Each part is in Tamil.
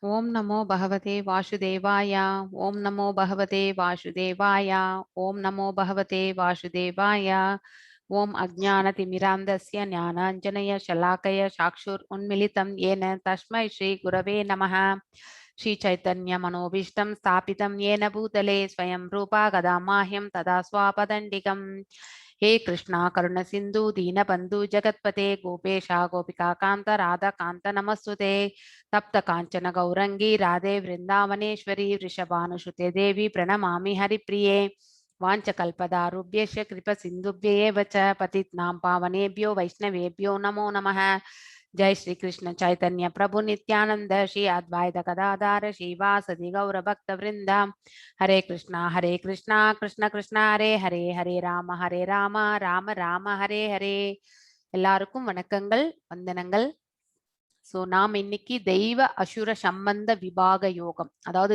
ओम नमो भगवते वासुदेवाय। ओम नमो भगवते वासुदेवाय। ओम नमो भगवते वासुदेवाय। ओम अज्ञानतिमिरान्धस्य ज्ञानाञ्जनय शलाकय चाक्षुरुन्मीलितं येन तस्मै श्री गुरवे नमः। श्री चैतन्य मनोभीष्टं स्थापितं येन भूतले स्वयं रूपा गदा माह्यं तदा स्वापदण्डिकम्। हे कृष्णा करुण सिंधु दीनबंधु जगत्पते गोपेशा गोपिका कांत राधा कांत नमस्तुते। तप्त कांचन गौरंगी राधे वृंदावनेश्वरी वृषभानुसुते देवी प्रणमामि हरिप्रिये। वाञ्छकल्पदारुभ्यश्च कृपसिन्धुभ्येव च पतितनां पावनेभ्यो वैष्णवेभ्यो नमो नमः। जय श्री कृष्ण चैतन्य प्रभु नित्यानंद श्री अद्वैत गदाधर श्रीवासदि गौर भक्त वृंद। हरे कृष्णा कृष्ण कृष्ण हरे हरे हरे राम ராம ராம ஹரே ஹரே. எல்லாருக்கும் வணக்கங்கள், வந்தனங்கள். ஸோ நாம் இன்னைக்கு தெய்வ அசுர சம்பந்த விபாக யோகம், அதாவது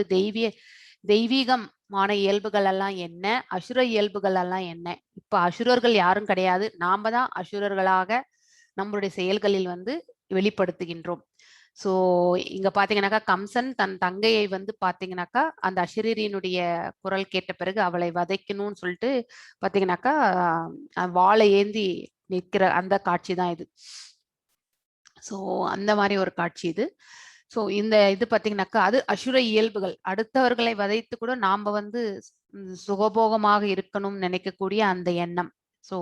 தெய்வீகமான இயல்புகள் எல்லாம் என்ன, அசுர இயல்புகள் எல்லாம் என்ன. இப்ப அசுரர்கள் யாரும் கிடையாது, நாம தான் அசுரர்களாக நம்மளுடைய செயல்களில் வெளிப்படுத்துகின்றோம். ஸோ இங்க பாத்தீங்கன்னாக்கா கம்சன் தன் தங்கையை பாத்தீங்கன்னாக்கா அந்த அசரீரியினுடைய குரல் கேட்ட பிறகு அவளை வதைக்கணும்னு சொல்லிட்டு பாத்தீங்கன்னாக்கா வாளை ஏந்தி நிற்கிற அந்த காட்சி தான் இது. ஸோ அந்த மாதிரி ஒரு காட்சி இது. ஸோ இந்த இது பாத்தீங்கன்னாக்கா அது அசுர இயல்புகள். அடுத்தவர்களை வதைத்து கூட நாம சுகபோகமாக இருக்கணும்னு நினைக்கக்கூடிய அந்த எண்ணம். ஸோ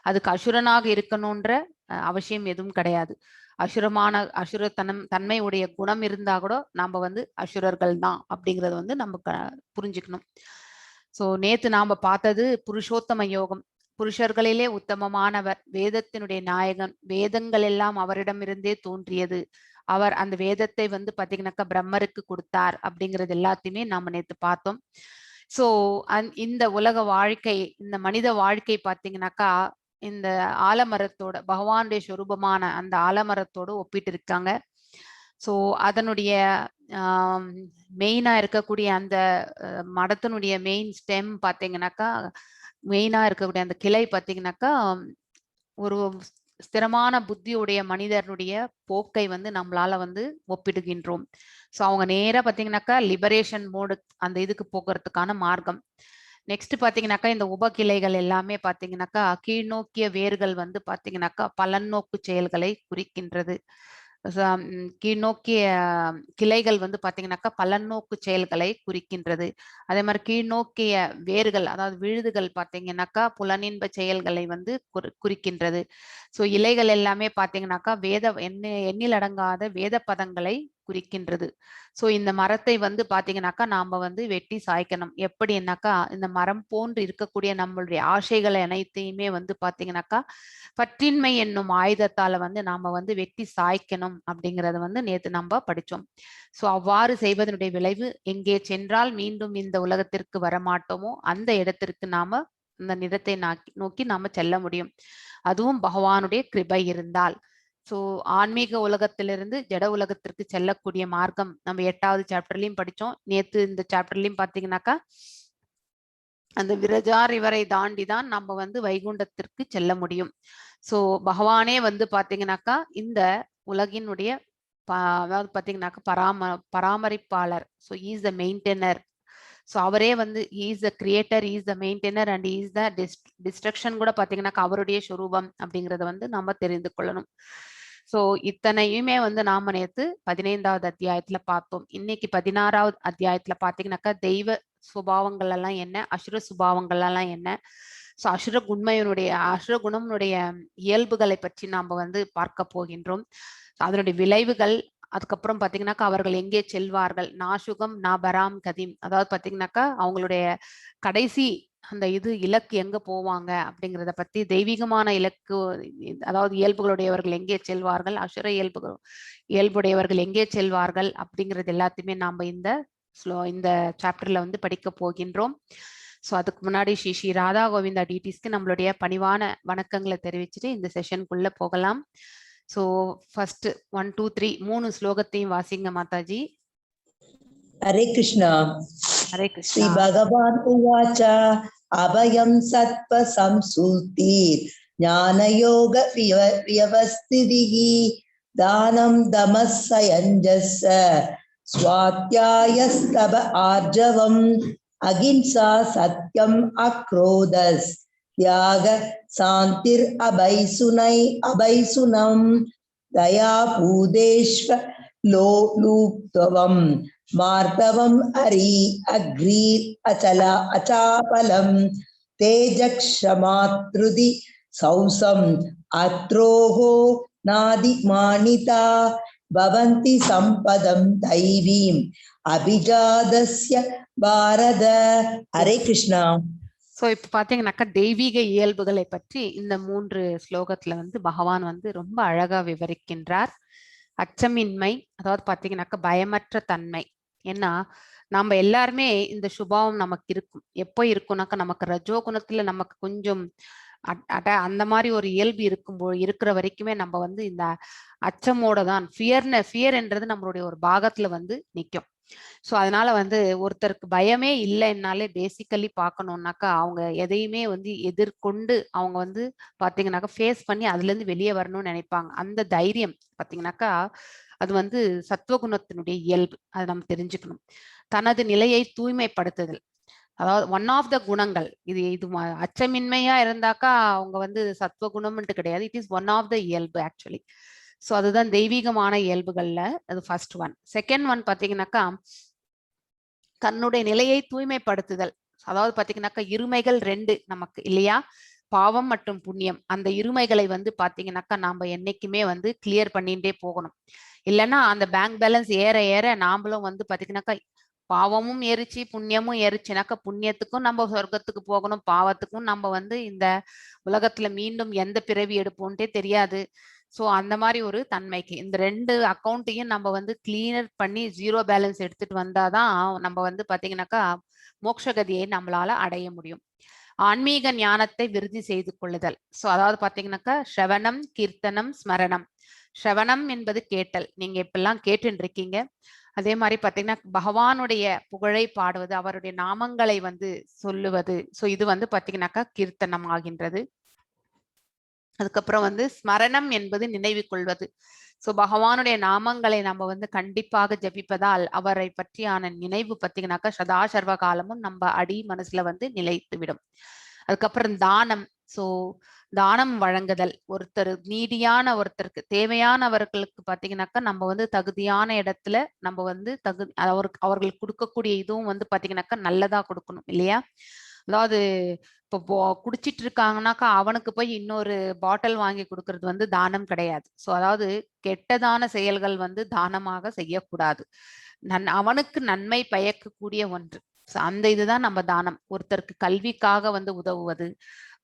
அதுக்கு அசுரனாக இருக்கணும்ன்ற அவசியம் எதுவும் கிடையாது. தன்மை உடைய குணம் இருந்தா கூட நாம அசுரர்கள் தான் அப்படிங்கறத நம்ம புரிஞ்சுக்கணும். சோ நேத்து நாம பார்த்தது புருஷோத்தம யோகம். புருஷர்களிலே உத்தமமானவர், வேதத்தினுடைய நாயகன், வேதங்கள் எல்லாம் அவரிடமிருந்தே தோன்றியது. அவர் அந்த வேதத்தை பாத்தீங்கன்னாக்கா பிரம்மருக்கு கொடுத்தார் அப்படிங்கறது எல்லாத்தையுமே நாம நேத்து பார்த்தோம். சோ இந்த உலக வாழ்க்கை, இந்த மனித வாழ்க்கை பாத்தீங்கன்னாக்கா இந்த ஆலமரத்தோட, பகவானுடைய சொரூபமான அந்த ஆலமரத்தோடு ஒப்பிட்டு இருக்காங்க. ஸோ அதனுடைய மெயினா இருக்கக்கூடிய அந்த மரத்தினுடைய மெயின் ஸ்டெம் பார்த்தீங்கன்னாக்கா, மெயினா இருக்கக்கூடிய அந்த கிளை பார்த்தீங்கன்னாக்கா ஒரு ஸ்திரமான புத்தியுடைய மனிதனுடைய போக்கை நம்மளால ஒப்பிடுகின்றோம். ஸோ அவங்க நேரா பார்த்தீங்கன்னாக்கா லிபரேஷன் மோடு, அந்த இதுக்கு போக்குறதுக்கான மார்க்கம். நெக்ஸ்ட் பாத்தீங்கன்னாக்கா இந்த உபகிளைகள் எல்லாமே பாத்தீங்கன்னாக்கா கீழ்நோக்கிய வேர்கள் பாத்தீங்கன்னாக்கா பலநோக்கு செயல்களை குறிக்கின்றது. கீழ்நோக்கிய கிளைகள் பாத்தீங்கன்னாக்கா பலநோக்கு செயல்களை குறிக்கின்றது. அதே மாதிரி கீழ்நோக்கிய வேர்கள், அதாவது விழுதுகள் பாத்தீங்கன்னாக்கா புலனின்ப செயல்களை குறிக்கின்றது. ஸோ இலைகள் எல்லாமே பாத்தீங்கன்னாக்கா எண்ணில் அடங்காத வேத பதங்களை குறிக்கின்றது. ஸோ இந்த மரத்தை பாத்தீங்கன்னாக்கா நாம வெட்டி சாய்க்கணும். எப்படின்னாக்கா இந்த மரம் போன்று இருக்கக்கூடிய நம்மளுடைய ஆசைகளை அனைத்தையுமே பாத்தீங்கன்னாக்கா பற்றின்மை என்னும் ஆயுதத்தால நாம வெட்டி சாய்க்கணும் அப்படிங்கறத நேத்து நம்ம படிச்சோம். ஸோ அவ்வாறு செய்வதனுடைய விளைவு, எங்கே சென்றால் மீண்டும் இந்த உலகத்திற்கு வரமாட்டோமோ அந்த இடத்திற்கு நாம இந்த நிறத்தை நோக்கி நாம செல்ல முடியும். அதுவும் பகவானுடைய கிருபை இருந்தால். ஸோ ஆன்மீக உலகத்திலிருந்து ஜட உலகத்திற்கு செல்லக்கூடிய மார்க்கம் நம்ம 8வது சாப்டர்லயும் படிச்சோம். நேத்து இந்த சாப்டர்லயும் பாத்தீங்கன்னாக்கா அந்த விரஜார் இவரை தாண்டி தான் நம்ம வைகுண்டத்திற்கு செல்ல முடியும். ஸோ பகவானே பாத்தீங்கன்னாக்கா இந்த உலகினுடைய அதாவது பாத்தீங்கன்னாக்கா பராமரிப்பாளர். So is the maintainer. So அவரே is the creator, is the maintainer and is the destruction கூட பாத்தீங்கன்னாக்கா அவருடைய சொரூபம் அப்படிங்கறத நம்ம தெரிந்து கொள்ளணும். ஸோ இத்தனையுமே நாம நேத்து 15வது அத்தியாயத்துல பார்த்தோம். இன்னைக்கு 16வது அத்தியாயத்துல பாத்தீங்கன்னாக்கா தெய்வ சுபாவங்கள் எல்லாம் என்ன, அசுர சுபாவங்கள் எல்லாம் என்ன, ஸோ அசுர குணம்னுடைய இயல்புகளை பற்றி நாம பார்க்க போகின்றோம். அதனுடைய விளைவுகள், அதுக்கப்புறம் பாத்தீங்கன்னாக்கா அவர்கள் எங்கே செல்வார்கள், நாசுகம் நாபராம் கதிம், அதாவது பாத்தீங்கன்னாக்கா அவங்களுடைய கடைசி அந்த இலக்கு எங்க போவாங்க அப்படிங்கிறத பத்தி, தெய்வீகமான இலக்கு அதாவது இயல்புகளுடையவர்கள் எங்கே செல்வார்கள், அசுர இயல்புடையவர்கள் எங்கே செல்வார்கள் அப்படிங்கிறது எல்லாத்தையுமே நாம இந்த சாப்டர்ல படிக்க போகின்றோம். ஸோ அதுக்கு முன்னாடி ஸ்ரீ ராதா கோவிந்தா டிடிஸ்க்கு நம்மளுடைய பணிவான வணக்கங்களை தெரிவிச்சுட்டு இந்த செஷனுக்குள்ள போகலாம். ஸோ ஃபர்ஸ்ட் 1 2 3 3 ஸ்லோகத்தையும் வாசிங்க மாதாஜி. ஹரே கிருஷ்ணா. ஹரே கிருஷ்ணா. ஸ்ரீ பகவான் உவாச்ச அபயம் சத்வ சம்சூதிர் ஞானயோக வியவஸ்திதிஹி தானம் தமஸ்ஸ யஞ்சஸ்ஸ स्वाध्यायस्तव आर्जवम् अहिंसा सत्यम् अक्रोधस् त्याग शान्तिर् अभैसुनम् दया भूदेश्व लूप्तवम् मार्दवम् अरि अग्रीर् अचला अचापलम् तेजक्षमातृदि सौसम् अत्रोहो नादिमानिता भवन्ति सम्पदं दैवीम् अभिजातस्य பாரத. ஹரே கிருஷ்ணா. சோ இப்ப பாத்தீங்கன்னாக்கா தெய்வீக இயல்புகளை பற்றி இந்த 3 ஸ்லோகத்துல வந்து பகவான் வந்து ரொம்ப அழகா விவரிக்கின்றார். அச்சமின்மை, அதாவது பாத்தீங்கன்னாக்கா பயமற்ற தன்மை. ஏன்னா நம்ம எல்லாருமே இந்த சுபாவம் நமக்கு இருக்கும். எப்போ இருக்கும்னாக்கா நமக்கு ரஜோகுணத்துல நமக்கு கொஞ்சம் அந்த மாதிரி ஒரு இயல்பு இருக்கிற வரைக்குமே நம்ம வந்து இந்த அச்சமோட தான் ஃபியர் என்றது நம்மளுடைய ஒரு பாகத்துல வந்து நிற்கும். ஸோ அதனால வந்து ஒருத்தருக்கு பயமே இல்லைன்னாலே பேசிக்கலி பார்க்கணும்னாக்கா அவங்க எதையுமே வந்து எதிர்கொண்டு அவங்க வந்து பார்த்தீங்கன்னாக்கா ஃபேஸ் பண்ணி அதுலேருந்து வெளியே வரணும்னு நினைப்பாங்க. அந்த தைரியம் பார்த்தீங்கன்னாக்கா அது வந்து சத்துவகுணத்தினுடைய இயல்பு. அதை நம்ம தெரிஞ்சுக்கணும். தனது நிலையை தூய்மைப்படுத்துதல், அதாவது ஒன் ஆஃப் த குணங்கள். இது அச்சமின்மையா இருந்தாக்கா அவங்க வந்து சத்துவகுணம்ன்ட்டு கிடையாது. It is one of the இயல்பு ஆக்சுவலி. ஸோ அதுதான் தெய்வீகமான இயல்புகள்ல அது ஃபர்ஸ்ட் ஒன். செகண்ட் ஒன் பார்த்தீங்கன்னாக்கா தன்னுடைய நிலையை தூய்மைப்படுத்துதல். அதாவது பார்த்தீங்கன்னாக்கா இருமைகள் 2 நமக்கு இல்லையா, பாவம் மற்றும் புண்ணியம். அந்த இருமைகளை வந்து பார்த்தீங்கன்னாக்கா நாம என்னைக்குமே வந்து கிளியர் பண்ணிட்டே போகணும். இல்லைன்னா அந்த பேங்க் பேலன்ஸ் ஏற ஏற நாமளும் வந்து பார்த்தீங்கன்னாக்கா பாவமும் ஏறிச்சு புண்ணியமும் ஏறிச்சுனாக்கா புண்ணியத்துக்கும் நம்ம சொர்க்கத்துக்கு போகணும், பாவத்துக்கும் நம்ம வந்து இந்த உலகத்துல மீண்டும் எந்த பிறவி எடுப்போம்ட்டே தெரியாது. ஸோ அந்த மாதிரி ஒரு தன்மைக்கு இந்த 2 அக்கௌண்ட்டையும் நம்ம வந்து கிளீனர் பண்ணி 0 பேலன்ஸ் எடுத்துட்டு வந்தாதான் நம்ம வந்து பாத்தீங்கன்னாக்கா மோட்சகதியை நம்மளால அடைய முடியும். ஆன்மீக ஞானத்தை விருத்தி செய்து கொள்ளுதல். ஸோ அதாவது பாத்தீங்கன்னாக்கா ஸ்ரவணம், கீர்த்தனம், ஸ்மரணம். ஸ்ரவணம் என்பது கேட்டல். நீங்க இப்பெல்லாம் கேட்டுட்டு இருக்கீங்க. அதே மாதிரி பாத்தீங்கன்னா பகவானுடைய புகழை பாடுவது, அவருடைய நாமங்களை வந்து சொல்லுவது. ஸோ இது வந்து பாத்தீங்கன்னாக்கா கீர்த்தனம் ஆகின்றது. அதுக்கப்புறம் வந்து ஸ்மரணம் என்பது நினைவு கொள்வது. ஸோ பகவானுடைய நாமங்களை நம்ம வந்து கண்டிப்பாக ஜபிப்பதால் அவரை பற்றியான நினைவு பார்த்தீங்கன்னாக்கா சதா சர்வ காலமும் நம்ம அடி மனசுல வந்து நிலைத்து விடும். அதுக்கப்புறம் தானம். ஸோ தானம் வழங்குதல். ஒருத்தர் நீடியான ஒருத்தருக்கு தேவையானவர்களுக்கு பார்த்தீங்கன்னாக்கா நம்ம வந்து தகுதியான இடத்துல நம்ம வந்து அவர்களுக்கு கொடுக்கக்கூடிய இதுவும் வந்து பார்த்தீங்கன்னாக்கா நல்லதா கொடுக்கணும் இல்லையா. அதாவது இப்போ குடிச்சிட்டு இருக்காங்கன்னாக்கா அவனுக்கு போய் இன்னொரு பாட்டில் வாங்கி கொடுக்கறது வந்து தானம் கிடையாது. ஸோ அதாவது கெட்டதான செயல்கள் வந்து தானமாக செய்யக்கூடாது. அவனுக்கு நன்மை பயக்கக்கூடிய ஒன்று. அந்த இதுதான் நம்ம தானம். ஒருத்தருக்கு கல்விக்காக வந்து உதவுவது,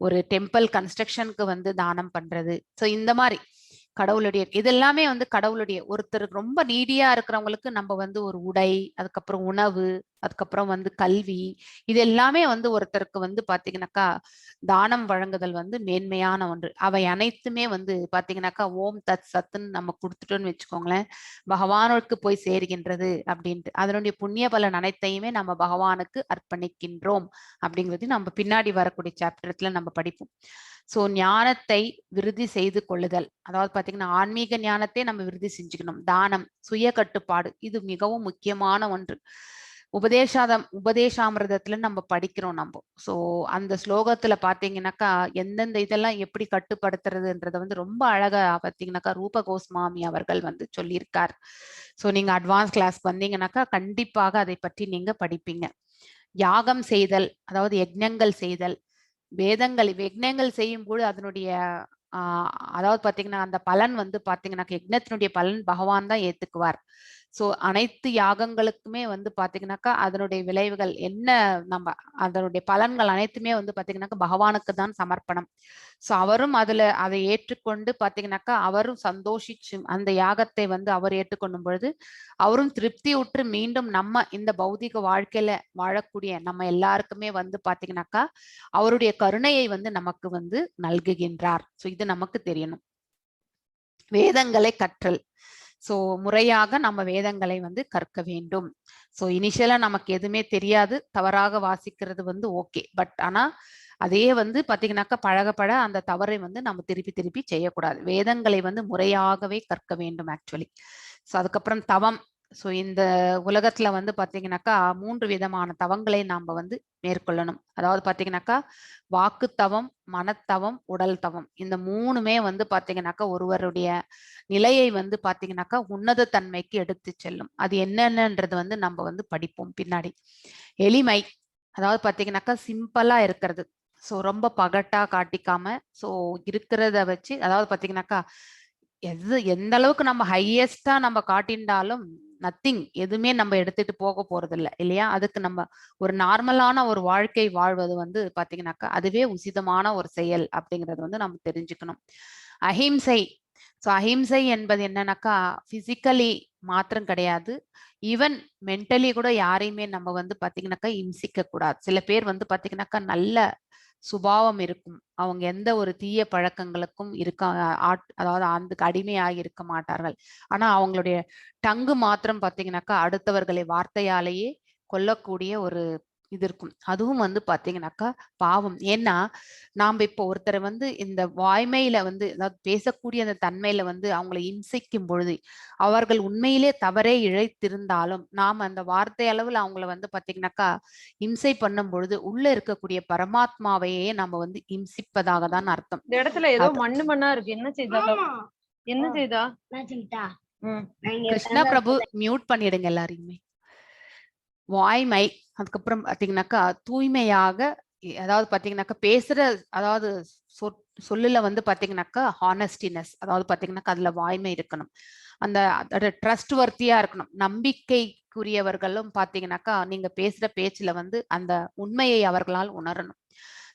ஒரு டெம்பிள் கன்ஸ்ட்ரக்ஷனுக்கு வந்து தானம் பண்றது. ஸோ இந்த மாதிரி கடவுளுடைய இதெல்லாமே வந்து கடவுளுடைய ஒருத்தருக்கு ரொம்ப நீடியா இருக்கிறவங்களுக்கு நம்ம வந்து ஒரு உடை, அதுக்கப்புறம் உணவு, அதுக்கப்புறம் வந்து கல்வி, இது எல்லாமே வந்து ஒருத்தருக்கு வந்து பாத்தீங்கன்னாக்கா தானம் வழங்குதல் வந்து மேன்மையான ஒன்று. அவை அனைத்துமே வந்து பாத்தீங்கன்னாக்கா ஓம் தத் சத்துன்னு நம்ம கொடுத்துட்டோம்னு வச்சுக்கோங்களேன், பகவானுக்கு போய் சேர்கின்றது அப்படின்ட்டு. அதனுடைய புண்ணிய பலன் அனைத்தையுமே நம்ம பகவானுக்கு அர்ப்பணிக்கின்றோம் அப்படிங்கிறது நம்ம பின்னாடி வரக்கூடிய சாப்டர்ல நம்ம படிப்போம். ஸோ ஞானத்தை விருத்தி செய்து கொள்ளுதல், அதாவது பாத்தீங்கன்னா ஆன்மீக ஞானத்தை நம்ம விருத்தி செஞ்சுக்கணும். தானம், சுய கட்டுப்பாடு, இது மிகவும் முக்கியமான ஒன்று. உபதேசாமிரதத்துல நம்ம படிக்கிறோம் நம்ம. ஸோ அந்த ஸ்லோகத்துல பாத்தீங்கன்னாக்கா எந்தெந்த இதெல்லாம் எப்படி கட்டுப்படுத்துறதுன்றத வந்து ரொம்ப அழகா பாத்தீங்கன்னாக்கா ரூப கோஸ்வாமி அவர்கள் வந்து சொல்லியிருக்கார். ஸோ நீங்க அட்வான்ஸ் கிளாஸ் வந்தீங்கன்னாக்கா கண்டிப்பாக அதை பற்றி நீங்க படிப்பீங்க. யாகம் செய்தல், அதாவது யஜ்ஞங்கள் செய்தல். யஜ்ஞங்கள் செய்யும் போது அதனுடைய அதாவது பாத்தீங்கன்னா அந்த பலன் வந்து பாத்தீங்கன்னா யஜ்ஞத்தினுடைய பலன் பகவான் தான் ஏத்துக்குவார். ஸோ அனைத்து யாகங்களுக்குமே வந்து பாத்தீங்கன்னாக்கா அதனுடைய விளைவுகள் என்ன, நம்ம அதனுடைய பலன்கள் அனைத்துமே வந்து பாத்தீங்கன்னாக்கா பகவானுக்கு தான் சமர்ப்பணம். ஸோ அவரும் அதை ஏற்றுக்கொண்டு பாத்தீங்கன்னாக்கா அவரும் சந்தோஷிச்சு அந்த யாகத்தை வந்து அவர் ஏற்றுக்கொள்ளும் பொழுது அவரும் திருப்தி உற்று மீண்டும் நம்ம இந்த பௌதிக வாழ்க்கையில வாழக்கூடிய நம்ம எல்லாருக்குமே வந்து பாத்தீங்கன்னாக்கா அவருடைய கருணையை வந்து நமக்கு வந்து நல்குகின்றார். ஸோ இது நமக்கு தெரியணும். வேதங்களை கற்றல். ஸோ முறையாக நம்ம வேதங்களை வந்து கற்க வேண்டும். ஸோ இனிஷியலா நமக்கு எதுவுமே தெரியாது, தவறாக வாசிக்கிறது வந்து ஓகே. பட் ஆனா அதே வந்து பாத்தீங்கன்னாக்கா பழகப்பட அந்த தவறை வந்து நம்ம திருப்பி திருப்பி செய்யக்கூடாது. வேதங்களை வந்து முறையாகவே கற்க வேண்டும் ஆக்சுவலி. ஸோ அதுக்கப்புறம் தவம். ஸோ இந்த உலகத்துல வந்து பாத்தீங்கன்னாக்கா 3 விதமான தவங்களை நாம வந்து மேற்கொள்ளணும். அதாவது பாத்தீங்கன்னாக்கா வாக்குத்தவம், மனத்தவம், உடல் தவம். இந்த 3மே வந்து பாத்தீங்கன்னாக்கா ஒருவருடைய நிலையை வந்து பாத்தீங்கன்னாக்கா உன்னத தன்மைக்கு எடுத்து செல்லும். அது என்னென்னன்றது வந்து நம்ம வந்து படிப்போம் பின்னாடி. எளிமை, அதாவது பாத்தீங்கன்னாக்கா சிம்பிளா இருக்கிறது. ஸோ ரொம்ப பகட்டா காட்டிக்காம, ஸோ இருக்கிறத வச்சு, அதாவது பாத்தீங்கன்னாக்கா எந்த அளவுக்கு நம்ம ஹையஸ்டா நம்ம காட்டிண்டாலும் நத்திங், எதுவுமே நம்ம எடுத்துட்டு போக போறது இல்ல இல்லையா? அதுக்கு நம்ம ஒரு நார்மலான ஒரு வாழ்க்கை வாழ்வது வந்து பாத்தீங்கன்னாக்கா அதுவே உசிதமான ஒரு செயல் அப்படிங்கறது வந்து நம்ம தெரிஞ்சுக்கணும். அஹிம்சை. ஸோ அஹிம்சை என்பது என்னன்னாக்கா பிசிக்கலி மாத்திரம் கிடையாது, ஈவன் மென்டலி கூட யாரையுமே நம்ம வந்து பாத்தீங்கன்னாக்கா இம்சிக்க கூடாது. சில பேர் வந்து பாத்தீங்கன்னாக்கா நல்ல சுபாவம் இருக்கும், அவங்க எந்த ஒரு தீய பழக்கங்களுக்கும் அதாவது அதுக்கு அடிமையாகி இருக்க மாட்டார்கள். ஆனா அவங்களுடைய டங்கு மாத்திரம் பாத்தீங்கன்னாக்கா அடுத்தவர்களை வார்த்தையாலேயே கொல்லக்கூடிய ஒரு இது இருக்கும். அதுவும் வந்து பாத்தீங்கன்னாக்கா பாவம். ஏன்னா நாம இப்போ ஒருத்தரை வந்து இந்த வாய்மையில வந்து, அதாவது பேசக்கூடிய அந்த தன்மையில வந்து அவங்களை இம்சிக்கும் பொழுது, அவர்கள் உண்மையிலே தவறே இழைத்திருந்தாலும் நாம அந்த வார்த்தை அளவுல அவங்கள வந்து பாத்தீங்கன்னாக்கா இம்சை பண்ணும் பொழுது உள்ள இருக்கக்கூடிய பரமாத்மாவையே நம்ம வந்து இம்சிப்பதாக தான் அர்த்தம். இந்த இடத்துல ஏதோ அது மண்ணு மண்ணா இருக்கு. என்ன செய்தா? என்ன செய்தா? கிருஷ்ணா பிரபு மியூட் பண்ணிடுங்க எல்லாரையுமே. வாய்மை, அதுக்கப்புறம் பாத்தீங்கன்னாக்கா தூய்மையாக, அதாவது பாத்தீங்கன்னாக்கா பேசுற, அதாவது சொல்லுல வந்து பாத்தீங்கன்னாக்கா ஹானஸ்டினஸ், அதாவது பாத்தீங்கன்னாக்கா அதுல வாய்மை இருக்கணும். அந்த ட்ரஸ்ட் வர்த்தியா இருக்கணும். நம்பிக்கைக்குரியவர்களும் பாத்தீங்கன்னாக்கா நீங்க பேசுற பேச்சுல வந்து அந்த உண்மையை அவர்களால் உணரணும்.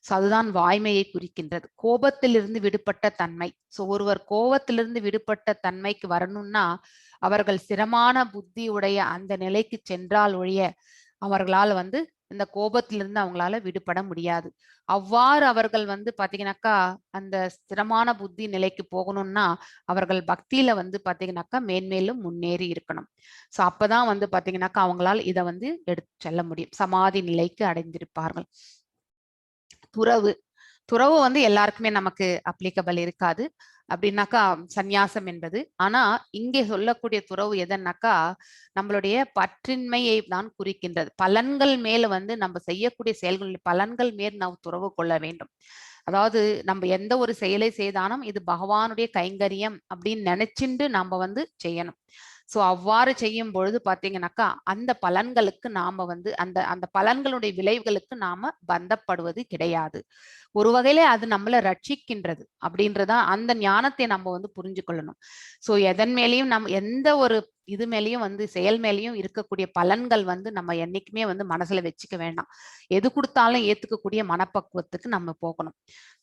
ஸோ அதுதான் வாய்மையை குறிக்கின்றது. கோபத்திலிருந்து விடுபட்ட தன்மை. ஸோ ஒருவர் கோபத்திலிருந்து விடுபட்ட தன்மைக்கு வரணும்னா அவர்கள் சிரமான புத்தி உடைய அந்த நிலைக்கு சென்றால் ஒழிய அவர்களால் வந்து இந்த கோபத்திலிருந்து அவங்களால விடுபட முடியாது. அவ்வாறு அவர்கள் வந்து பாத்தீங்கன்னாக்கா அந்த ஸ்திரமான புத்தி நிலைக்கு போகணும்னா அவர்கள் பக்தியில வந்து பாத்தீங்கன்னாக்கா மேன்மேலும் முன்னேறி இருக்கணும். ஸோ அப்பதான் வந்து பாத்தீங்கன்னாக்கா அவங்களால் இதை வந்து எடுத்து செல்ல முடியும், சமாதி நிலைக்கு அடைந்திருப்பார்கள். துறவு வந்து எல்லாருக்குமே நமக்கு அப்ளிகபிள் இருக்காது அப்படின்னாக்கா சந்நியாசம் என்பது. ஆனா இங்கே சொல்லக்கூடிய துறவு எதன்னாக்கா நம்மளுடைய பற்றின்மையை தான் குறிக்கின்றது. பலன்கள் மேல வந்து நம்ம செய்யக்கூடிய செயல்களின் பலன்கள் மேல் நாம் துறவு கொள்ள வேண்டும். அதாவது நம்ம எந்த ஒரு செயலை செய்தாலும் இது பகவானுடைய கைங்கரியம் அப்படின்னு நினைச்சுண்டு நம்ம வந்து செய்யணும். ஸோ அவ்வாறு செய்யும் பொழுது பாத்தீங்கன்னாக்கா அந்த பலன்களுக்கு நாம வந்து அந்த அந்த பலன்களுடைய விளைவுகளுக்கு நாம பந்தப்படுவது கிடையாது. ஒரு வகையில அது நம்மளை ரட்சிக்கின்றது அப்படின்றதா அந்த ஞானத்தை நம்ம வந்து புரிஞ்சு கொள்ளணும். ஸோ எதன் மேலேயும் நம்ம எந்த ஒரு இது மேலேயும் வந்து செயல் மேலேயும் இருக்கக்கூடிய பலன்கள் வந்து நம்ம என்னைக்குமே வந்து மனசுல வச்சுக்க வேண்டாம். எது கொடுத்தாலும் ஏத்துக்கக்கூடிய மனப்பக்குவத்துக்கு நம்ம போகணும்.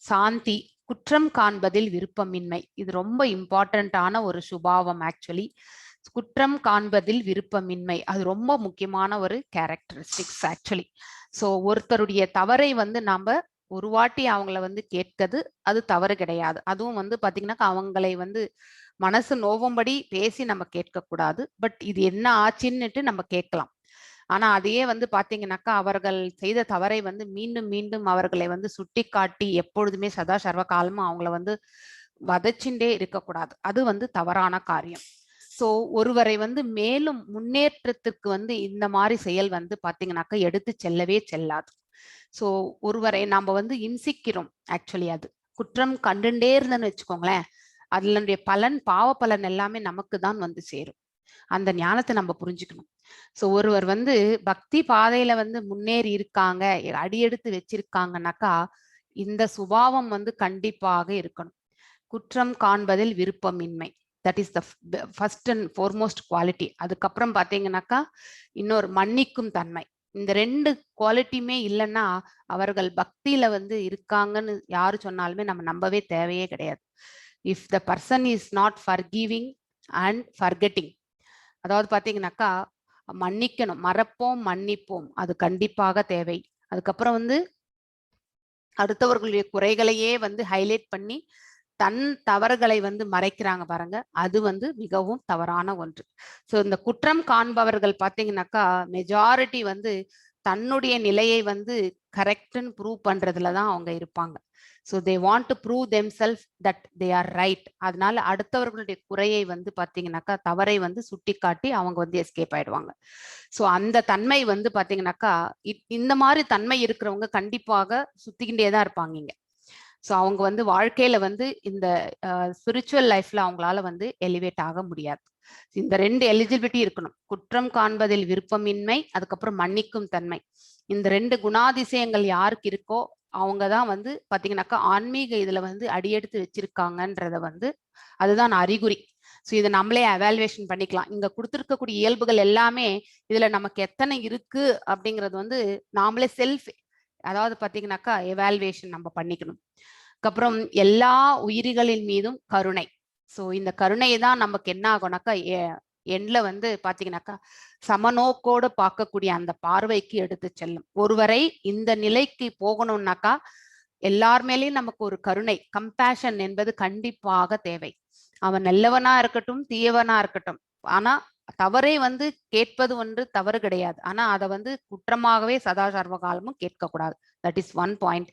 சாந்தி, குற்றம் காண்பதில் விருப்பமின்மை. இது ரொம்ப இம்பார்ட்டன்டான ஒரு சுபாவம். ஆக்சுவலி குற்றம் காண்பதில் விருப்பமின்மை அது ரொம்ப முக்கியமான ஒரு கேரக்டரிஸ்டிக்ஸ் ஆக்சுவலி. ஸோ ஒருத்தருடைய தவறை வந்து நாம ஒரு வாட்டி அவங்கள வந்து கேட்கறது அது தவறு கிடையாது. அதுவும் வந்து பாத்தீங்கன்னா அவங்களை வந்து மனசு நோவும்படி பேசி நம்ம கேட்க கூடாது. பட் இது என்ன ஆச்சுன்னுட்டு நம்ம கேட்கலாம். ஆனா அதையே வந்து பாத்தீங்கன்னாக்கா அவர்கள் செய்த தவறை வந்து மீண்டும் மீண்டும் அவர்களை வந்து சுட்டி காட்டி எப்பொழுதுமே சதா சர்வ காலமும் அவங்கள வந்து வதச்சுட்டே இருக்கக்கூடாது. அது வந்து தவறான காரியம். ஸோ ஒருவரை வந்து மேலும் முன்னேற்றத்திற்கு வந்து இந்த மாதிரி செயல் வந்து பாத்தீங்கன்னாக்கா எடுத்து செல்லவே செல்லாது. ஸோ ஒருவரை நாம வந்து இம்சிக்கிறோம். ஆக்சுவலி அது குற்றம் கண்டுண்டே இருந்தேன்னு வச்சுக்கோங்களேன், அதனுடைய பலன் பாவ பலன் எல்லாமே நமக்கு தான் வந்து சேரும். அந்த ஞானத்தை நம்ம புரிஞ்சுக்கணும். ஸோ ஒருவர் வந்து பக்தி பாதையில வந்து முன்னேறி இருக்காங்க, அடியெடுத்து வச்சிருக்காங்கன்னாக்கா இந்த சுபாவம் வந்து கண்டிப்பாக இருக்கணும். குற்றம் காண்பதில் விருப்பமின்மை, that is the first and foremost quality. அதுக்கப்புறம் பாத்தீங்கன்னாக்கா இன்னொரு மன்னிக்கும் தன்மை. இந்த 2 குவாலிட்டியுமே இல்லைன்னா அவர்கள் பக்தியில வந்து இருக்காங்கன்னு யாரு சொன்னாலுமே நம்ம நம்பவே தேவையே கிடையாது. If the person is not forgiving and forgetting, அதாவது பாத்தீங்கன்னாக்கா மன்னிக்கணும், மறப்போம் மன்னிப்போம், அது கண்டிப்பாக தேவை. அதுக்கப்புறம் வந்து அடுத்தவர்களுடைய குறைகளையே வந்து ஹைலைட் பண்ணி தன் தவறுகளை வந்து மறைக்கிறாங்க பாருங்க, அது வந்து மிகவும் தவறான ஒன்று. ஸோ இந்த குற்றம் காண்பவர்கள் பாத்தீங்கன்னாக்கா மெஜாரிட்டி வந்து தன்னுடைய நிலையை வந்து கரெக்ட்னு ப்ரூவ் பண்றதுல தான் அவங்க இருப்பாங்க. So they want to prove them self that they are right. அதனால அடுத்தவர்களுடைய குறையை வந்து பார்த்தீங்கன்னாக்கா, தவறை வந்து சுட்டி காட்டி அவங்க வந்து எஸ்கேப் ஆயிடுவாங்க. ஸோ அந்த தன்மை வந்து பார்த்தீங்கன்னாக்கா, இந்த மாதிரி தன்மை இருக்கிறவங்க கண்டிப்பாக சுத்திக்கிட்டே தான் இருப்பாங்க இங்க. ஸோ அவங்க வந்து வாழ்க்கையில வந்து இந்த ஸ்பிரிச்சுவல் லைஃப்ல அவங்களால வந்து எலிவேட் ஆக முடியாது. இந்த 2 எலிஜிபிலிட்டி இருக்கணும். குற்றம் காண்பதில் விருப்பமின்மை, அதுக்கப்புறம் மன்னிக்கும் தன்மை. இந்த 2 குணாதிசயங்கள் யாருக்கு இருக்கோ அவங்க தான் வந்து பாத்தீங்கன்னாக்கா ஆன்மீக இதுல வந்து அடியெடுத்து வச்சிருக்காங்கன்றத வந்து அதுதான் அறிகுறி. ஸோ இதை நம்மளே எவாலுவேஷன் பண்ணிக்கலாம். இங்க கொடுத்துருக்கக்கூடிய இயல்புகள் எல்லாமே இதுல நமக்கு எத்தனை இருக்கு அப்படிங்கிறது வந்து நாமளே செல்ஃப், அதாவது பாத்தீங்கன்னாக்கா எவாலுவேஷன் நம்ம பண்ணிக்கணும். அதுக்கப்புறம் எல்லா உயிரிகளின் மீதும் கருணை. ஸோ இந்த கருணை தான் நமக்கு என்ன ஆகும்னாக்கா எண்ல வந்து பாத்தீங்கன்னாக்கா சமநோக்கோடு பார்க்கக்கூடிய அந்த பார்வைக்கு எடுத்து செல்லும். ஒருவரை இந்த நிலைக்கு போகணும்னாக்கா எல்லார் மேலேயும் நமக்கு ஒரு கருணை, கம்பேஷன் என்பது கண்டிப்பாக தேவை. அவன் நல்லவனா இருக்கட்டும், தீயவனா இருக்கட்டும். ஆனா தவறை வந்து கேட்பது ஒன்று தவறு கிடையாது. ஆனா அதை வந்து குற்றமாகவே சதா சர்வகாலமும் கேட்கக்கூடாது. That is one point.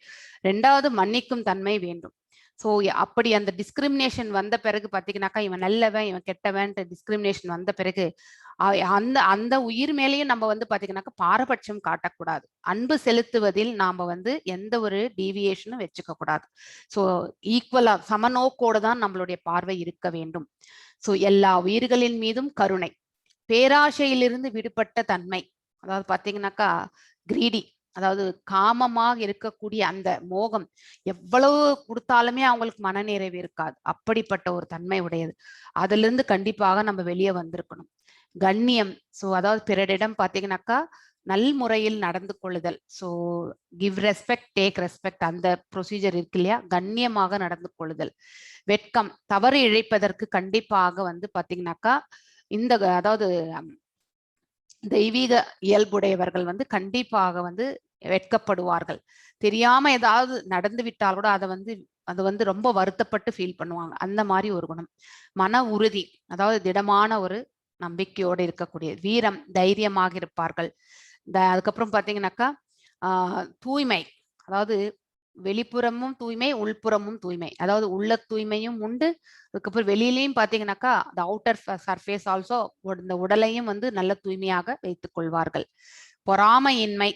2வது மன்னிக்கும் தன்மை வேண்டும். ஸோ அப்படி அந்த டிஸ்கிரிமினேஷன் வந்த பிறகு பார்த்தீங்கன்னாக்கா இவன் நல்லவன் இவன் கெட்டவன் டிஸ்கிரிமினேஷன் வந்த பிறகு அந்த அந்த உயிர் மேலேயும் நம்ம வந்து பார்த்தீங்கன்னாக்கா பாரபட்சம் காட்டக்கூடாது. அன்பு செலுத்துவதில் நாம வந்து எந்த ஒரு டீவியேஷனும் வச்சுக்க கூடாது. ஸோ ஈக்குவலா சமநோக்கோடு தான் நம்மளுடைய பார்வை இருக்க வேண்டும். ஸோ எல்லா உயிர்களின் மீதும் கருணை, பேராசையிலிருந்து விடுபட்ட தன்மை. அதாவது பார்த்தீங்கன்னாக்கா கிரீடி, அதாவது காமமாக இருக்கக்கூடிய அந்த மோகம் எவ்வளவு கொடுத்தாலுமே அவங்களுக்கு மனநிறைவு இருக்காது. அப்படிப்பட்ட ஒரு தன்மை உடையது. அதுல இருந்து கண்டிப்பாக நம்ம வெளியே வந்திருக்கணும். கண்ணியம், ஸோ அதாவது பிறரிடம் பார்த்தீங்கன்னாக்கா நல்முறையில் நடந்து கொள்ளுதல். So give respect take respect, அந்த ப்ரொசீஜர் இருக்கு இல்லையா, கண்ணியமாக நடந்து கொள்ளுதல். வெட்கம், தவறு இழைப்பதற்கு கண்டிப்பாக வந்து பார்த்தீங்கன்னாக்கா இந்த அதாவது தெய்வீக இயல்புடையவர்கள் வந்து கண்டிப்பாக வந்து வெட்கப்படுவார்கள். தெரியாம ஏதாவது நடந்து விட்டால் கூட அது வந்து ரொம்ப வருத்தப்பட்டு ஃபீல் பண்ணுவாங்க. அந்த மாதிரி ஒரு குணம். மன உறுதி, அதாவது திடமான ஒரு நம்பிக்கையோடு இருக்கக்கூடிய. வீரம், தைரியமாக இருப்பார்கள். அதுக்கப்புறம் பாத்தீங்கன்னாக்கா தூய்மை, அதாவது வெளிப்புறமும் தூய்மை உள்புறமும் தூய்மை, அதாவது உள்ள தூய்மையும் உண்டு. அதுக்கப்புறம் வெளியிலையும் பாத்தீங்கன்னாக்கா the outer surface ஆல்சோ, இந்த உடலையும் வந்து நல்ல தூய்மையாக வைத்துக் கொள்வார்கள். பொறாமையின்மை,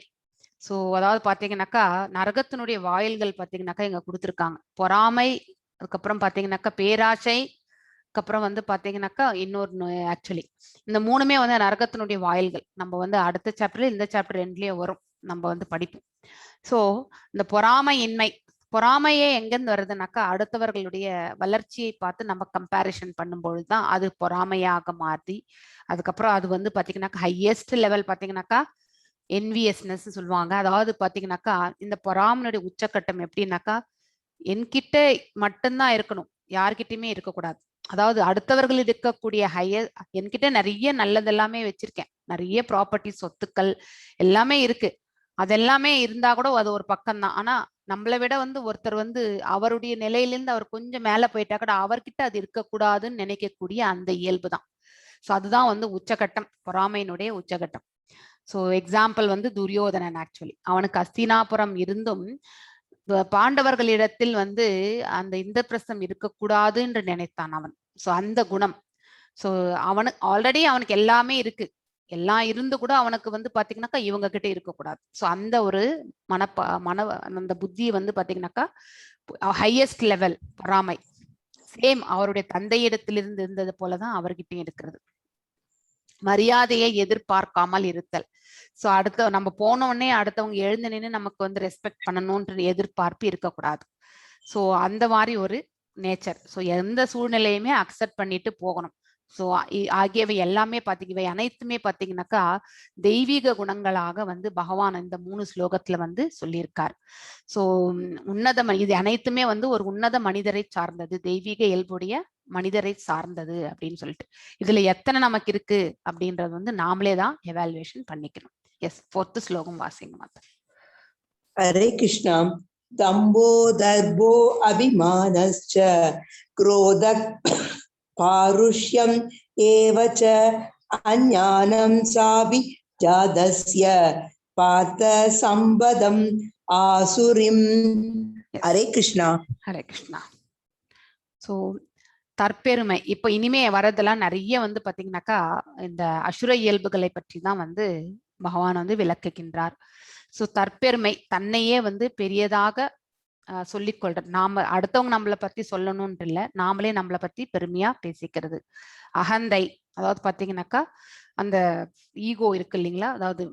ஸோ அதாவது பாத்தீங்கன்னாக்கா நரகத்தினுடைய வாயில்கள் பாத்தீங்கன்னாக்கா இங்க கொடுத்துருக்காங்க. பொறாமை, அதுக்கப்புறம் பாத்தீங்கன்னாக்கா பேராசை, அதுக்கப்புறம் வந்து பாத்தீங்கன்னாக்கா இன்னொரு ஆக்சுவலி இந்த 3மே வந்து நரகத்தினுடைய வாயில்கள். நம்ம வந்து அடுத்த சாப்டர்ல இந்த சாப்டர் 2லயே வரும், நம்ம வந்து படிப்போம். ஸோ இந்த பொறாமையின்மை, பொறாமையே எங்கேருந்து வருதுனாக்கா அடுத்தவர்களுடைய வளர்ச்சியை பார்த்து நம்ம கம்பேரிஷன் பண்ணும்பொழுது தான் அது பொறாமையாக மாறி, அதுக்கப்புறம் அது வந்து பாத்தீங்கன்னாக்கா ஹையஸ்ட் லெவல் பாத்தீங்கன்னாக்கா என்வியஸ்னஸ் சொல்லுவாங்க. அதாவது பாத்தீங்கன்னாக்கா இந்த பொறாமையுடைய உச்சக்கட்டம் எப்படின்னாக்கா என்கிட்ட மட்டும்தான் இருக்கணும், யார்கிட்டயுமே இருக்கக்கூடாது. அதாவது அடுத்தவர்கள் இருக்கக்கூடிய என்கிட்ட நிறைய நல்லது எல்லாமே வச்சிருக்கேன், நிறைய ப்ராப்பர்ட்டி சொத்துக்கள் எல்லாமே இருக்கு, அதெல்லாமே இருந்தா கூட அது ஒரு பக்கம் தான். ஆனா நம்மளை விட வந்து ஒருத்தர் வந்து அவருடைய நிலையிலிருந்து அவர் கொஞ்சம் மேல போயிட்டா கூட அவர்கிட்ட அது இருக்கக்கூடாதுன்னு நினைக்கக்கூடிய அந்த இயல்பு தான். ஸோ அதுதான் வந்து உச்சகட்டம், பொறாமையினுடைய உச்சகட்டம். ஸோ எக்ஸாம்பிள் வந்து துரியோதனன். ஆக்சுவலி அவனுக்கு அஸ்தினாபுரம் இருந்தும் பாண்டவர்களிடத்தில் வந்து அந்த இந்திரபிரஸ்தம் இருக்கக்கூடாது என்று நினைத்தான் அவன். ஸோ அந்த குணம். ஸோ ஆல்ரெடி அவனுக்கு எல்லாமே இருக்கு, எல்லாம் இருந்து கூட அவனுக்கு வந்து பாத்தீங்கன்னாக்கா இவங்க கிட்ட இருக்கக்கூடாது. ஸோ அந்த ஒரு அந்த புத்தி வந்து பாத்தீங்கன்னாக்கா ஹையஸ்ட் லெவல் பொறாமை. சேம் அவருடைய தந்தையிடத்திலிருந்து இருந்தது போலதான் அவர்கிட்டயும் இருக்கிறது. மரியாதையை எதிர்பார்க்காமல் இருத்தல். ஸோ அடுத்த நம்ம போன உடனே அடுத்தவங்க எழுந்து நின்று நமக்கு வந்து ரெஸ்பெக்ட் பண்ணணும்ன்ற எதிர்பார்ப்பு இருக்கக்கூடாது. ஸோ அந்த மாதிரி ஒரு நேச்சர். ஸோ எந்த சூழ்நிலையுமே அக்செப்ட் பண்ணிட்டு போகணும். ஸோ ஆகியவை எல்லாமே இவை அனைத்துமே பார்த்தீங்கன்னாக்கா தெய்வீக குணங்களாக வந்து பகவான் இந்த 3 ஸ்லோகத்துல வந்து சொல்லியிருக்கார். ஸோ இது அனைத்துமே வந்து ஒரு உன்னத மனிதரை சார்ந்தது, தெய்வீக இயல்புடைய மனிதரை சார்ந்தது அப்படின்னு சொல்லிட்டு இதுல எத்தனை நமக்கு இருக்கு அப்படின்றது வந்து நாமளே தான் எவாலுவேஷன் பண்ணிக்கணும். எஸ், 4th ஸ்லோகம் வாசிங்க மாதா. ஹரே கிருஷ்ணா. தம்போ தர்போ அபிமானஸ்ச க்ரோத பாருஷ்யம் ஏவச அஞ்ஞானம் சாபி ஜாதஸ்ய பார்த்த சம்பதம் ஆசுரிம் ஹரே கிருஷ்ணா. ஹரே கிருஷ்ணா. ஸோ தற்பெருமை இப்போ இனிமே வரதெல்லாம் நிறைய வந்து பாத்தீங்கன்னாக்கா இந்த அசுர இயல்புகளை பற்றி தான் வந்து பகவான் வந்து விளக்குகின்றார். ஸோ தற்பெருமை, தன்னையே வந்து பெரியதாக சொல்லிக் கொள்றது. நாம அடுத்தவங்க நம்மளை பத்தி சொல்லணும்னு இல்லை, நாமளே நம்மளை பத்தி பெருமையா பேசிக்கிறது. அகந்தை, அதாவது பாத்தீங்கன்னாக்கா அந்த ஈகோ இருக்கு இல்லைங்களா, அதாவது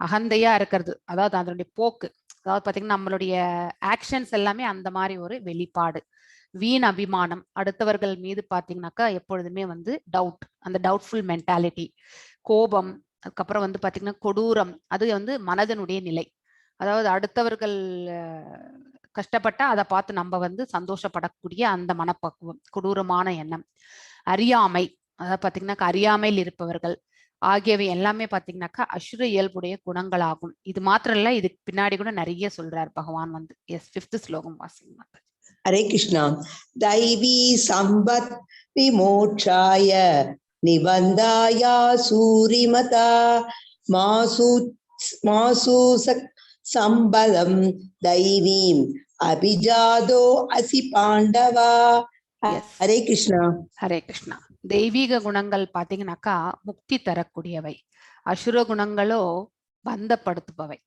அகந்தையா இருக்கிறது, அதாவது அதனுடைய போக்கு, அதாவது பாத்தீங்கன்னா நம்மளுடைய ஆக்ஷன்ஸ் எல்லாமே அந்த மாதிரி ஒரு வெளிப்பாடு. வீண் அபிமானம், அடுத்தவர்கள் மீது பாத்தீங்கன்னாக்கா எப்பொழுதுமே வந்து டவுட், அந்த டவுட்ஃபுல் மென்டாலிட்டி. கோபம், அதுக்கப்புறம் வந்து பாத்தீங்கன்னா கொடூரம், அது வந்து மனதனுடைய நிலை. அதாவது அடுத்தவர்கள் கஷ்டப்பட்டா அதை பார்த்து நம்ம வந்து சந்தோஷப்படக்கூடிய அந்த மனப்பக்குவம், கொடூரமான எண்ணம். அறியாமை, அதாவது பாத்தீங்கன்னாக்கா அறியாமையில் இருப்பவர்கள் ஆகியவை எல்லாமே பாத்தீங்கன்னாக்கா அசுர இயல்புடைய குணங்களாகும். இது மாத்திரம் இல்ல, இதுக்கு பின்னாடி கூட நிறைய சொல்றார் பகவான் வந்து. எஸ், 5th ஸ்லோகம் வாசிங்க. ஹரே கிருஷ்ணா. தைவி சம்பத் விமோட்சாய நிபந்தாயா சூரிமதா மாசு சம்பதம் தைவீம் அபிஜாதோ அசி பாண்டவா. ஹரே கிருஷ்ணா. ஹரே கிருஷ்ணா. தெய்வீக குணங்கள் பாத்தீங்கன்னாக்கா முக்தி தரக்கூடியவை, அசுர குணங்களோ பந்தப்படுத்துபவை.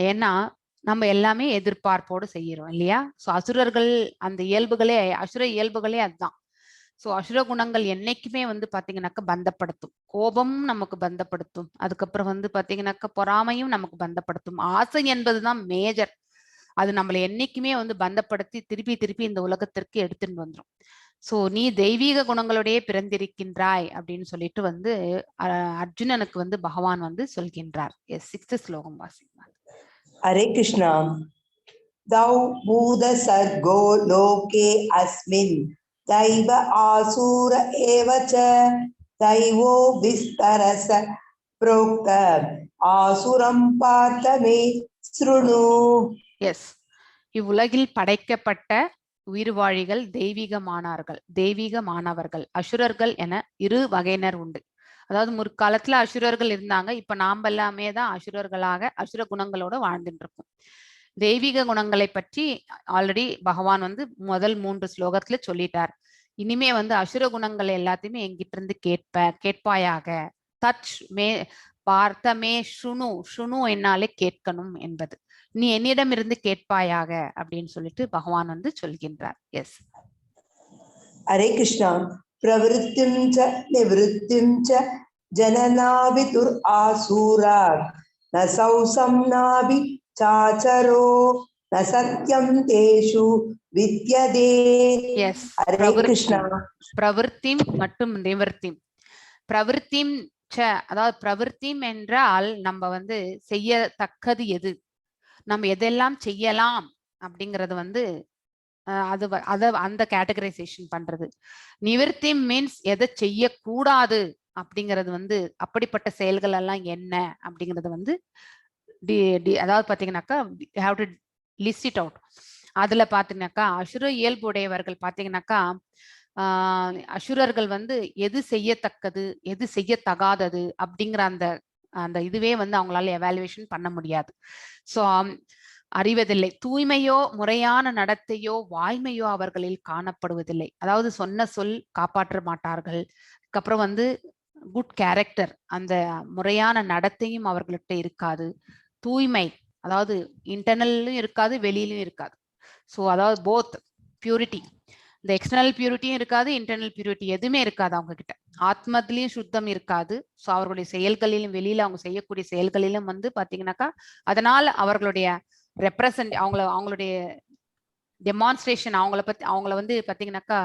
ஏன்னா நம்ம எல்லாமே எதிர்பார்ப்போடு செய்யறோம் இல்லையா. சோ அசுரர்கள் அந்த இயல்புகளே, அசுர இயல்புகளே அதுதான். சோ அசுர குணங்கள் என்னைக்குமே வந்து பாத்தீங்கன்னாக்கா பந்தப்படுத்தும். கோபம் நமக்கு பந்தப்படுத்தும், அதுக்கப்புறம் வந்து பாத்தீங்கன்னாக்கா பொறாமையும் நமக்கு பந்தப்படுத்தும். ஆசை என்பதுதான் மேஜர், அது நம்மளை என்னைக்குமே வந்து பந்தப்படுத்தி திருப்பி திருப்பி இந்த உலகத்திற்கு எடுத்துட்டு வந்துடும். சோ நீ தெய்வீக குணங்களோடயே பிறந்திருக்கின்றாய் அப்படின்னு சொல்லிட்டு வந்து அர்ஜுனனுக்கு வந்து பகவான் வந்து சொல்கின்றார். எஸ், 6th ஸ்லோகம் வாசிங்க. ஹரே கிருஷ்ணா. தௌ பூத சர்கோ லோகே அஸ்மின் தைவ ஆசூர ஏவச தைவோ விஸ்தரச ப்ரோக்த ஆசுரம் பார்த்தமே ஸ்ருணு. எஸ், இவ்வுலகில் படைக்கப்பட்ட உயிர்வாழிகள் தெய்வீகமானவர்கள், அசுரர்கள் என இரு வகையினர் உண்டு. அதாவது முற்காலத்துல அசுரர்கள் இருந்தாங்க, இப்ப நாம எல்லாமே தான் அசுரர்களாக அசுர குணங்களோட வாழ்ந்துட்டு இருக்கோம். தெய்வீக குணங்களை பற்றி ஆல்ரெடி பகவான் வந்து முதல் 3 ஸ்லோகத்துல சொல்லிட்டார். இனிமே வந்து அசுர குணங்கள் எல்லாத்தையுமே எங்கிட்ட இருந்து கேட்பாயாக. தச் மே பார்த்தமே சுணு, சுணு என்னாலே கேட்கணும் என்பது, நீ என்னிடம் இருந்து கேட்பாயாக அப்படின்னு சொல்லிட்டு பகவான் வந்து சொல்கின்றார். எஸ், ஹரே கிருஷ்ணா. பிரவருத்திம் ச நிவருத்திம் ச ஜனநாபிதுர் ஆசூரா நசௌசம் நாபி சாச்சரோ நசத்யம் தேஷு வித்யதே. எஸ், ஹரே கிருஷ்ணா. பிரவருத்திம் மற்றும் நிவர்த்திம். பிரவருத்திம் ச, அதாவது பிரவருத்திம் என்றால் நம்ம வந்து செய்யத்தக்கது எது, நம்ம எதெல்லாம் செய்யலாம் அப்படிங்கறது வந்து அந்த கேட்டகரைசேஷன் பண்றது. நிவர்த்தி மீன்ஸ் எதை செய்யக்கூடாது அப்படிங்கிறது வந்து, அப்படிப்பட்ட செயல்கள் எல்லாம் என்ன அப்படிங்கிறது வந்து அதாவது பாத்தீங்கன்னாக்கா have to list it out. அதுல பாத்தீங்கன்னாக்கா அசுர இயல்புடையவர்கள் பாத்தீங்கன்னாக்கா அசுரர்கள் வந்து எது செய்யத்தக்கது எது செய்யத்தகாதது அப்படிங்கிற அந்த இதுவே வந்து அவங்களால எவாலுவேஷன் பண்ண முடியாது. சோ அறிவதில்லை. தூய்மையோ முறையான நடத்தையோ வாய்மையோ அவர்களில் காணப்படுவதில்லை. அதாவது சொன்ன சொல் காப்பாற்ற மாட்டார்கள். அதுக்கப்புறம் வந்து குட் கேரக்டர், அந்த முறையான நடத்தையும் அவர்கள்ட்ட இருக்காது. தூய்மை, அதாவது இன்டர்னலும் இருக்காது வெளியிலும் இருக்காது. ஸோ அதாவது போத் பியூரிட்டி, இந்த எக்ஸ்டர்னல் பியூரிட்டியும் இருக்காது, இன்டர்னல் பியூரிட்டி எதுவுமே இருக்காது அவங்க கிட்ட. ஆத்மத்திலையும் சுத்தம் இருக்காது. ஸோ அவர்களுடைய செயல்களிலும் வெளியில அவங்க செய்யக்கூடிய செயல்களிலும் வந்து பாத்தீங்கன்னாக்கா அதனால அவர்களுடைய ரெப்ரசன்ட் அவங்களுடைய டெமான்ஸ்ட்ரேஷன், அவங்கள வந்து பாத்தீங்கன்னாக்கா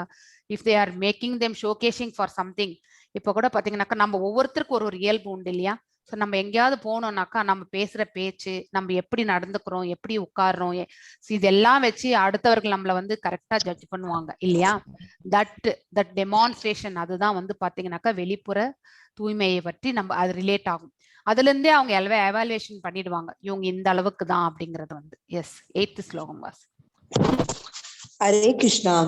if they are making them showcasing for something. இப்போ கூட பாத்தீங்கன்னாக்கா நம்ம ஒவ்வொருத்தருக்கும் ஒரு இயல்பு உண்டு இல்லையா. ஸோ நம்ம எங்கேயாவது போனோம்னாக்கா நம்ம பேசுற பேச்சு, நம்ம எப்படி நடந்துக்கிறோம், எப்படி உட்கார்றோம், இதெல்லாம் வச்சு அடுத்தவர்கள் நம்மள வந்து கரெக்டா ஜட்ஜ் பண்ணுவாங்க இல்லையா. தட் டெமான்ஸ்ட்ரேஷன், அதுதான் வந்து பாத்தீங்கன்னாக்கா வெளிப்புற தூய்மையை பற்றி நம்ம அது ரிலேட் ஆகும். அதுல இருந்தே அவங்க எவாலுவேஷன் பண்ணிடுவாங்க, இவங்க இந்த அளவுக்கு தான் அப்படிங்கறது வந்து. எஸ், 8th ஸ்லோகம் வாஸ். ஹரே கிருஷ்ணா.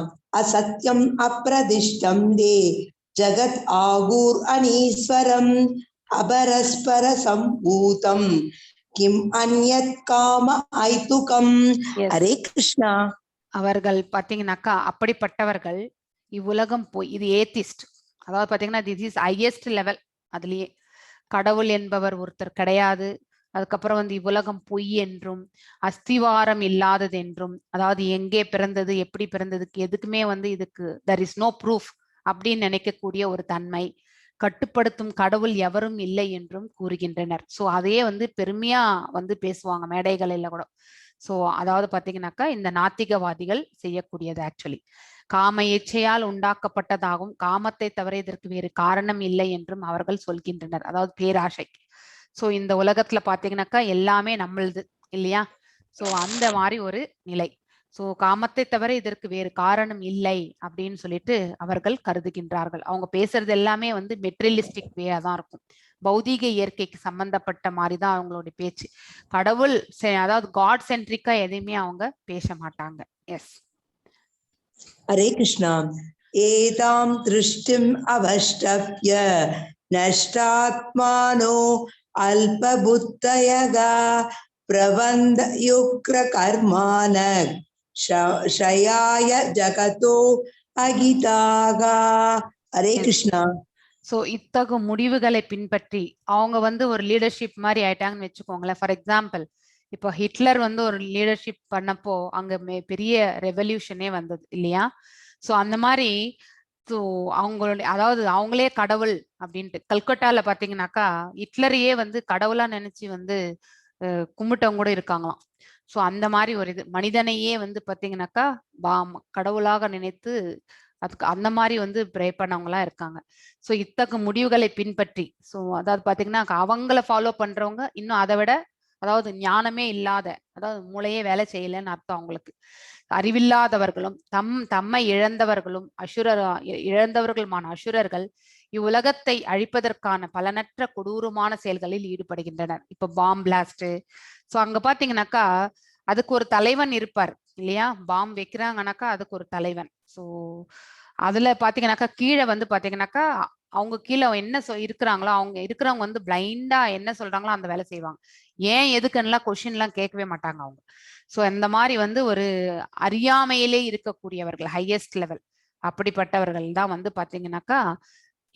அசத்யம் அப்ரதிஷ்டம் தே ஜகத் ஆகூர் அனீஸ்வரம் அபரஸ்பர சம்பூதம் किम अन्यत् काम ஐதுகம். Yes. ஹரே கிருஷ்ணா. அவர்கள் பாத்தீங்கன்னாக்கா அப்படிப்பட்டவர்கள் இவ்வுலகம் போய், இது ஏத்திஸ்ட், அதாவது பாத்தீங்கன்னா திஸ் இஸ் ஹையஸ்ட் லெவல். அதுலயே கடவுள் என்பவர் ஒருத்தர் கிடையாது, அதுக்கப்புறம் வந்து இவ்வுலகம் பொய் என்றும் அஸ்திவாரம் இல்லாதது என்றும், அதாவது எங்கே பிறந்தது எப்படி பிறந்ததுக்கு எதுக்குமே வந்து இதுக்கு there is no proof அப்படின்னு நினைக்கக்கூடிய ஒரு தன்மை, கட்டுப்படுத்தும் கடவுள் எவரும் இல்லை என்றும் கூறுகின்றனர். சோ அதையே வந்து பெருமையா வந்து பேசுவாங்க மேடைகளில் கூட. சோ அதாவது பாத்தீங்கன்னாக்கா இந்த நாத்திகவாதிகள் செய்யக்கூடியது ஆக்சுவலி காம இச்சையால் உண்டாக்கப்பட்டதாகவும் காமத்தை தவிர இதற்கு வேறு காரணம் இல்லை என்றும் அவர்கள் சொல்கின்றனர், அதாவது பேராசை. சோ இந்த உலகத்துல பாத்தீங்கன்னாக்கா எல்லாமே நம்மளுது இல்லையா? சோ அந்த மாதிரி ஒரு நிலை. சோ காமத்தை தவிர இதற்கு வேறு காரணம் இல்லை அப்படின்னு சொல்லிட்டு அவர்கள் கருதுகின்றார்கள். அவங்க பேசுறது எல்லாமே வந்து மெட்டீரியலிஸ்டிக் வேயா தான் இருக்கும், பௌதீக இயற்கைக்கு சம்பந்தப்பட்ட மாதிரிதான் அவங்களுடைய பேச்சு. கடவுள் அதாவது காட் சென்ட்ரிக்கா எதையுமே அவங்க பேச மாட்டாங்க. எஸ். ஹரே கிருஷ்ணா. ஏதாம் திருஷ்டிம் அவஷ்டப்ய நஷ்டாத்மானோ அல்பபுத்தயகா பிரபந்த யுக்ர கர்மான ஷயாய ஜகதோ அகிதாகா. ஹரே கிருஷ்ணா. சோ இத்தகு முடிவுகளை பின்பற்றி அவங்க வந்து ஒரு லீடர்ஷிப் மாதிரி ஆயிட்டாங்கன்னு வச்சுக்கோங்களேன். ஃபார் எக்ஸாம்பிள், இப்போ ஹிட்லர் வந்து ஒரு லீடர்ஷிப் பண்ணப்போ அங்க பெரிய ரெவல்யூஷனே வந்தது இல்லையா? சோ அந்த மாதிரி ஸோ அவங்களுடைய அதாவது அவங்களே கடவுள் அப்படின்ட்டு கல்கட்டால பாத்தீங்கன்னாக்கா ஹிட்லரையே வந்து கடவுளா நினைச்சு வந்து கும்பிட்டவங்க கூட இருக்காங்களாம். சோ அந்த மாதிரி ஒரு இது மனிதனையே வந்து பாத்தீங்கன்னாக்கா கடவுளாக நினைத்து அதுக்கு அந்த மாதிரி வந்து ப்ரே பண்ணவங்களா இருக்காங்க. சோ இத்தகு முடிவுகளை பின்பற்றி, சோ அதாவது பாத்தீங்கன்னா அவங்கள ஃபாலோ பண்றவங்க இன்னும் அதை விட, அதாவது ஞானமே இல்லாத, அதாவது மூளையே வேலை செய்யலன்னு அர்த்தம் அவங்களுக்கு, அறிவில்லாதவர்களும் தம்மை இழந்தவர்களும் இழந்தவர்களுமான அசுரர்கள் இவ்வுலகத்தை அழிப்பதற்கான பலனற்ற கொடூரமான செயல்களில் ஈடுபடுகின்றனர். இப்ப பாம் பிளாஸ்ட். சோ அங்க பாத்தீங்கன்னாக்கா அதுக்கு ஒரு தலைவன் இருப்பார் இல்லையா? பாம் வைக்கிறாங்கன்னாக்கா அதுக்கு ஒரு தலைவன். சோ அதுல பாத்தீங்கன்னாக்கா கீழே வந்து பாத்தீங்கன்னாக்கா அவங்க கீழே என்ன இருக்கிறாங்களோ அவங்க இருக்கிறவங்க வந்து பிளைண்டா என்ன சொல்றாங்களோ அந்த வேலை செய்வாங்க. ஏன் எதுக்குன்னா கொஸ்டின் எல்லாம் கேட்கவே மாட்டாங்க அவங்க. சோ இந்த மாதிரி வந்து ஒரு அறியாமையிலே இருக்கக்கூடியவர்கள் ஹையஸ்ட் லெவல், அப்படிப்பட்டவர்கள் தான் வந்து பாத்தீங்கன்னாக்கா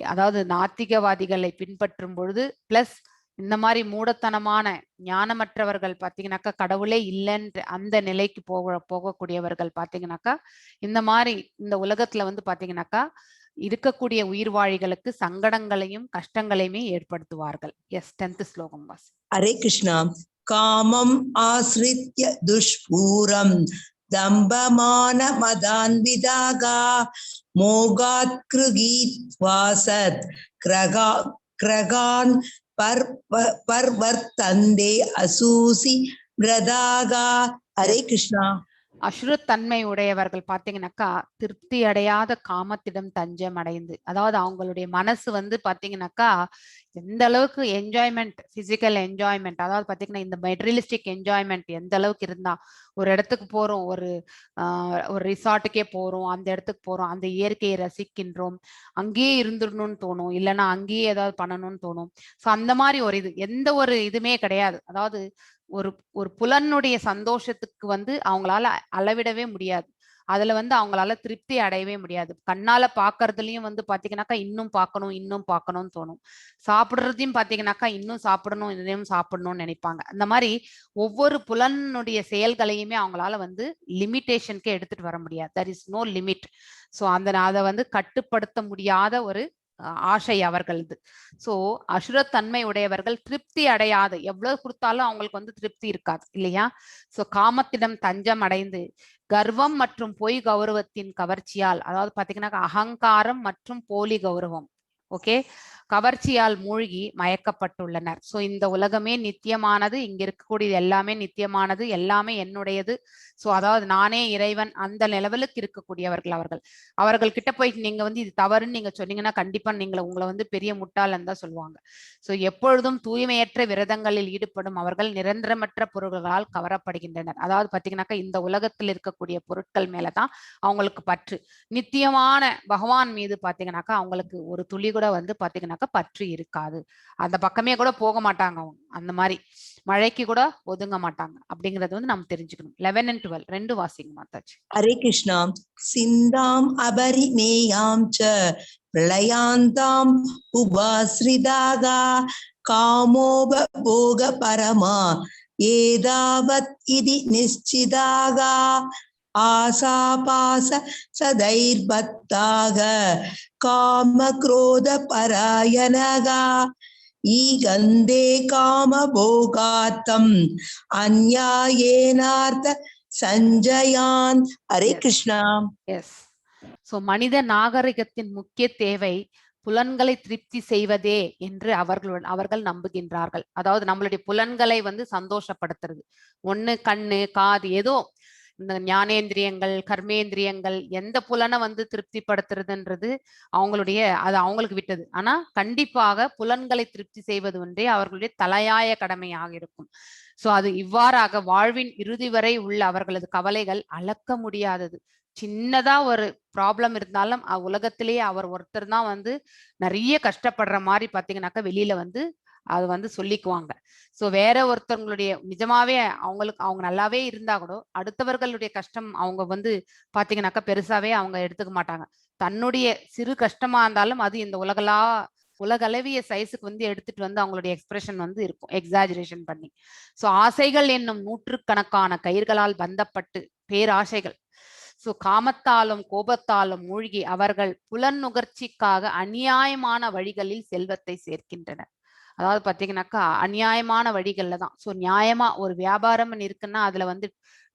அதாவது நாத்திகவாதிகளை பின்பற்றும் பொழுது பிளஸ் இந்த மாதிரி மூடத்தனமான ஞானமற்றவர்கள் பாத்தீங்கன்னாக்கா கடவுளே இல்லைன்ற அந்த நிலைக்கு போகக்கூடியவர்கள் பாத்தீங்கன்னாக்கா இந்த மாதிரி இந்த உலகத்துல வந்து பாத்தீங்கன்னாக்கா இருக்கக்கூடிய உயிர்வாழிகளுக்கு சங்கடங்களையும் கஷ்டங்களையுமே ஏற்படுத்துவார்கள். எஸ், 10th ஸ்லோகம் வாசி. ஹரே கிருஷ்ணா. காமம் ஆஸ்ரித்ய துஷ்பூரம் தம்பமான மதான்விதாகா மோகாத் கிருகீத்வாசத் கிரகான் பர்வர்த்தந்தே அசூசி பிரதாகா. ஹரே கிருஷ்ணா. அசுரத்தன்மை உடையவர்கள் பாத்தீங்கன்னாக்கா திருப்தி அடையாத காமத்திடம் தஞ்சம் அடைந்து, அதாவது அவங்களுடைய மனசு வந்து பாத்தீங்கன்னாக்கா எந்த அளவுக்கு என்ஜாய்மெண்ட், பிசிக்கல் என்ஜாய்மெண்ட், அதாவது பாத்தீங்கன்னா இந்த மெட்டீரியலிஸ்டிக் என்ஜாய்மெண்ட் எந்த அளவுக்கு இருந்தா, ஒரு இடத்துக்கு போறோம், ஒரு ரிசார்ட்டுக்கே போறோம், அந்த இடத்துக்கு போறோம், அந்த இயற்கையை ரசிக்கின்றோம், அங்கேயே இருந்துடணும்னு தோணும், இல்லைன்னா அங்கேயே ஏதாவது பண்ணணும்னு தோணும். சோ அந்த மாதிரி ஒரு இது எந்த ஒரு இதுமே கிடையாது. அதாவது ஒரு ஒரு புலனுடைய சந்தோஷத்துக்கு வந்து அவங்களால அளவிடவே முடியாது. அதுல வந்து அவங்களால திருப்தி அடையவே முடியாது. கண்ணால பாக்குறதுலயும் வந்து பாத்தீங்கன்னாக்கா இன்னும் பார்க்கணும்னு தோணும். சாப்பிடுறதையும் பாத்தீங்கன்னாக்கா இன்னும் சாப்பிடணும், இதையும் சாப்பிடணும்னு நினைப்பாங்க. அந்த மாதிரி ஒவ்வொரு புலனுடைய செயல்களையுமே அவங்களால வந்து லிமிட்டேஷனுக்கு எடுத்துட்டு வர முடியாது. there is no limit. So அதை வந்து கட்டுப்படுத்த முடியாத ஒரு ஆசை அவர்களது. சோ அசுரத்தன்மை உடையவர்கள் திருப்தி அடையாத, எவ்வளவு கொடுத்தாலும் அவங்களுக்கு வந்து திருப்தி இருக்காது இல்லையா? சோ காமத்திடம் தஞ்சம் அடைந்து கர்வம் மற்றும் பொய் கௌரவத்தின் கவர்ச்சியால், அதாவது பாத்தீங்கன்னா அகங்காரம் மற்றும் போலி கௌரவம், ஓகே, கவர்ச்சியால் மூழ்கி மயக்கப்பட்டுள்ளனர். சோ இந்த உலகமே நித்தியமானது, இங்க இருக்கக்கூடியது எல்லாமே நித்தியமானது, எல்லாமே என்னுடையது. சோ அதாவது நானே இறைவன், அந்த லெவலுக்கு இருக்கக்கூடியவர்கள் அவர்கள் கிட்ட போய் நீங்க வந்து இது தவறுன்னு நீங்க சொன்னீங்கன்னா கண்டிப்பா உங்களை வந்து பெரிய முட்டாளன்னு தான் சொல்லுவாங்க. சோ எப்பொழுதும் தூய்மையற்ற விரதங்களில் ஈடுபடும் அவர்கள் நிரந்தரமற்ற பொருள்களால் கவரப்படுகின்றனர். அதாவது பாத்தீங்கன்னாக்கா இந்த உலகத்தில் இருக்கக்கூடிய பொருட்கள் மேலதான் அவங்களுக்கு பற்று. நித்தியமான பகவான் மீது பாத்தீங்கன்னாக்கா அவங்களுக்கு ஒரு துளி கூட வந்து பாத்தீங்கன்னா பாத்தீங்கன்னாக்கா பற்று இருக்காது. அந்த பக்கமே கூட போக மாட்டாங்க அவங்க. அந்த மாதிரி மழைக்கு கூட ஒதுங்க மாட்டாங்க அப்படிங்கறது வந்து நம்ம தெரிஞ்சுக்கணும். 11 and 12 ரெண்டு வாசிங்க மாதாஜி. ஹரே கிருஷ்ணா. சிந்தாம் அபரிமேயாம் ச பிரளயாந்தாம் உபாஸ்ரிதாக காமோப போக பரமா ஏதாவத் இதி நிச்சிதாக ஆசாபாச சதைர்பத்தாக காம குரோத பராயணக ஈகந்தே காம போகாத்தம் அந்யாயேனார்த்த சஞ்சயான். ஹரே கிருஷ்ணா. எஸ். சோ மனித நாகரிகத்தின் முக்கிய தேவை புலன்களை திருப்தி செய்வதே என்று அவர்கள் நம்புகின்றார்கள். அதாவது நம்மளுடைய புலன்களை வந்து சந்தோஷப்படுத்துறது. ஒண்ணு கண்ணு, காது, ஏதோ இந்த ஞானேந்திரியங்கள், கர்மேந்திரியங்கள் எந்த புலனை வந்து திருப்திப்படுத்துறதுன்றது அது அவங்களுக்கு விட்டது. ஆனா கண்டிப்பாக புலன்களை திருப்தி செய்வது ஒன்றே அவர்களுடைய தலையாய கடமையாக இருக்கும். சோ அது இவ்வாறாக வாழ்வின் இறுதி வரை உள்ள அவர்களது கவலைகள் அளக்க முடியாதது. சின்னதா ஒரு ப்ராப்ளம் இருந்தாலும் உலகத்திலேயே அவர் ஒருத்தர் தான் வந்து நிறைய கஷ்டப்படுற மாதிரி பாத்தீங்கன்னாக்கா வெளியில வந்து அது வந்து சொல்லிக்குவாங்க. சோ வேற ஒருத்தவங்களுடைய நிஜமாவே அவங்க நல்லாவே இருந்தா கூட அடுத்தவர்களுடைய கஷ்டம் அவங்க வந்து பாத்தீங்கன்னாக்கா பெருசாவே அவங்க எடுத்துக்க மாட்டாங்க. தன்னுடைய சிறு கஷ்டமா இருந்தாலும் அது இந்த உலகளவிய சைஸுக்கு வந்து எடுத்துட்டு வந்து அவங்களுடைய எக்ஸ்பிரஷன் வந்து இருக்கும், எக்ஸாஜரேஷன் பண்ணி. சோ ஆசைகள் என்னும் நூற்றுக்கணக்கான கயிர்களால் பந்தப்பட்டு பேராசைகள் சோ காமத்தாலும் கோபத்தாலும் மூழ்கி அவர்கள் புலன் நுகர்ச்சிக்காக அநியாயமான வழிகளில் செல்வத்தை சேர்க்கின்றனர். அதாவது பாத்தீங்கன்னாக்கா அநியாயமான வழிகள்ல தான். சோ நியாயமா ஒரு வியாபாரம் இருக்குன்னா அதுல வந்து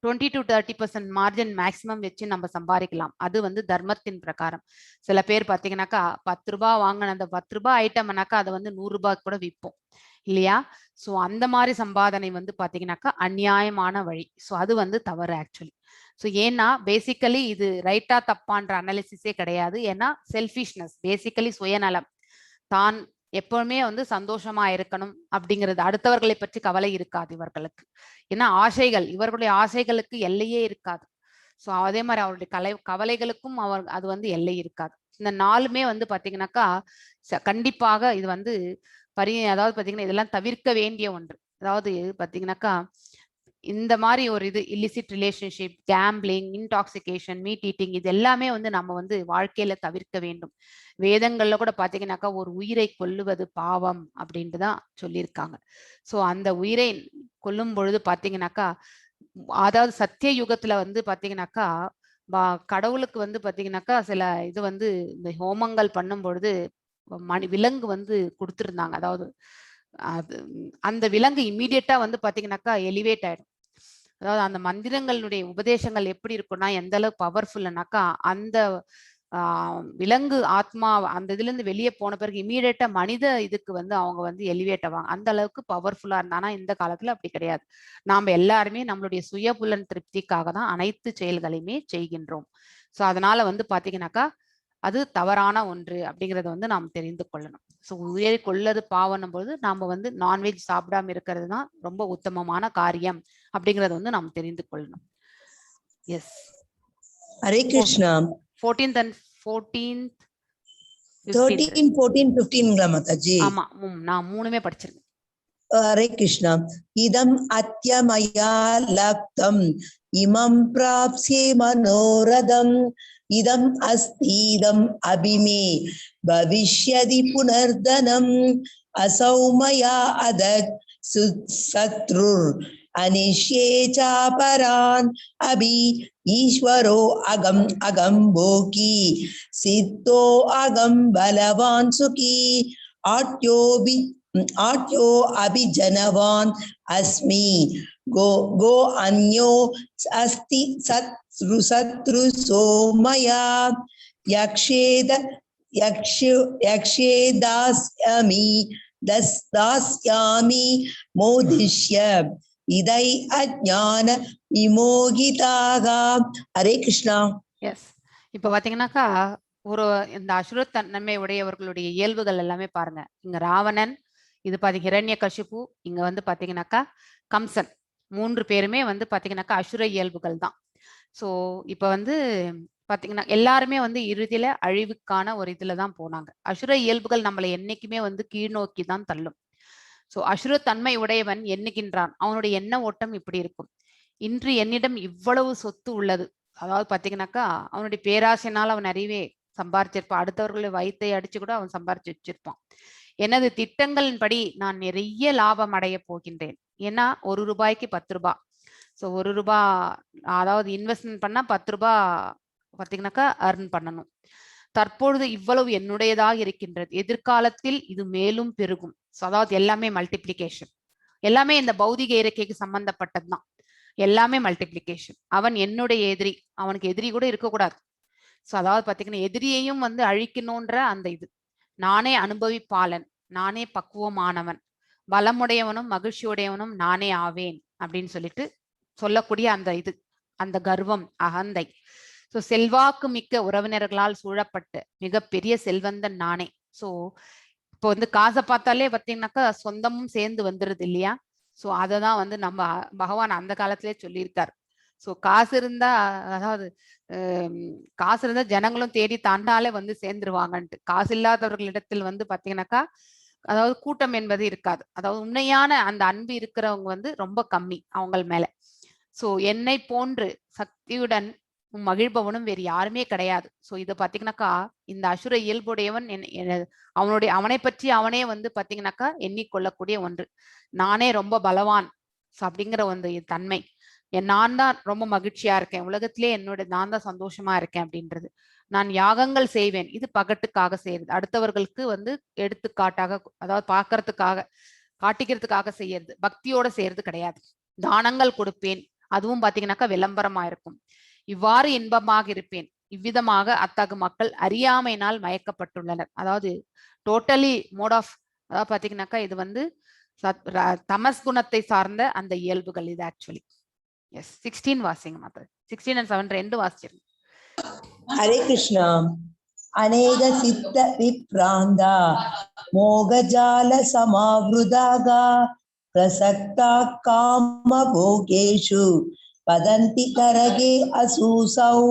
20 to 30% மார்ஜின் மேக்சிமம் வச்சு நம்ம சம்பாதிக்கலாம். அது வந்து தர்மத்தின் பிரகாரம். சில பேர் பாத்தீங்கன்னாக்கா 10 ரூபாய் வாங்கின அந்த 10 ரூபாய் ஐட்டம்னாக்கா அதை வந்து 100 ரூபாய்க்கு கூட விற்போம் இல்லையா? சோ அந்த மாதிரி சம்பாதனை வந்து பாத்தீங்கன்னாக்கா அநியாயமான வழி. சோ அது வந்து தவறு ஆக்சுவலி. ஸோ ஏன்னா பேசிக்கலி இது ரைட்டா தப்பான்ற அனாலிசிஸே கிடையாது. ஏன்னா செல்ஃபிஷ்னஸ், பேசிக்கலி சுயநலம், தான் எப்பவுமே வந்து சந்தோஷமா இருக்கணும் அப்படிங்கிறது, அடுத்தவர்களை பற்றி கவலை இருக்காது இவர்களுக்கு. ஏன்னா ஆசைகள், இவர்களுடைய ஆசைகளுக்கு எல்லையே இருக்காது. ஸோ அதே மாதிரி அவருடைய கவலைகளுக்கும் அது வந்து எல்லை இருக்காது. இந்த நாளுமே வந்து பாத்தீங்கன்னாக்கா கண்டிப்பாக இது வந்து அதாவது பாத்தீங்கன்னா இதெல்லாம் தவிர்க்க வேண்டிய ஒன்று. அதாவது பாத்தீங்கன்னாக்கா இந்த மாதிரி ஒரு இது illicit relationship, gambling, intoxication, meet eating, இது எல்லாமே வந்து நம்ம வந்து வாழ்க்கையில தவிர்க்க வேண்டும். வேதங்கள்ல கூட பாத்தீங்கன்னாக்கா ஒரு உயிரை கொல்லுவது பாவம் அப்படின்ட்டு தான் சொல்லியிருக்காங்க. சோ அந்த உயிரை கொல்லும் பொழுது பாத்தீங்கன்னாக்கா, அதாவது சத்திய யுகத்துல வந்து பாத்தீங்கன்னாக்கா கடவுளுக்கு வந்து பாத்தீங்கன்னாக்கா சில இது வந்து இந்த ஹோமங்கள் பண்ணும் பொழுது விலங்கு வந்து கொடுத்திருந்தாங்க. அதாவது அந்த விலங்கு இம்மீடியட்டா வந்து பாத்தீங்கன்னாக்கா எலிவேட் ஆயிடும். அதாவது அந்த மந்திரங்களுடைய உபதேசங்கள் எப்படி இருக்கும்னா எந்த அளவுக்கு பவர்ஃபுல்னாக்கா அந்த விலங்கு ஆத்மா அந்த இதுல இருந்து வெளியே போன பிறகு இம்மீடியட்டா மனித இதுக்கு வந்து அவங்க வந்து எலிவேட் ஆவாங்க. அந்த அளவுக்கு பவர்ஃபுல்லா இருந்தானா இந்த காலத்துல அப்படி கிடையாது. நாம எல்லாருமே நம்மளுடைய சுய புலன் திருப்திக்காக தான் அனைத்து செயல்களையுமே செய்கின்றோம். சோ அதனால வந்து பாத்தீங்கன்னாக்கா அது தவறான ஒன்று அப்படிங்கறத வந்து நாம் தெரிந்து கொள்ளணும். சோ உயிரை கொல்லது பாவம் போது நாம வந்து நான்வெஜ் சாப்பிடாம இருக்கிறது தான் ரொம்ப உத்தமமான காரியம் அப்படிங்கறத வந்து நாம் தெரிந்து கொள்ளணும். Yes. Hare Krishna. 14th and 14th 13, 14, 15 Mataji. ஆமா, நான் மூணுமே படிச்சிருக்கேன். ஹரே கிருஷ்ணா. இதம் அத்யமயா லப்தம் இமம் பிராப்ஸ்யே மனோரதம் இதம் அஸ்தீதம் அபிமே பவிஷ்யதி புனர்தனம் அசௌமயா அதத் சத்ருர் அனிஷ்யே சாபரான் அபி ஈஸ்வரோ அகம் அகம் போகி சித்தோ அகம் பலவான் சுகி ஆட்யோ அபிஜனவான் அஸ்மி கோ அன்யோ அஸ்தி சத்ரு சோமயா தாஸ்யாமி மோதிஷ்ய இதை அஜ்ஞான விமோகிதாக. ஹரே கிருஷ்ணா. எஸ். இப்ப பாத்தீங்கன்னாக்கா இந்த அசுரத்தன்மை உடையவர்களுடைய இயல்புகள் எல்லாமே பாருங்க. இங்க ராவணன், இது ஹிரண்யகசிபு, இங்க வந்து பாத்தீங்கன்னாக்கா கம்சன், 3 பேருமே வந்து பாத்தீங்கன்னாக்கா அசுர இயல்புகள் தான். சோ இப்ப வந்து பாத்தீங்கன்னா எல்லாருமே வந்து இறுதியில அழிவுக்கான ஒரு இதுலதான் போனாங்க. அசுர இயல்புகள் நம்மளை என்னைக்குமே வந்து கீழ் நோக்கி தான் தள்ளும். சோ அசுர தன்மை உடையவன் எண்ணுகின்றான், அவனுடைய எண்ண ஓட்டம் இப்படி இருக்கும். இன்று என்னிடம் இவ்வளவு சொத்து உள்ளது, அதாவது பாத்தீங்கன்னாக்கா அவனுடைய பேராசைனால அவன் நிறையவே சம்பாரிச்சிருப்பான், அடுத்தவர்களை வயித்தை அடிச்சு கூட அவன் சம்பாரிச்சு வச்சிருப்பான். எனது திட்டங்களின்படி நான் நிறைய லாபம் அடைய போகின்றேன். ஏன்னா 1 ரூபாய்க்கு 10 ரூபாய். ஸோ 1 ரூபாய் அதாவது இன்வெஸ்ட்மெண்ட் பண்ணா 10 ரூபாய் பார்த்தீங்கன்னாக்கா அர்ன் பண்ணணும். தற்பொழுது இவ்வளவு என்னுடையதாக இருக்கின்றது, எதிர்காலத்தில் இது மேலும் பெருகும். ஸோ அதாவது எல்லாமே மல்டிப்ளிகேஷன், எல்லாமே இந்த பௌதிக இயற்கைக்கு சம்பந்தப்பட்டதுதான், எல்லாமே மல்டிப்ளிகேஷன். அவன் என்னுடைய எதிரி, அவனுக்கு எதிரி கூட இருக்கக்கூடாது. ஸோ அதாவது பார்த்தீங்கன்னா எதிரியையும் வந்து அழிக்கணுன்ற அந்த இது. நானே அனுபவிப்பாளன், நானே பக்குவமானவன், பலமுடையவனும் மகிழ்ச்சியுடையவனும் நானே ஆவேன் அப்படின்னு சொல்லிட்டு சொல்லக்கூடிய அந்த இது, அந்த கர்வம், அகந்தை. ஸோ செல்வாக்கு மிக்க உறவினர்களால் சூழப்பட்ட மிகப்பெரிய செல்வந்தன் நானே. ஸோ இப்போ வந்து காசை பார்த்தாலே பார்த்தீங்கன்னாக்கா சொந்தமும் சேர்ந்து வந்துருது இல்லையா? ஸோ அதை தான் வந்து நம்ம பகவான் அந்த காலத்திலே சொல்லியிருக்காரு. ஸோ காசு இருந்தா, அதாவது காசு இருந்தா ஜனங்களும் தேடி தாண்டாலே வந்து சேர்ந்துருவாங்கன்ட்டு. காசு இல்லாதவர்களிடத்தில் வந்து பார்த்தீங்கன்னாக்கா அதாவது கூட்டம் என்பது இருக்காது. அதாவது உண்மையான அந்த அன்பு இருக்கிறவங்க வந்து ரொம்ப கம்மி அவங்கள் மேல. சோ என்னை போன்று சக்தியுடன் மகிழ்பவனும் வேறு யாருமே கிடையாது. சோ இத பாத்தீங்கன்னாக்கா இந்த அசுர இயல்புடையவன் அவனை பற்றி அவனே வந்து பாத்தீங்கன்னாக்கா எண்ணிக்கொள்ளக்கூடிய ஒன்று. நானே ரொம்ப பலவான் அப்படிங்கிற ஒரு தன்மை, நான் தான் ரொம்ப மகிழ்ச்சியா இருக்கேன் உலகத்திலே, நான் தான் சந்தோஷமா இருக்கேன் அப்படின்றது. நான் யாகங்கள் செய்வேன், இது பகட்டுக்காக செய்யறது, அடுத்தவர்களுக்கு வந்து எடுத்துக்காட்டாக, அதாவது பார்க்கறதுக்காக காட்டிக்கிறதுக்காக செய்யறது, பக்தியோட செய்யறது கிடையாது. தானங்கள் கொடுப்பேன், அதுவும் பாத்தீங்கன்னாக்கா விளம்பரமா இருக்கும். இவ்வாறு இன்பமாக இருப்பேன். இவ்விதமாக அத்தகு மக்கள் அறியாமையினால் மயக்கப்பட்டுள்ளனர். அதாவது டோட்டலி மோட் ஆஃப், அதாவது பாத்தீங்கன்னாக்கா இது வந்து தமஸ் குணத்தை சார்ந்த அந்த இயல்புகள் இது ஆக்சுவலி. எஸ் 16 வாசிங்க மாதா, 16 and 7 ரெண்டு வாசிச்சிருங்க. ஹரே கிருஷ்ணா. அநேக சித்த விப்ராந்தா மோகஜால சமாவ்ருதாக பிரசக்தா காம போகேஷு வதந்தி கரகே அசூசௌ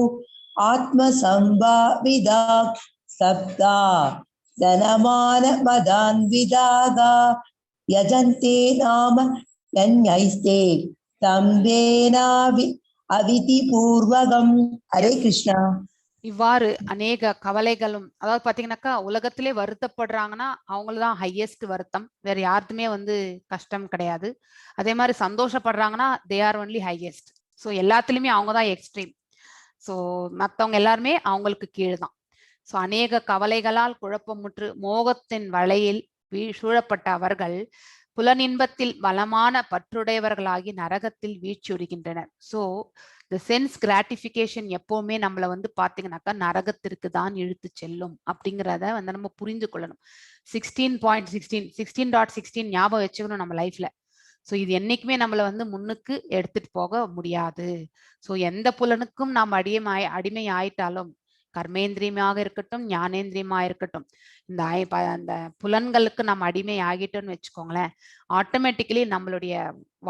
ஆத்ம சம்பாவிதா சப்தா தனமான மதான்விதாக யஜந்தே நாம யன்யைஸ்தே தம்பேனாவி அவிதி பூர்வகம். ஹரே கிருஷ்ணா. இவ்வாறு அநேக கவலைகளும், அதாவது பாத்தீங்கன்னாக்கா உலகத்திலே வருத்தப்படுறாங்கன்னா அவங்களுதான் ஹையஸ்ட் வருத்தம், வேற யாருக்குமே வந்து கஷ்டம் கிடையாது. அதே மாதிரி சந்தோஷப்படுறாங்கன்னா they are only highest. So எல்லாத்துலயுமே அவங்கதான் எக்ஸ்ட்ரீம். ஸோ மற்றவங்க எல்லாருமே அவங்களுக்கு கீழே தான். ஸோ அநேக கவலைகளால் குழப்பமுற்று மோகத்தின் வலையில் சூழப்பட்ட அவர்கள் புலனின்பத்தில் பலமான பற்றுடையவர்களாகி நரகத்தில் வீழ்ச்சியுறுகின்றனர். ஸோ இந்த சென்ஸ் கிராட்டிபிகேஷன் எப்பவுமே நம்மளை வந்து பாத்தீங்கன்னாக்கா நரகத்திற்கு தான் இழுத்து செல்லும் அப்படிங்கிறத வந்து நம்ம புரிந்து கொள்ளணும். 16.16 ஞாபகம் வச்சுக்கணும் நம்ம லைஃப்ல. ஸோ இது என்னைக்குமே நம்மளை வந்து முன்னுக்கு எடுத்துட்டு போக முடியாது. ஸோ எந்த புலனுக்கும் நாம் அடிமை ஆயிட்டாலும், கர்மேந்திரியமாக இருக்கட்டும் ஞானேந்திரியமா இருக்கட்டும், இந்த அந்த புலன்களுக்கு நம்ம அடிமை ஆகிட்டோம்னு வச்சுக்கோங்களேன், ஆட்டோமேட்டிக்கலி நம்மளுடைய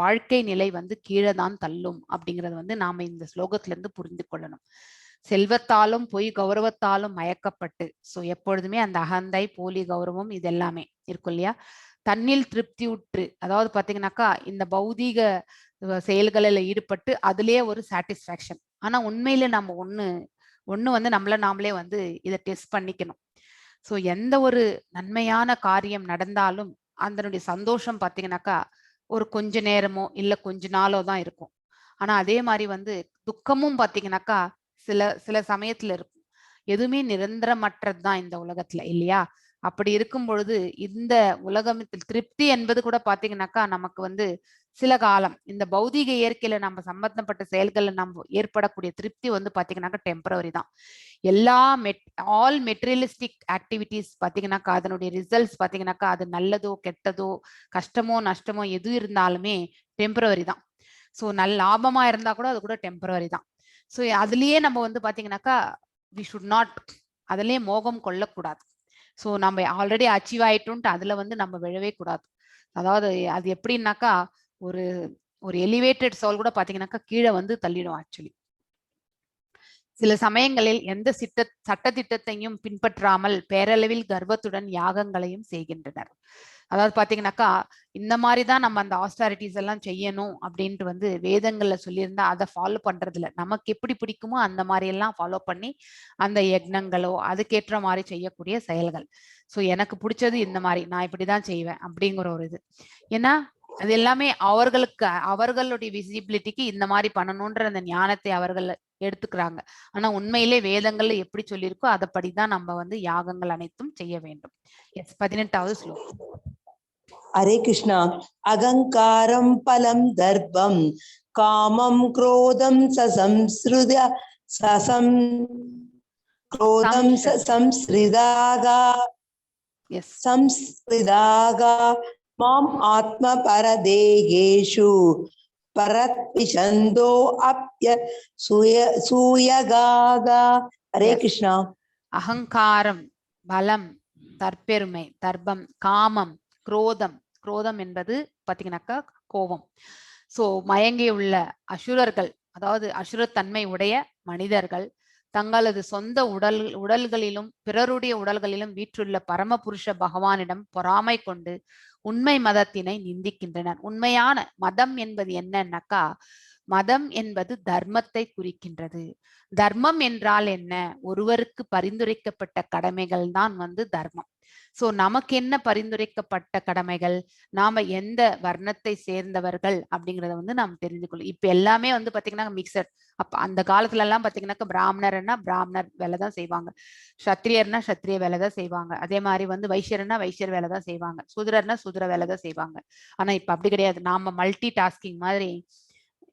வாழ்க்கை நிலை வந்து கீழே தான் தள்ளும் அப்படிங்கறது வந்து நாம இந்த ஸ்லோகத்துல இருந்து புரிந்து கொள்ளணும். செல்வத்தாலும் பொய் கௌரவத்தாலும் மயக்கப்பட்டு, ஸோ எப்பொழுதுமே அந்த அகந்தை, போலி கௌரவம் இது எல்லாமே இருக்கும் இல்லையா, தன்னில் திருப்தி உற்று, அதாவது பாத்தீங்கன்னாக்கா இந்த பௌதீக செயல்களில் ஈடுபட்டு அதுலயே ஒரு சாட்டிஸ்பாக்சன். ஆனா உண்மையில நம்ம ஒண்ணு வந்து நம்மள நாமளே வந்து இதை டெஸ்ட் பண்ணிக்கணும். ஸோ எந்த ஒரு நன்மையான காரியம் நடந்தாலும் அதனுடைய சந்தோஷம் பாத்தீங்கன்னாக்கா ஒரு கொஞ்ச நேரமோ இல்ல கொஞ்ச நாளோ தான் இருக்கும். ஆனா அதே மாதிரி வந்து துக்கமும் பாத்தீங்கன்னாக்கா சில சமயத்துல இருக்கும். எதுவுமே நிரந்தரமற்றது தான் இந்த உலகத்துல இல்லையா? அப்படி இருக்கும் பொழுது இந்த உலகத்தில் திருப்தி என்பது கூட பாத்தீங்கன்னாக்கா நமக்கு வந்து சில காலம் இந்த பௌதீக இயற்கையில நம்ம சம்பந்தப்பட்ட செயல்கள்ல நம்ம ஏற்படக்கூடிய திருப்தி வந்து பாத்தீங்கன்னாக்கா டெம்பரவரி தான். ஆல் மெட்டீரியலிஸ்டிக் ஆக்டிவிட்டிஸ் பாத்தீங்கன்னாக்கா அதனுடைய ரிசல்ட்ஸ் பாத்தீங்கன்னாக்கா அது நல்லதோ கெட்டதோ கஷ்டமோ நஷ்டமோ எது இருந்தாலுமே டெம்பரவரி தான். ஸோ நல்ல லாபமா இருந்தா கூட அது கூட டெம்பரவரி தான். ஸோ அதுலயே நம்ம வந்து பாத்தீங்கன்னாக்கா வி ஷுட் நாட், அதுலயே மோகம் கொள்ளக்கூடாது. ஸோ நம்ம ஆல்ரெடி அச்சீவ் ஆயிட்டோம்ட்டு அதுல வந்து நம்ம விழவே கூடாது. அதாவது அது எப்படின்னாக்கா ஒரு எலிவேட்டட் சோல் கூட பாத்தீங்கன்னாக்கா கீழே வந்து தள்ளிடும் ஆக்சுவலி. சில சமயங்களில் எந்த சட்டதிட்டத்தையும் பின்பற்றாமல் பேரளவில் கர்வத்துடன் யாகங்களையும் செய்கின்றனர். அதாவது பாத்தீங்கன்னாக்கா இந்த மாதிரிதான் நம்ம அந்த ஆஸ்டாரிட்டிஸ் எல்லாம் செய்யணும் அப்படின்ட்டு வந்து வேதங்கள்ல சொல்லியிருந்தா அதை ஃபாலோ பண்றது இல்ல. நமக்கு எப்படி பிடிக்குமோ அந்த மாதிரி எல்லாம் ஃபாலோ பண்ணி அந்த யக்னங்களோ அதுக்கேற்ற மாதிரி செய்யக்கூடிய செயல்கள். சோ எனக்கு பிடிச்சது இந்த மாதிரி நான் இப்படிதான் செய்வேன் அப்படிங்கிற ஒரு இது. ஏன்னா அது எல்லாமே அவர்களுடைய விசிபிலிட்டிக்கு இந்த மாதிரி பண்ணணும்ன்ற அந்த ஞானத்தை அவர்கள் எடுத்துக்கிறாங்க. ஆனா உண்மையிலே வேதங்கள்ல எப்படி சொல்லியிருக்கோ அதைப்படிதான் நம்ம வந்து யாகங்கள் அனைத்தும் செய்ய வேண்டும். 18வது ஸ்லோகம். ஹரே கிருஷ்ணா. அகங்காரம் பலம் தர்ப்பம் காமம் குரோதம் சம்ஸ்ரிதாக மாம் ஆத்ம பரதேகேஷு பரத்விஷந்தோ அப்ய சூயகாகா. ஹரே கிருஷ்ணா. அகங்காரம், பலம், தற்பெருமை, தர்ப்பம், காமம், குரோதம் என்பது பாத்தீங்கன்னாக்கா கோபம். சோ மயங்கியுள்ள அசுரர்கள், அதாவது அசுரத்தன்மை உடைய மனிதர்கள் தங்களது சொந்த உடல்களிலும் பிறருடைய உடல்களிலும் வீற்றுள்ள பரமபுருஷ பகவானிடம் பொறாமை கொண்டு உண்மை மதத்தினை நிந்திக்கின்றனர். உண்மையான மதம் என்பது என்னன்னாக்கா, மதம் என்பது தர்மத்தை குறிக்கின்றது. தர்மம் என்றால் என்ன? ஒருவருக்கு பரிந்துரைக்கப்பட்ட கடமைகள் தான் வந்து தர்மம். சோ நமக்கு என்ன பரிந்துரைக்கப்பட்ட கடமைகள், நாம எந்த வர்ணத்தை சேர்ந்தவர்கள் அப்படிங்கறத வந்து நாம் தெரிஞ்சுக்கணும். இப்ப எல்லாமே வந்து பாத்தீங்கன்னா மிக்சட். அப்ப அந்த காலத்துல எல்லாம் பாத்தீங்கன்னாக்கா பிராமணர்னா பிராமணர் வேலைதான் செய்வாங்க, சத்திரியர்னா சத்திரிய வேலைதான் செய்வாங்க, அதே மாதிரி வந்து வைசியர்னா வைசியர் வேலைதான் செய்வாங்க, சூதரர்னா சூதர வேலைதான் செய்வாங்க. ஆனா இப்ப அப்படி கிடையாது. நாம மல்டி டாஸ்கிங் மாதிரி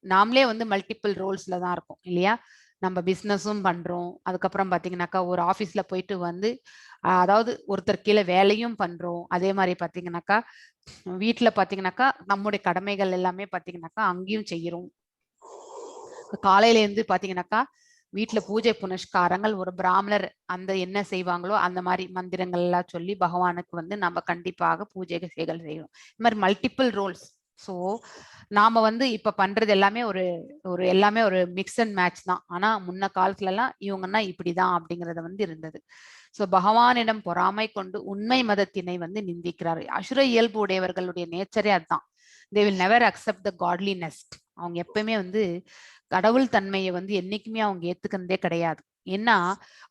நாமளே வந்து மல்டிபிள் ரோல்ஸ்ல தான் இருக்கும் இல்லையா? நம்ம பிசினஸும் பண்றோம், அதுக்கப்புறம் பாத்தீங்கன்னாக்கா ஒரு ஆபீஸ்ல போயிட்டு வந்து அதாவது ஒருத்தர் கீழே வேலையும் பண்றோம், அதே மாதிரி பாத்தீங்கன்னாக்கா வீட்டுல பாத்தீங்கன்னாக்கா நம்முடைய கடமைகள் எல்லாமே பாத்தீங்கன்னாக்கா அங்கேயும் செய்யறோம். காலையில இருந்து பாத்தீங்கன்னாக்கா வீட்டுல பூஜை புனஸ்காரங்கள் ஒரு பிராமணர் அந்த என்ன செய்வாங்களோ அந்த மாதிரி மந்திரங்கள் எல்லாம் சொல்லி பகவானுக்கு வந்து நம்ம கண்டிப்பாக பூஜைகள் செய்யணும். இந்த மாதிரி மல்டிபிள் ரோல்ஸ். சோ நாம வந்து இப்ப பண்றது எல்லாமே ஒரு எல்லாமே ஒரு மிக்ஸ் அண்ட் மேட்ச் தான். ஆனா முன்ன காலத்துல எல்லாம் இவங்கன்னா இப்படிதான் அப்படிங்கறது வந்து இருந்தது. சோ பகவானிடம் பொறாமை கொண்டு உண்மை மதத்தினை வந்து நிந்திக்கிறார். அசுர இயல்பு உடையவர்களுடைய நேச்சரே அதுதான். they will never accept the godliness. அவங்க எப்பவுமே வந்து கடவுள் தன்மையை வந்து என்னைக்குமே அவங்க ஏத்துக்கிறதே கிடையாது. ஏன்னா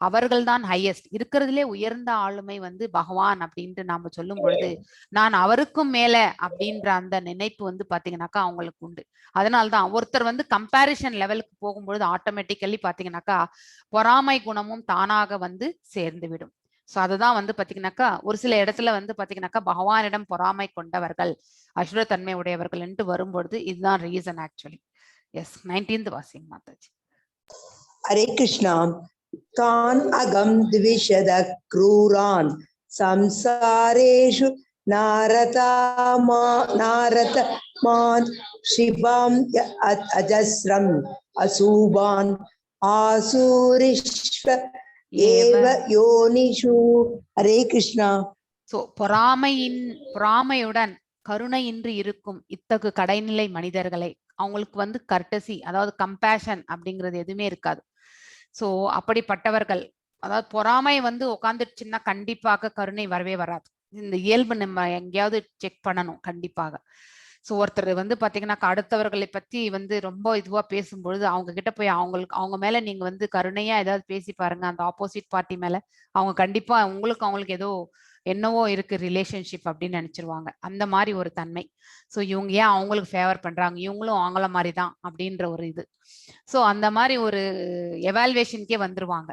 அவர்கள் தான் ஹையஸ்ட், இருக்கிறதுலே உயர்ந்த ஆளுமை வந்து பகவான் அப்படின்ட்டு நாம சொல்லும் பொழுது நான் அவருக்கும் மேல அப்படின்ற அந்த நினைப்பு வந்து பாத்தீங்கன்னாக்கா அவங்களுக்கு உண்டு. அதனால்தான் ஒருத்தர் வந்து கம்பேரிசன் லெவலுக்கு போகும்பொழுது ஆட்டோமேட்டிக்கலி பாத்தீங்கன்னாக்கா பொறாமை குணமும் தானாக வந்து சேர்ந்து விடும். சோ அதுதான் வந்து பாத்தீங்கன்னாக்கா ஒரு சில இடத்துல வந்து பாத்தீங்கன்னாக்கா பகவானிடம் பொறாமை கொண்டவர்கள் அசுரத்தன்மை உடையவர்கள் என்று வரும்பொழுது இதுதான் ரீசன் ஆக்சுவலி. எஸ் 19th வாசிங் மாதாஜி. ஹரே கிருஷ்ணா. தான் அகம் த்விஷத க்ரூரான் சம்சாரேஷு நாரதமான் சிவாம் அஜஸ்ரம் அசூபான் ஆசூரிஷ்வ ஏவ யோனிஷு. ஹரே கிருஷ்ணா. சோ பொறாமையுடன் கருணையின்றி இருக்கும் இத்தகு கடைநிலை மனிதர்களை, அவங்களுக்கு வந்து கர்டசி அதாவது கம்பேஷன் அப்படிங்கிறது எதுவுமே இருக்காது. சோ அப்படிப்பட்டவர்கள், அதாவது பொறாமை வந்து உட்காந்துச்சுன்னா கண்டிப்பாக கருணை வரவே வராது. இந்த இயல்பு நம்ம எங்கேயாவது செக் பண்ணணும் கண்டிப்பாக. சோ ஒருத்தர் வந்து பாத்தீங்கன்னா அடுத்தவர்களை பத்தி வந்து ரொம்ப இதுவா பேசும்பொழுது அவங்க கிட்ட போய் அவங்க மேல நீங்க வந்து கருணையா ஏதாவது பேசி பாருங்க, அந்த ஆப்போசிட் பார்ட்டி மேல அவங்க கண்டிப்பா அவங்களுக்கு ஏதோ என்னவோ இருக்கு ரிலேஷன்ஷிப் அப்படின்னு நினைச்சிருவாங்க. அந்த மாதிரி ஒரு தன்மை. சோ இவங்க ஏன் அவங்களுக்கு ஃபேவர் பண்றாங்க, இவங்களும் அவங்கள மாதிரிதான் அப்படின்ற ஒரு இது. சோ அந்த மாதிரி ஒரு எவால்வேஷனுக்கே வந்துருவாங்க.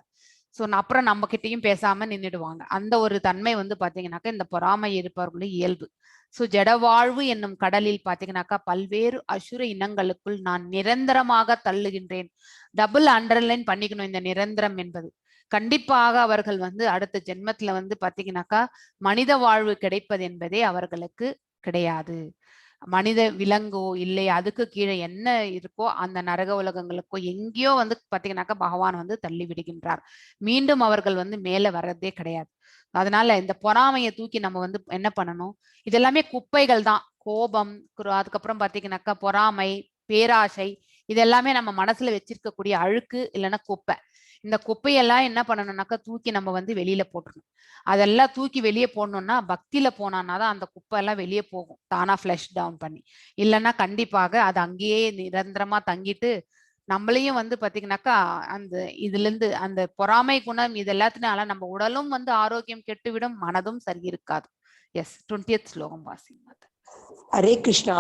சோ அப்புறம் நம்ம கிட்டயும் பேசாம நின்றுடுவாங்க. அந்த ஒரு தன்மை வந்து பாத்தீங்கன்னாக்கா இந்த பொறாமை இருப்பவர்களுடைய இயல்பு. சோ ஜடவாழ்வு என்னும் கடலில் பாத்தீங்கன்னாக்கா பல்வேறு அசுர இனங்களுக்குள் நான் நிரந்தரமாக தள்ளுகின்றேன். டபுள் அண்டர்லைன் பண்ணிக்கணும் இந்த நிரந்தரம் என்பது. கண்டிப்பாக அவர்கள் வந்து அடுத்த ஜென்மத்துல வந்து பாத்தீங்கன்னாக்கா மனித வாழ்வு கிடைப்பது என்பதே அவர்களுக்கு கிடையாது. மனித விலங்கோ இல்லை அதுக்கு கீழே என்ன இருக்கோ அந்த நரக உலகங்களுக்கோ எங்கேயோ வந்து பாத்தீங்கன்னாக்கா பகவான் வந்து தள்ளி விடுகின்றார். மீண்டும் அவர்கள் வந்து மேல வர்றதே கிடையாது. அதனால இந்த பொறாமையை தூக்கி நம்ம வந்து என்ன பண்ணணும், இதெல்லாமே குப்பைகள் தான். கோபம், அதுக்கப்புறம் பாத்தீங்கன்னாக்கா பொறாமை, பேராசை, இதெல்லாமே நம்ம மனசுல வச்சிருக்கக்கூடிய அழுக்கு இல்லைன்னா குப்பை. இந்த குப்பையெல்லாம் என்ன பண்ணணும்னாக்கா தூக்கி நம்ம வந்து வெளியில போட்டுருணும். அதெல்லாம் தூக்கி வெளியே போடணும்னா பக்தியில போனான்னா தான் அந்த குப்பை எல்லாம் வெளியே போகும், தானா ஃப்ளஷ் டவுன் பண்ணி. இல்லைன்னா கண்டிப்பாக அது அங்கேயே நிரந்தரமா தங்கிட்டு நம்மளையும் வந்து பாத்தீங்கன்னாக்கா அந்த இதுல இருந்து அந்த பொறாமை குணம் இது எல்லாத்தினால நம்ம உடலும் வந்து ஆரோக்கியம் கெட்டுவிடும், மனதும் சரி இருக்காது. எஸ், 20th ஸ்லோகம் வாசிங்க மாதா. हरे कृष्णा।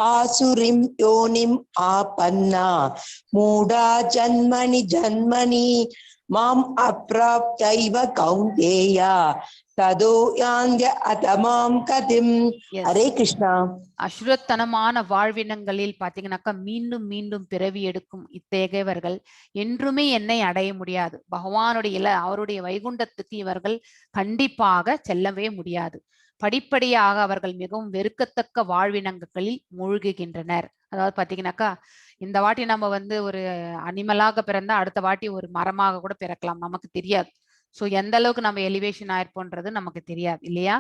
आसुरीं योनिं आपन्ना मूढा जन्मनि जन्मनि माम् अप्राप्यैव कौन्तेय ततो यान्त्य अधमां गतिम्। Yes. हरे कृष्णा। அசுரத்தனமான வாழ்வினங்களில் பாத்தீங்கன்னாக்கா மீண்டும் மீண்டும் பிறவி எடுக்கும் இத்தகையவர்கள் என்றுமே என்னை அடைய முடியாது. பகவானுடைய அவருடைய வைகுண்டத்துக்கு இவர்கள் கண்டிப்பாக செல்லவே முடியாது. படிப்படியாக அவர்கள் மிகவும் வெறுக்கத்தக்க வாழ்வினங்களில் மூழ்குகின்றனர். அதாவது பாத்தீங்கன்னாக்கா இந்த வாட்டி நம்ம வந்து ஒரு அனிமலாக பிறந்தா அடுத்த வாட்டி ஒரு மரமாக கூட பிறக்கலாம், நமக்கு தெரியாது. ஸோ எந்த அளவுக்கு நம்ம எலிவேஷன் ஆயிருப்போன்றது நமக்கு தெரியாது இல்லையா?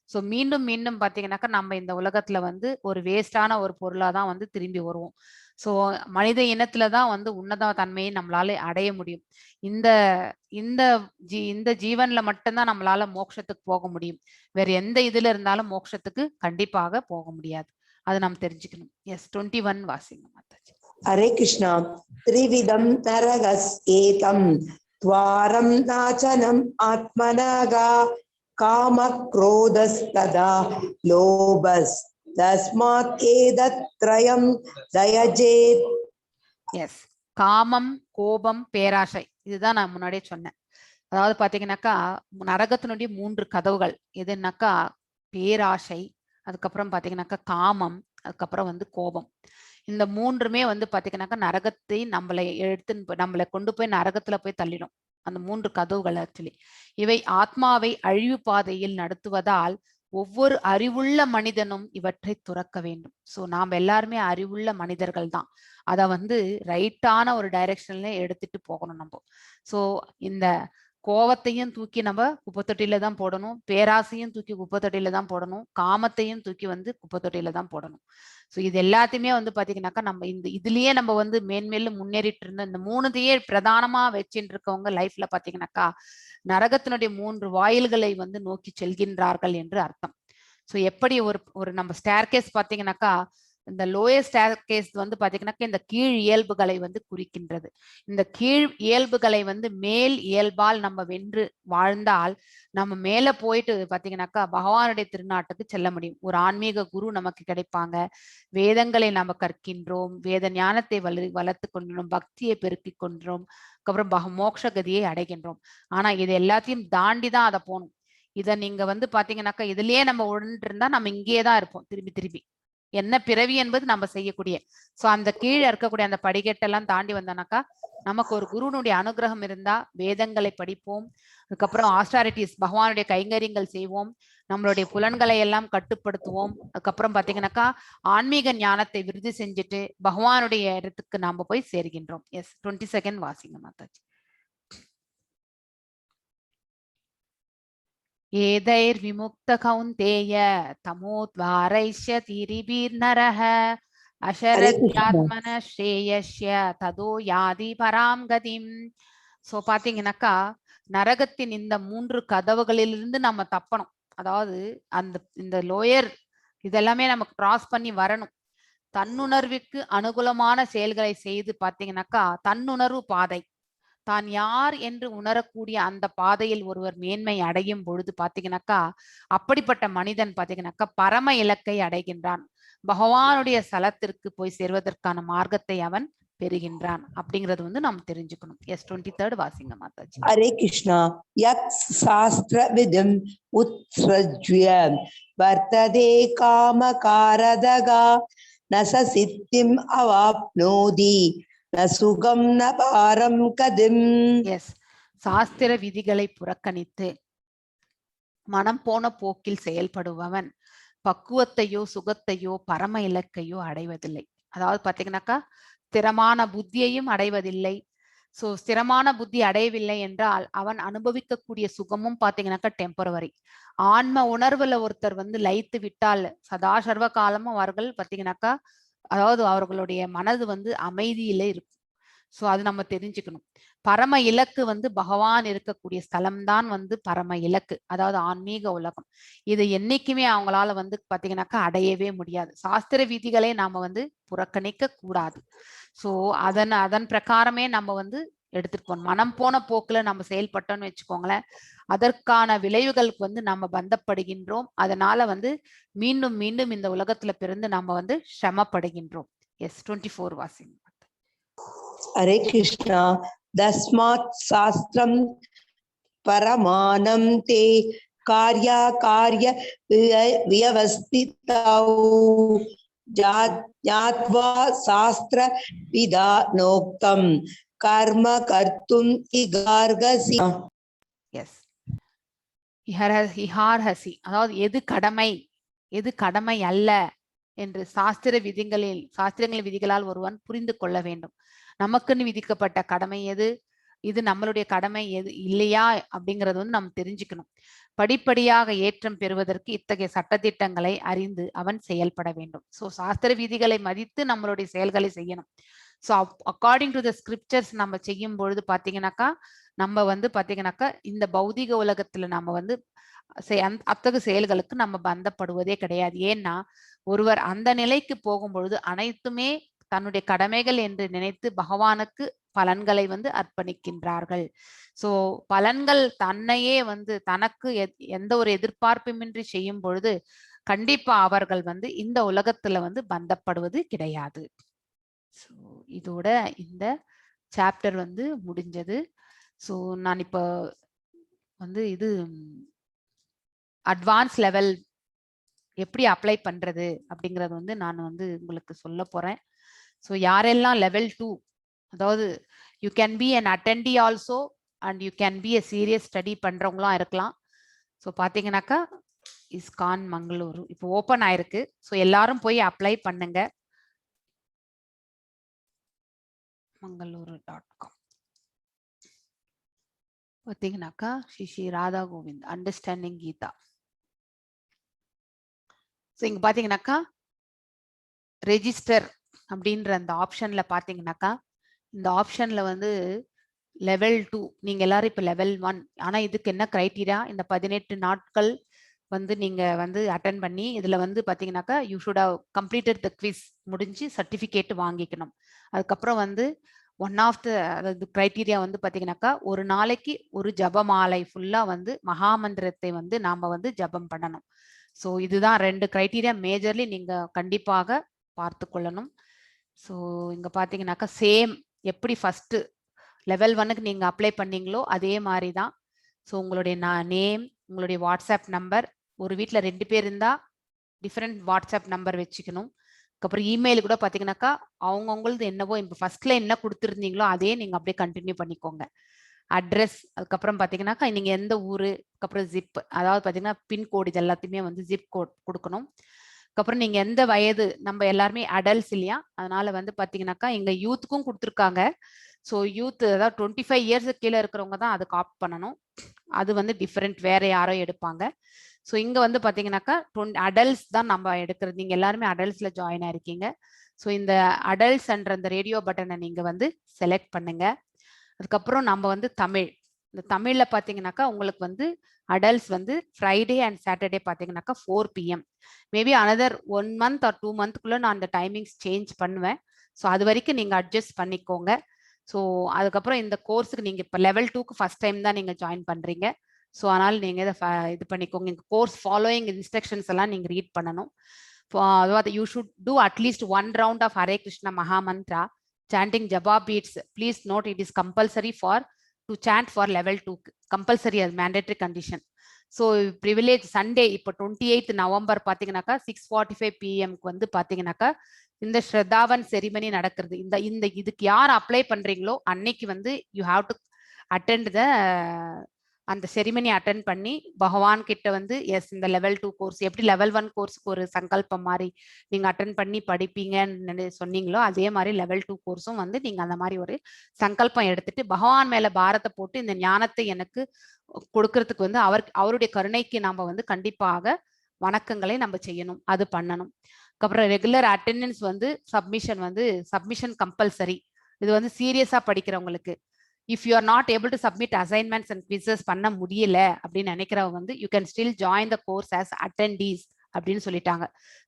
ஸோ மீண்டும் மீண்டும் பாத்தீங்கன்னாக்கா நம்ம இந்த உலகத்துல வந்து ஒரு வேஸ்டான ஒரு பொருளா தான் வந்து திரும்பி வருவோம். ஸோ மனித இனத்துல தான் வந்து உன்னத தன்மையை நம்மளால அடைய முடியும். இந்த இந்த இந்த ஜீவன்ல மட்டும்தான் நம்மளால மோட்சத்துக்கு போக முடியும். வேற எந்த இதுல இருந்தாலும் மோட்சத்துக்கு கண்டிப்பாக போக முடியாது. அது நாம் தெரிஞ்சுக்கணும். எஸ், 21 வாசிங்க மாதாஜி. हरे कृष्णा। त्रिविधं नरकस्येतं द्वारं नाचनम् आत्मनगा कामक्रोधस्तथा लोभस्तस्मात् एतत्त्रयं दयजेत्। எஸ், காமம், கோபம், பேராசை, இதுதான் நான் முன்னாடியே சொன்னேன். அதாவது பாத்தீங்கன்னாக்கா நரகத்தினுடைய 3 கதவுகள் எதுனாக்கா பேராசை, அதுக்கப்புறம் பாத்தீங்கன்னாக்கா காமம், அதுக்கப்புறம் வந்து கோபம். இந்த 3மே வந்து பாத்தீங்கன்னாக்கா நரகத்தை நம்மளை கொண்டு போய் நரகத்துல போய் தள்ளிடும். அந்த 3 கதவுகள் ஆக்சுவலி இவை ஆத்மாவை அழிவு பாதையில் நடத்துவதால் ஒவ்வொரு அறிவுள்ள மனிதனும் இவற்றை துறக்க வேண்டும். ஸோ நாம் எல்லாருமே அறிவுள்ள மனிதர்கள் தான். அதை வந்து ரைட்டான ஒரு டைரக்ஷன்ல எடுத்துட்டு போகணும் நம்ம. ஸோ இந்த கோவத்தையும் தூக்கி நம்ம குப்பைத்தொட்டியில தான் போடணும், பேராசையும் தூக்கி குப்பைத்தொட்டியில தான் போடணும், காமத்தையும் தூக்கி வந்து குப்பைத்தொட்டியில தான் போடணும். ஸோ இது எல்லாத்தையுமே வந்து பாத்தீங்கன்னாக்கா நம்ம இதுலயே நம்ம வந்து மேன்மேலும் முன்னேறிட்டு இருந்த இந்த 3த்தையே பிரதானமா வச்சுட்டு இருக்கவங்க லைஃப்ல பாத்தீங்கன்னாக்கா நரகத்தினுடைய 3 வாயில்களை வந்து நோக்கி செல்கின்றார்கள் என்று அர்த்தம். ஸோ எப்படி ஒரு நம்ம ஸ்டேர்கேஸ் பாத்தீங்கன்னாக்கா இந்த லோயர் ஸ்டேர்கேஸ் வந்து பாத்தீங்கன்னாக்கா இந்த கீழ் இயல்புகளை வந்து குறிக்கின்றது. இந்த கீழ் இயல்புகளை வந்து மேல் இயல்பால் நம்ம வென்று வாழ்ந்தால் நம்ம மேல போயிட்டு பாத்தீங்கன்னாக்கா பகவானுடைய திருநாட்டுக்கு செல்ல முடியும். ஒரு ஆன்மீக குரு நமக்கு கிடைப்பாங்க, வேதங்களை நம்ம கற்கின்றோம், வேத ஞானத்தை வளர்த்து கொண்டோம், பக்தியை பெருக்கிக் கொண்டோம், அதுக்கப்புறம் மோட்ச கதியை அடைகின்றோம். ஆனா இது எல்லாத்தையும் தாண்டி தான் அதை போகணும். இதை நீங்க வந்து பாத்தீங்கன்னாக்கா இதுலயே நம்ம உடன்ட்டு இருந்தா நம்ம இங்கேயே தான் இருப்போம் திரும்பி திரும்பி. என்ன பிறவி என்பது நம்ம செய்யக்கூடிய. சோ அந்த கீழே இருக்கக்கூடிய அந்த படிக்கட்டெல்லாம் தாண்டி வந்தோம்னாக்கா நமக்கு ஒரு குருனுடைய அனுகிரகம் இருந்தா வேதங்களை படிப்போம், அதுக்கப்புறம் ஆஸ்டாரிட்டிஸ் பகவானுடைய கைங்கரியங்கள் செய்வோம், நம்மளுடைய புலன்களை எல்லாம் கட்டுப்படுத்துவோம், அதுக்கப்புறம் பாத்தீங்கன்னாக்கா ஆன்மீக ஞானத்தை விருதி செஞ்சுட்டு பகவானுடைய இடத்துக்கு நாம போய் சேர்கின்றோம். எஸ், 22 வாசிங்க மாதாஜி. ஏதைர்விமுக்த கௌந்தேய தமோத்வாரைஷ்யதிரிபிர்நரஹ அசரத்யாத்மன ஸ்ரேயஸ்ய ததோ யாதி பராம் கதிம். சோ பாத்தீங்கன்னாக்கா நரகத்தின் இந்த 3 கதவுகளிலிருந்து நம்ம தப்பணும். அதாவது இந்த லோயர் இதெல்லாமே நமக்கு கிராஸ் பண்ணி வரணும். தன்னுணர்வுக்கு அனுகூலமான செயல்களை செய்து பாத்தீங்கன்னாக்கா தன்னுணர்வு பாதை, தான் யார் என்று உணரக்கூடிய அந்த பாதையில் ஒருவர் மேன்மை அடையும் பொழுது பாத்தீங்கன்னாக்கா அப்படிப்பட்ட மனிதன் பாத்தீங்கன்னாக்கா பரம இலக்கை அடைகின்றான், பகவானுடைய ஸ்தலத்திற்கு போய் சேர்வதற்கான மார்க்கத்தை அவன் பெறுகின்றான் அப்படிங்கறது வந்து நாம் தெரிஞ்சுக்கணும். எஸ், 23 வாசிங்க மாதாஜி. ஹரே கிருஷ்ணா. யத் சாஸ்திர விதம் உத்ஸ்ரஜ்ய வர்த்ததே காமகாரதகா நச சித்திம் அவாப்னோதி நசுகம் ந பாரம் கதிம். எஸ், சாஸ்திர விதிகளை புறக்கணித்து மனம் போன போக்கில் செயல்படுபவன் பக்குவத்தையோ சுகத்தையோ பரம இலக்கையோ அடைவதில்லை. அதாவது பாத்தீங்கன்னாக்கா ஸ்திரமான புத்தியையும் அடைவதில்லை. சோ ஸ்திரமான புத்தி அடையவில்லை என்றால் அவன் அனுபவிக்கக்கூடிய சுகமும் பாத்தீங்கன்னாக்கா டெம்பரவரி. ஆன்ம உணர்வுல ஒருத்தர் வந்து லயித்து விட்டால் சதா சர்வ காலமும் அவர்கள் பாத்தீங்கன்னாக்கா அதாவது அவர்களுடைய மனது வந்து அமைதியில இருக்கும். ஸோ அது நம்ம தெரிஞ்சுக்கணும். பரம இலக்கு வந்து பகவான் இருக்கக்கூடிய ஸ்தலம்தான் வந்து பரம இலக்கு, அதாவது ஆன்மீக உலகம். இது என்னைக்குமே அவங்களால வந்து பாத்தீங்கன்னாக்கா அடையவே முடியாது. சாஸ்திர விதிகளை நாம வந்து புறக்கணிக்க கூடாது. ஸோ அதன் பிரகாரமே நம்ம வந்து எடுத்துட்டு போகணும். மனம் போன போக்குல நம்ம செயல்பட்டோம்னு வச்சுக்கோங்களேன், அதற்கான விளைவுகளுக்கு வந்து நம்ம பந்தப்படுகின்றோம். அதனால வந்து மீண்டும் மீண்டும் இந்த உலகத்துல பிறந்து நம்ம வந்து சிரமப்படுகின்றோம். எஸ் 24 வாசிங். हरे कृष्णा। तस्मात् शास्त्रं परमानं ते कार्याकार्य व्यवस्थितौ ज्ञात्वा शास्त्र विधानोक्तं कर्म कर्तुम् इगार्हसि। எஸ் இஹார்ஹசி, அதாவது எது கடமை எது கடமை அல்ல என்று சாஸ்திரங்களின் விதிகளால் ஒருவன் புரிந்து கொள்ள வேண்டும். நமக்குன்னு விதிக்கப்பட்ட கடமை எது, இது நம்மளுடைய கடமை எது இல்லையா அப்படிங்கறது வந்து நம்ம தெரிஞ்சுக்கணும். படிப்படியாக ஏற்றம் பெறுவதற்கு இத்தகைய சட்டதிட்டங்களை அறிந்து அவன் செயல்பட வேண்டும். ஸோ சாஸ்திர விதிகளை மதித்து நம்மளுடைய செயல்களை செய்யணும். So according to the scriptures நம்ம செய்யும் பொழுது பாத்தீங்கன்னாக்கா நம்ம வந்து பாத்தீங்கன்னாக்கா இந்த பௌதிக உலகத்துல நம்ம வந்து அத்தகைய செயல்களுக்கு நம்ம பந்தப்படுவதே கிடையாது. ஏன்னா ஒருவர் அந்த நிலைக்கு போகும் பொழுது அனைத்துமே தன்னுடைய கடமைகள் என்று நினைத்து பகவானுக்கு பலன்களை வந்து அர்ப்பணிக்கின்றார்கள். சோ பலன்கள் தன்னையே வந்து தனக்கு எந்த ஒரு எதிர்பார்ப்புமின்றி செய்யும் பொழுது கண்டிப்பா அவர்கள் வந்து இந்த உலகத்துல வந்து பந்தப்படுவது கிடையாது. ஸோ இதோட இந்த சாப்டர் வந்து முடிஞ்சது. ஸோ நான் இப்போ வந்து இது அட்வான்ஸ் லெவல் எப்படி அப்ளை பண்றது அப்படிங்கறது வந்து நான் வந்து உங்களுக்கு சொல்ல போறேன். ஸோ யாரெல்லாம் லெவல் 2, அதாவது you can be an attendee also and you can be a serious study பண்றவங்களும் இருக்கலாம். ஸோ பாத்தீங்கன்னாக்கா இஸ்கான் மங்களூரு இப்போ ஓப்பன் ஆயிருக்கு. ஸோ எல்லாரும் போய் அப்ளை பண்ணுங்க. mangaluru.com பாத்தீங்கன்னாக்கா ஸ்ரீ ராதா கோவிந்த் அண்டர்ஸ்டாண்டிங் கீதா. ஸோ இங்க பாத்தீங்கன்னாக்கா ரெஜிஸ்டர் அப்படின்ற அந்த ஆப்ஷன்ல பாத்தீங்கன்னாக்கா இந்த ஆப்ஷன்ல வந்து லெவல் 2 நீங்க எல்லாரும் இப்ப லெவல் 1. ஆனா இதுக்கு என்ன கிரைட்டீரியா, இந்த 18 நாட்கள் வந்து நீங்க வந்து அட்டென்ட் பண்ணி இதுல வந்து பாத்தீங்கன்னாக்கா you should have completed the quiz முடிஞ்சு சர்டிபிகேட் வாங்கிக்கணும். அதுக்கப்புறம் வந்து ஒன் ஆஃப் த அதாவது கிரைட்டீரியா வந்து பாத்தீங்கன்னாக்கா ஒரு நாளைக்கு ஒரு ஜபமாலை ஃபுல்லா வந்து மகாமந்திரத்தை வந்து நாம வந்து ஜபம் பண்ணணும். ஸோ இதுதான் 2 கிரைட்டீரியா மேஜர்லி நீங்க கண்டிப்பாக பார்த்து கொள்ளணும். ஸோ இங்க பாத்தீங்கன்னாக்கா சேம் எப்படி ஃபர்ஸ்ட் லெவல் 1க்கு நீங்க அப்ளை பண்ணீங்களோ அதே மாதிரி தான். ஸோ உங்களுடைய நேம், உங்களுடைய வாட்ஸ்அப் நம்பர், ஒரு வீட்டில் 2 பேர் இருந்தா டிஃப்ரெண்ட் வாட்ஸ்அப் நம்பர் வச்சுக்கணும். அதுக்கப்புறம் இமெயில் கூட பார்த்தீங்கன்னாக்கா அவங்கவுங்களது என்னவோ இப்போ ஃபர்ஸ்ட்ல என்ன கொடுத்துருந்தீங்களோ அதே நீங்க அப்படியே கண்டினியூ பண்ணிக்கோங்க. அட்ரஸ், அதுக்கப்புறம் பார்த்தீங்கன்னாக்கா நீங்க எந்த ஊரு, அதுக்கப்புறம் ஜிப், அதாவது பார்த்தீங்கன்னா பின்கோடு இது எல்லாத்தையுமே வந்து ஜிப் கோட் கொடுக்கணும். அதுக்கப்புறம் நீங்க எந்த வயது, நம்ம எல்லாருமே அடல்ட்ஸ் இல்லையா, அதனால வந்து பார்த்தீங்கன்னாக்கா எங்க யூத்துக்கும் கொடுத்துருக்காங்க. ஸோ யூத் அதாவது 25 இயர்ஸ் கீழே இருக்கிறவங்க தான் அதுக்கு ஆப்ட் பண்ணணும். அது வந்து டிஃப்ரெண்ட், வேற யாரோ எடுப்பாங்க. ஸோ இங்க வந்து பாத்தீங்கன்னாக்கா அடல்ட்ஸ் தான் நம்ம எடுக்கிறது. நீங்க எல்லாருமே அடல்ட்ஸ்ல ஜாயின் ஆயிருக்கீங்க. ஸோ இந்த அடல்ட்ஸ் என்ற அந்த ரேடியோ பட்டனை நீங்க வந்து செலக்ட் பண்ணுங்க. அதுக்கப்புறம் நம்ம வந்து தமிழ், இந்த தமிழ்ல பாத்தீங்கன்னாக்கா உங்களுக்கு வந்து அடல்ட்ஸ் வந்து ஃப்ரைடே அண்ட் சாட்டர்டே பாத்தீங்கன்னாக்கா 4 PM. Maybe another 1 month or 2 monthக்குள்ள நான் அந்த டைமிங்ஸ் சேஞ்ச் பண்ணுவேன். ஸோ அது வரைக்கும் நீங்க அட்ஜஸ்ட் பண்ணிக்கோங்க. ஸோ அதுக்கப்புறம் இந்த கோர்ஸுக்கு நீங்க இப்போ லெவல் 2க்கு ஃபர்ஸ்ட் டைம் தான் நீங்க ஜாயின் பண்றீங்க. ஸோ அதனால நீங்க இதை இது பண்ணிக்கோங்க. இந்த கோர்ஸ் ஃபாலோயிங் இன்ஸ்ட்ரக்ஷன்ஸ் எல்லாம் நீங்க ரீட் பண்ணணும். அதாவது யூ ஷுட் டூ அட்லீஸ்ட் 1 round of Hare Krishna mahamantra chanting japa beats. Please note it is compulsory to chant for level 2. Compulsory as mandatory condition. So privilege Sunday இப்போ 28th November பாத்தீங்கன்னாக்கா 6:45 PM வந்து பாத்தீங்கன்னாக்கா இந்த ஸ்ரத்தாவன் செரிமனி நடக்கிறது. இந்த இதுக்கு யார் அப்ளை பண்றீங்களோ அன்னைக்கு வந்து யூ ஹாவ் டு அட்டெண்ட் அந்த செரிமனி அட்டென்ட் பண்ணி பகவான் கிட்ட வந்து எஸ் இந்த லெவல் 2 கோர்ஸ் எப்படி லெவல் 1 கோர்ஸுக்கு ஒரு சங்கல்பம் மாதிரி நீங்க அட்டென்ட் பண்ணி படிப்பீங்கன்னு சொன்னீங்களோ அதே மாதிரி லெவல் 2 கோர்ஸும் வந்து நீங்க அந்த மாதிரி ஒரு சங்கல்பம் எடுத்துட்டு பகவான் மேல பாரத்தை போட்டு இந்த ஞானத்தை எனக்கு கொடுக்கறதுக்கு வந்து அவருடைய கருணைக்கு நாம வந்து கண்டிப்பாக வணக்கங்களை நம்ம செய்யணும், அது பண்ணணும். அதுக்கப்புறம் ரெகுலர் அட்டெண்டன்ஸ் வந்து சப்மிஷன் கம்பல்சரி. இது வந்து சீரியஸா படிக்கிறவங்களுக்கு. If you are not able to submit assignments and quizzes பண்ண முடியல அப்படின்னு நினைக்கிறவங்க வந்து you can still join the course as attendees அப்படின்னு சொல்லிட்டாங்க.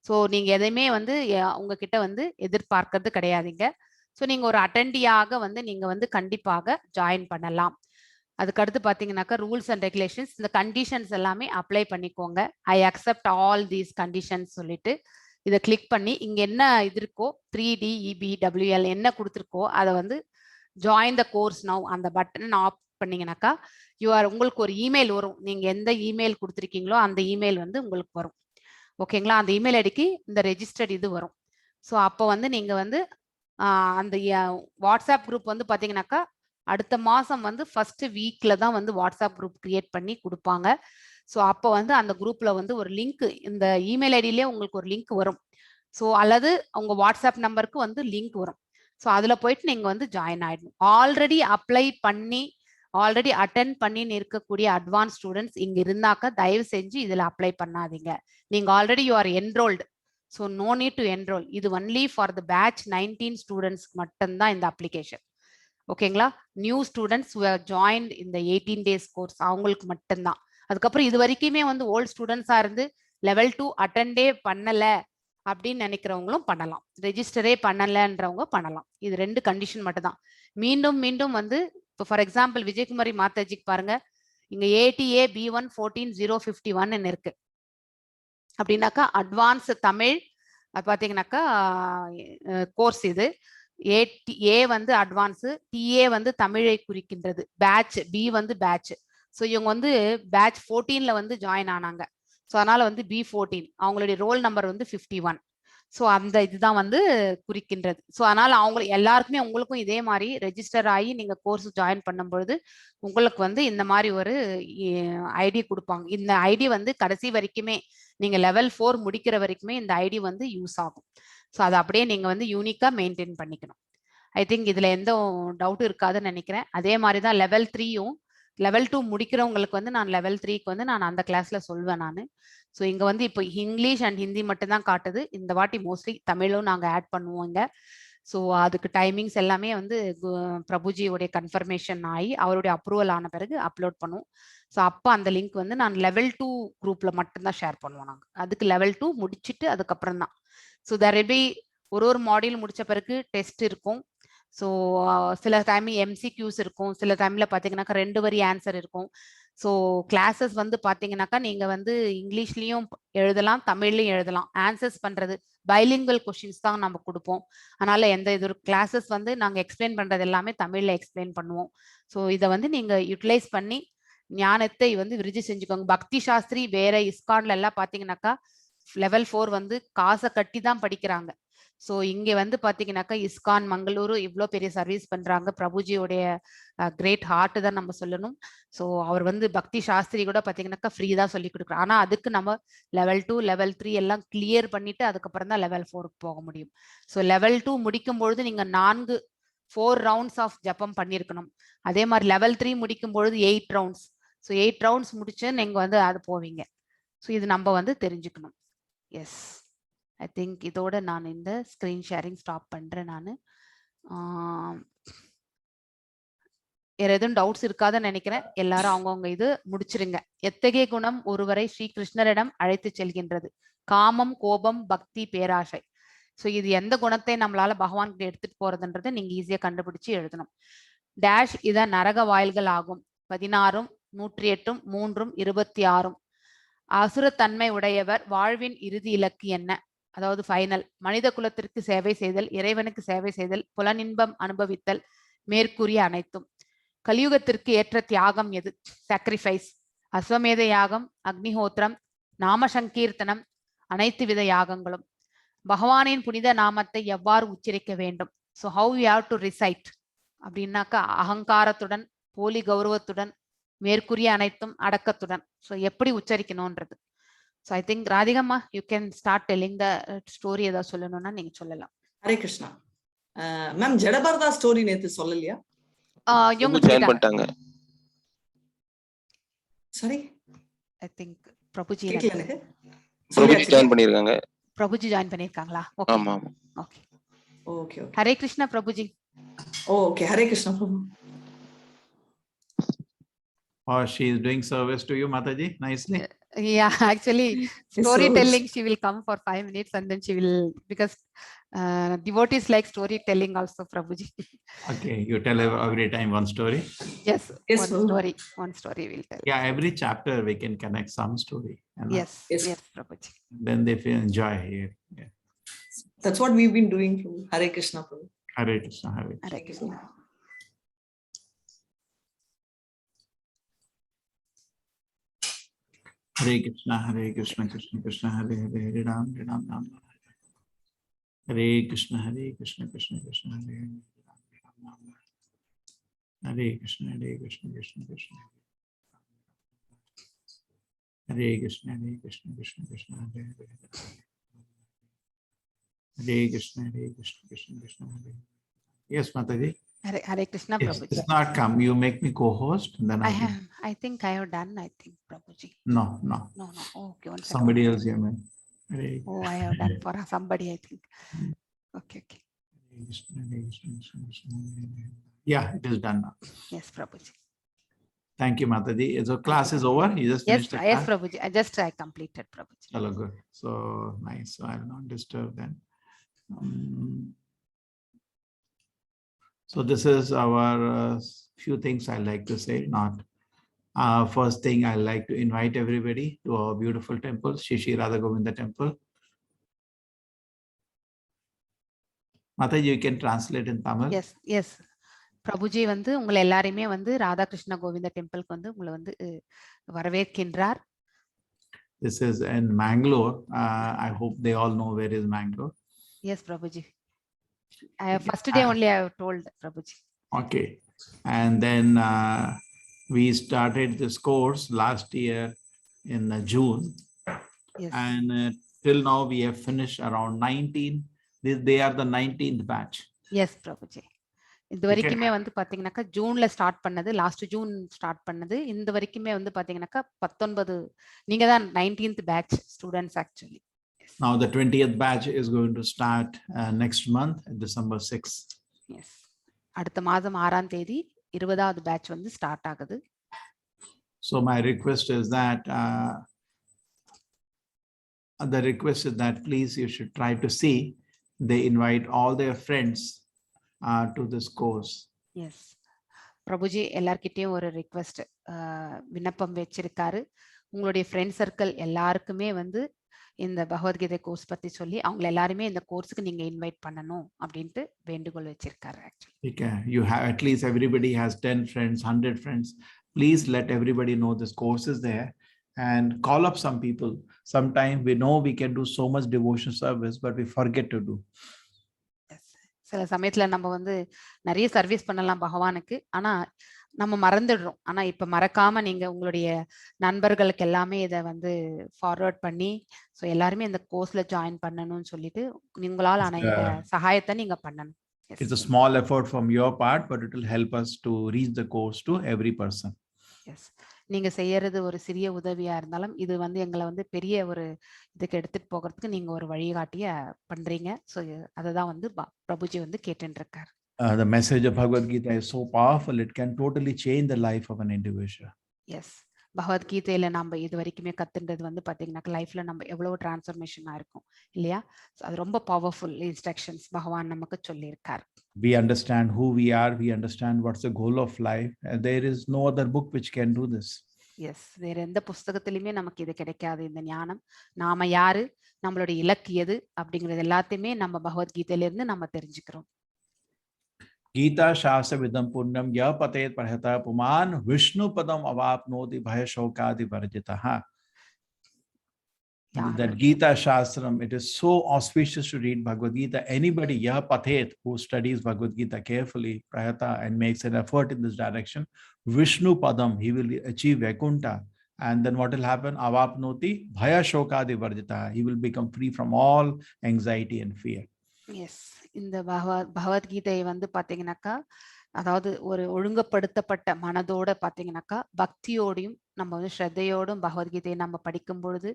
ஸோ நீங்க எதையுமே வந்து உங்ககிட்ட வந்து எதிர்பார்க்கறது கிடையாதுங்க. ஸோ நீங்க ஒரு அட்டெண்டியாக வந்து நீங்க வந்து கண்டிப்பாக ஜாயின் பண்ணலாம். அதுக்கடுத்து பார்த்தீங்கன்னாக்கா ரூல்ஸ் அண்ட் ரெகுலேஷன்ஸ், இந்த கண்டிஷன்ஸ் எல்லாமே அப்ளை பண்ணிக்கோங்க. I accept all these conditions சொல்லிட்டு இதை கிளிக் பண்ணி இங்க என்ன இது இருக்கோ 3D EBWL என்ன கொடுத்துருக்கோ அதை வந்து ஜாயின் த கோர்ஸ் நவ் அந்த பட்டன் ஆஃப் பண்ணீங்கன்னாக்கா உங்களுக்கு ஒரு இமெயில் வரும். நீங்க எந்த இமெயில் கொடுத்துருக்கீங்களோ அந்த இமெயில் வந்து உங்களுக்கு வரும். ஓகேங்களா? அந்த இமெயில் ஐடிக்கு இந்த ரெஜிஸ்டர்ட் இது வரும். ஸோ அப்போ வந்து நீங்க வந்து அந்த வாட்ஸ்அப் குரூப் வந்து பார்த்தீங்கன்னாக்கா அடுத்த மாதம் வந்து ஃபர்ஸ்ட் வீக்ல தான் வந்து வாட்ஸ்அப் குரூப் கிரியேட் பண்ணி கொடுப்பாங்க. ஸோ அப்போ வந்து அந்த குரூப்ல வந்து ஒரு லிங்க், இந்த இமெயில் ஐடியிலே உங்களுக்கு ஒரு லிங்க் வரும். ஸோ அல்லது உங்க வாட்ஸ்அப் நம்பருக்கு வந்து லிங்க் வரும். ஸோ அதில் போயிட்டு நீங்க வந்து ஜாயின் ஆயிடணும். ஆல்ரெடி அப்ளை பண்ணி ஆல்ரெடி அட்டென்ட் பண்ணி இருக்கக்கூடிய அட்வான்ஸ் ஸ்டூடெண்ட்ஸ் இங்க இருந்தாக்க தயவு செஞ்சு இதுல அப்ளை பண்ணாதீங்க. நீங்க already you are enrolled. So no need to enroll. இது only for the batch 19 students மட்டும்தான் இந்த அப்ளிகேஷன். ஓகேங்களா? நியூ ஸ்டூடெண்ட்ஸ் ஜாயின்ட் இந்த 18 days கோர்ஸ் அவங்களுக்கு மட்டும்தான். அதுக்கப்புறம் இது வரைக்குமே வந்து ஓல்டு ஸ்டூடெண்ட்ஸா இருந்து லெவல் 2 அட்டெண்டே பண்ணல அப்படின்னு நினைக்கிறவங்களும் பண்ணலாம். ரெஜிஸ்டரே பண்ணலன்றவங்க பண்ணலாம். இது 2 கண்டிஷன் மட்டும் தான். மீண்டும் மீண்டும் வந்து இப்போ ஃபார் எக்ஸாம்பிள் விஜயகுமாரி மாதாஜிக்கு பாருங்க, இங்க ATA B1 14051 இருக்கு. அப்படின்னாக்கா அட்வான்ஸ் தமிழ் பாத்தீங்கன்னாக்கா கோர்ஸ் இது. ஏ வந்து அட்வான்ஸ், டிஏ வந்து தமிழை குறிக்கின்றது, பேட்ச் பி வந்து பேட்ச். ஸோ இவங்க வந்து பேட்ச் 14ல வந்து ஜாயின் ஆனாங்க. ஸோ அதனால வந்து B14 அவங்களுடைய ரோல் நம்பர் வந்து 51. ஸோ அந்த இதுதான் வந்து குறிக்கின்றது. ஸோ அதனால அவங்க எல்லாருக்குமே உங்களுக்கும் இதே மாதிரி ரெஜிஸ்டர் ஆகி நீங்க கோர்ஸ் ஜாயின் பண்ணும்பொழுது உங்களுக்கு வந்து இந்த மாதிரி ஒரு ஐடி கொடுப்பாங்க. இந்த ஐடி வந்து கடைசி வரைக்குமே நீங்க லெவல் 4 முடிக்கிற வரைக்குமே இந்த ஐடி வந்து யூஸ் ஆகும். ஸோ அதை அப்படியே நீங்க வந்து யூனிக்கா மெயின்டைன் பண்ணிக்கணும். ஐ திங்க் இதுல எந்த டவுட்டும் இருக்காதுன்னு நினைக்கிறேன். அதே மாதிரி தான் லெவல் 3யும் லெவல் 2 முடிக்கிறவங்களுக்கு வந்து நான் லெவல் 3க்கு வந்து நான் அந்த கிளாஸ்ல சொல்வேன் நான். ஸோ இங்க வந்து இப்போ இங்கிலீஷ் அண்ட் ஹிந்தி மட்டும் தான் காட்டுது. இந்த வாட்டி மோஸ்ட்லி தமிழும் நாங்க ஆட் பண்ணுவோங்க. ஸோ அதுக்கு டைமிங்ஸ் எல்லாமே வந்து பிரபுஜியோடைய கன்ஃபர்மேஷன் ஆகி அவருடைய அப்ரூவல் ஆன பிறகு அப்லோட் பண்ணுவோம். ஸோ அப்போ அந்த லிங்க் வந்து நான் லெவல் 2 குரூப்ல மட்டும்தான் ஷேர் பண்ணுவோம் நாங்கள். அதுக்கு லெவல் 2 முடிச்சுட்டு அதுக்கப்புறம் தான். ஸோ தேர் வில் பி ஒரு மாடியூல் முடிச்ச பிறகு டெஸ்ட் இருக்கும். ஸோ சில டைம் MCQs இருக்கும், சில டைம்ல பார்த்தீங்கன்னாக்கா 2 வரி ஆன்சர் இருக்கும். ஸோ கிளாஸஸ் வந்து பார்த்தீங்கன்னாக்கா நீங்க வந்து இங்கிலீஷ்லயும் எழுதலாம், தமிழ்லையும் எழுதலாம். ஆன்சர்ஸ் பண்றது பைலிங்குவல் கொஸ்டின்ஸ் தான் நம்ம கொடுப்போம். அதனால எந்த இது கிளாஸஸ் வந்து நாங்க எக்ஸ்பிளைன் பண்றது எல்லாமே தமிழ்ல எக்ஸ்பிளைன் பண்ணுவோம். ஸோ இதை வந்து நீங்க யூட்டிலைஸ் பண்ணி ஞானத்தை வந்து விருத்தி செஞ்சுக்கோங்க. பக்தி சாஸ்திரி வேற இஸ்கான்ல எல்லாம் பார்த்தீங்கன்னாக்கா லெவல் 4 வந்து காசை கட்டி தான் படிக்கிறாங்க. ஸோ இங்க வந்து பாத்தீங்கன்னாக்கா இஸ்கான் மங்களூரு இவ்வளோ பெரிய சர்வீஸ் பண்றாங்க. பிரபுஜியோடைய கிரேட் ஹார்ட் தான் நம்ம சொல்லணும். ஸோ அவர் வந்து பக்தி சாஸ்திரி கூட பாத்தீங்கன்னாக்கா ஃப்ரீ தான் சொல்லி கொடுக்குறோம். ஆனா அதுக்கு நம்ம லெவல் 2 லெவல் 3 எல்லாம் கிளியர் பண்ணிட்டு அதுக்கப்புறம் தான் லெவல் 4க்கு போக முடியும். ஸோ லெவல் 2 முடிக்கும் பொழுது நீங்க 4 ரவுண்ட்ஸ் ஆஃப் ஜப்பம் பண்ணியிருக்கணும். அதே மாதிரி லெவல் 3 முடிக்கும் பொழுது 8 ரவுண்ட்ஸ். ஸோ 8 ரவுண்ட்ஸ் முடிச்சு நீங்க வந்து அது போவீங்க. ஸோ இது நம்ம வந்து தெரிஞ்சுக்கணும். எஸ், ஐ திங்க் இதோட நான் இந்த ஸ்கிரீன் ஷேரிங் ஸ்டாப் பண்றேன். நான் வேற எதுவும் டவுட்ஸ் இருக்காதுன்னு நினைக்கிறேன். எல்லாரும் அவங்கவுங்க இது முடிச்சிருங்க. எத்தகைய குணம் ஒருவரை ஸ்ரீ கிருஷ்ணரிடம் அழைத்து செல்கின்றது? காமம், கோபம், பக்தி, பேராசை. ஸோ இது எந்த குணத்தை நம்மளால பகவான் கிட்ட எடுத்துட்டு போறதுன்றதை நீங்க ஈஸியா கண்டுபிடிச்சு எழுதணும். டேஷ் இதான் நரக வாயில்கள் ஆகும். 16, 108, 3, 26. அசுரத்தன்மை உடையவர் வாழ்வின் இறுதி இலக்கு என்ன? அதாவது ஃபைனல். மனித குலத்திற்கு சேவை செய்தல், இறைவனுக்கு சேவை செய்தல், புலனின்பம் அனுபவித்தல், மேற்கூறிய அனைத்தும். கலியுகத்திற்கு ஏற்ற தியாகம் எது? சாக்ரிஃபைஸ். அஸ்வமேத யாகம், அக்னிஹோத்திரம், நாம சங்கீர்த்தனம், அனைத்து வித யாகங்களும். பகவானின் புனித நாமத்தை எவ்வாறு உச்சரிக்க வேண்டும்? So how you have to recite அப்படின்னாக்கா அகங்காரத்துடன், போலி கௌரவத்துடன், மேற்கூறிய அனைத்தும் அடக்கத்துடன். ஸோ எப்படி உச்சரிக்கணும்ன்றது. ஸோ ஐ திங்க் ராதிகம்மா you can start telling the story. ஏதாவது சொல்லணும்னா நீங்க சொல்லலாம். ஹரே கிருஷ்ணா. மேம் ஜடபரதா ஸ்டோரி நேத்து சொல்லலையா? இவங்க ஜாயின் பண்ணிட்டாங்க. சாரி, ஐ திங்க் பிரபுஜி கேட்கல எனக்கு. பிரபுஜி ஜாயின் பண்ணிருக்காங்க. பிரபுஜி ஜாயின் பண்ணிருக்காங்களா? ஆமா ஆமா. Okay okay okay. Hare Krishna Prabhuji. Oh, okay. Hare Krishna, Prabhu. Or she is doing service to you, Mataji, nicely. Yeah, actually, Yes, storytelling, she will come for 5 minutes and then she will, because devotees like storytelling also, Prabhuji. Okay, you tell her every time one story. Yes, Yes, one Prabhu. story will tell. Yeah, every chapter we can connect some story. And Yes, Yes. yes, Prabhuji. then they feel enjoy here. Yeah. That's what we've been doing, Prabhu. Hare Krishna, Prabhu. Hare Krishna, Hare Krishna. Hare Thank you so Krishna. much. Hare Krishna, Hare Krishna, Krishna Krishna, Hare Hare, Hare Ram, Ram Ram. Hare Krishna, Hare Krishna, Krishna Krishna, Hare Hare, Hare Ram, Ram Ram. Hare Krishna, Hare Krishna, Krishna Krishna. Hare Krishna, Hare Krishna, Krishna Krishna, Hare Hare. Hare Krishna, Hare Krishna, Krishna Krishna, Hare Hare. Yes, Mataji. Hare Krishna, If Prabhuji. it's not come, you make me co-host, then I can. I think I have done, I think, Prabhuji. No. No. Okay, one second. Somebody else, yeah, man. Hare Oh, I have done for somebody, I think. Okay. Krishna, Hare Krishna, Krishna Krishna, Hare Hare. Yeah, it is done now. Yes, Prabhuji. Thank you, Mataji. So class is over. You just Yes, finished the yes, class. Prabhuji. I completed, Prabhuji. Hello, good. So nice. So I will not disturb them. So this is our few things I like to say. Not first thing, I like to invite everybody to our beautiful temple, Shri Shri Radha Govinda Temple. Mataji, you can translate in Tamil. Yes. Prabhuji வந்து உங்களை எல்லாரையுமே வந்து ராதாகிருஷ்ண கோவிந்த டெம்பிள்க்கு வந்து உங்களை வந்து வரவேற்கின்றார். This is in Mangalore. I hope they all know where is Mangalore. Yes, Prabhuji. First day only I have told, Prabhuji. Okay. And then we started this course last year in June. Yes. And till now we have finished around 19. They are the 19th batch. Yes, Prabhuji. இது வரைக்குமே வந்து பாத்தீங்கன்னாக்கா ஜூன்ல ஸ்டார்ட் பண்ணது, லாஸ்ட் ஜூன் ஸ்டார்ட் பண்ணது. இந்த வரைக்குமே வந்து பாத்தீங்கன்னாக்கா 19 நீங்க தான் 19th batch students actually. Now the 20th batch is going to start next month, December 6th. Yes. அடுத்த மாதம் 6ஆம் தேதி 20வது batch வந்து ஸ்டார்ட் ஆகுது. So my request is that please you should try to see they invite all their friends to this course. Yes. Prabhuji எல்லார்கிட்டயும் ஒரு ரிக்வெஸ்ட் விண்ணப்பம் வச்சிருக்காரு. உங்களுடைய ஃப்ரெண்ட் சர்க்கிள் எல்லாருக்குமே வந்து இந்த பகவத்கீதை கோர்ஸ் பத்தி சொல்லி அவங்க எல்லாருமே இந்த கோர்ஸுக்கு நீங்க இன்வைட் பண்ணணும் அப்படின்ட்டு வேண்டுகோள் வச்சிருக்காரு. Actually Okay, you have at least everybody has 10 friends, 100 friends. Please let everybody know this course is there and call up some people. Sometimes we know we can do so much devotion service, but we forget to do. சில சமயத்துல நம்ம வந்து நிறைய சர்வீஸ் பண்ணலாம் பகவானுக்கு, ஆனா நம்ம மறந்துடுறோம். ஆனா இப்ப மறக்காம நீங்க உங்களுடைய நண்பர்களுக்கு எல்லாமே இதை வந்து ஃபார்வர்ட் பண்ணி ஸோ எல்லாருமே இந்த கோர்ஸ்ல ஜாயின் பண்ணணும்னு சொல்லிட்டு உங்களால் ஆன இந்த சகாயத்தை நீங்க பண்ணணும். It's a small effort from your part, but it will help us to reach the course to every person. Yes. நீங்க செய்யறது ஒரு சிறிய உதவியா இருந்தாலும் இது வந்து எங்களை வந்து பெரிய ஒரு இதுக்கு எடுத்துட்டு போகிறதுக்கு நீங்க ஒரு வழிகாட்டிய பண்றீங்க. ஸோ அததான் வந்து பிரபுஜி வந்து கேட்டுட்டு இருக்காரு. The message of Bhagavad Gita is so powerful, it can totally change the life of an individual. Yes. பகவத்கீதையில நம்ம இது வரைக்குமே கத்துன்றது வந்து பாத்தீங்கன்னா லைஃப்ல நம்ம எவ்வளவு டிரான்ஸ்ஃபர்மேஷனா இருக்கும் இல்லையா? அது ரொம்ப பவர்ஃபுல் இன்ஸ்ட்ரக்ஷன்ஸ் பகவான் நமக்கு சொல்லியிருக்காரு. We understand who we are, we understand what's the goal of life, and there is no other book which can do this. Yes, வேற எந்த புஸ்தகத்திலுமே நமக்கு இது கிடைக்காது. இந்த ஞானம், நாம யாரு, நம்மளுடைய இலக்கு எது அப்படிங்கிறது எல்லாத்தையுமே நம்ம பகவத்கீதையில இருந்து நம்ம தெரிஞ்சுக்கிறோம். Gita Shastra Vidam Punyam Ya Patet Parhata Puman Vishnu Padam Avapnoti Bhaya Shokadi Varjitaha. That Gita Shastram, it is so auspicious to read Bhagavad Gita. Anybody, Ya Pathet, who studies Bhagavad Gita carefully, Prayata, and makes an effort in this direction, Vishnu Padam, he will achieve Vaikuntha. And then what will happen? Avapnoti Bhaya Shokadi Varjitaha. He will become free from all anxiety and fear. Yes, இந்த பகவத்கீதையை வந்து பாத்தீங்கன்னாக்கா அதாவது ஒரு ஒழுங்குபடுத்தப்பட்ட மனதோட பாத்தீங்கன்னாக்கா பக்தியோடையும் நம்ம வந்து ஸ்ரத்தையோடும் பகவத்கீதையை நம்ம படிக்கும் பொழுது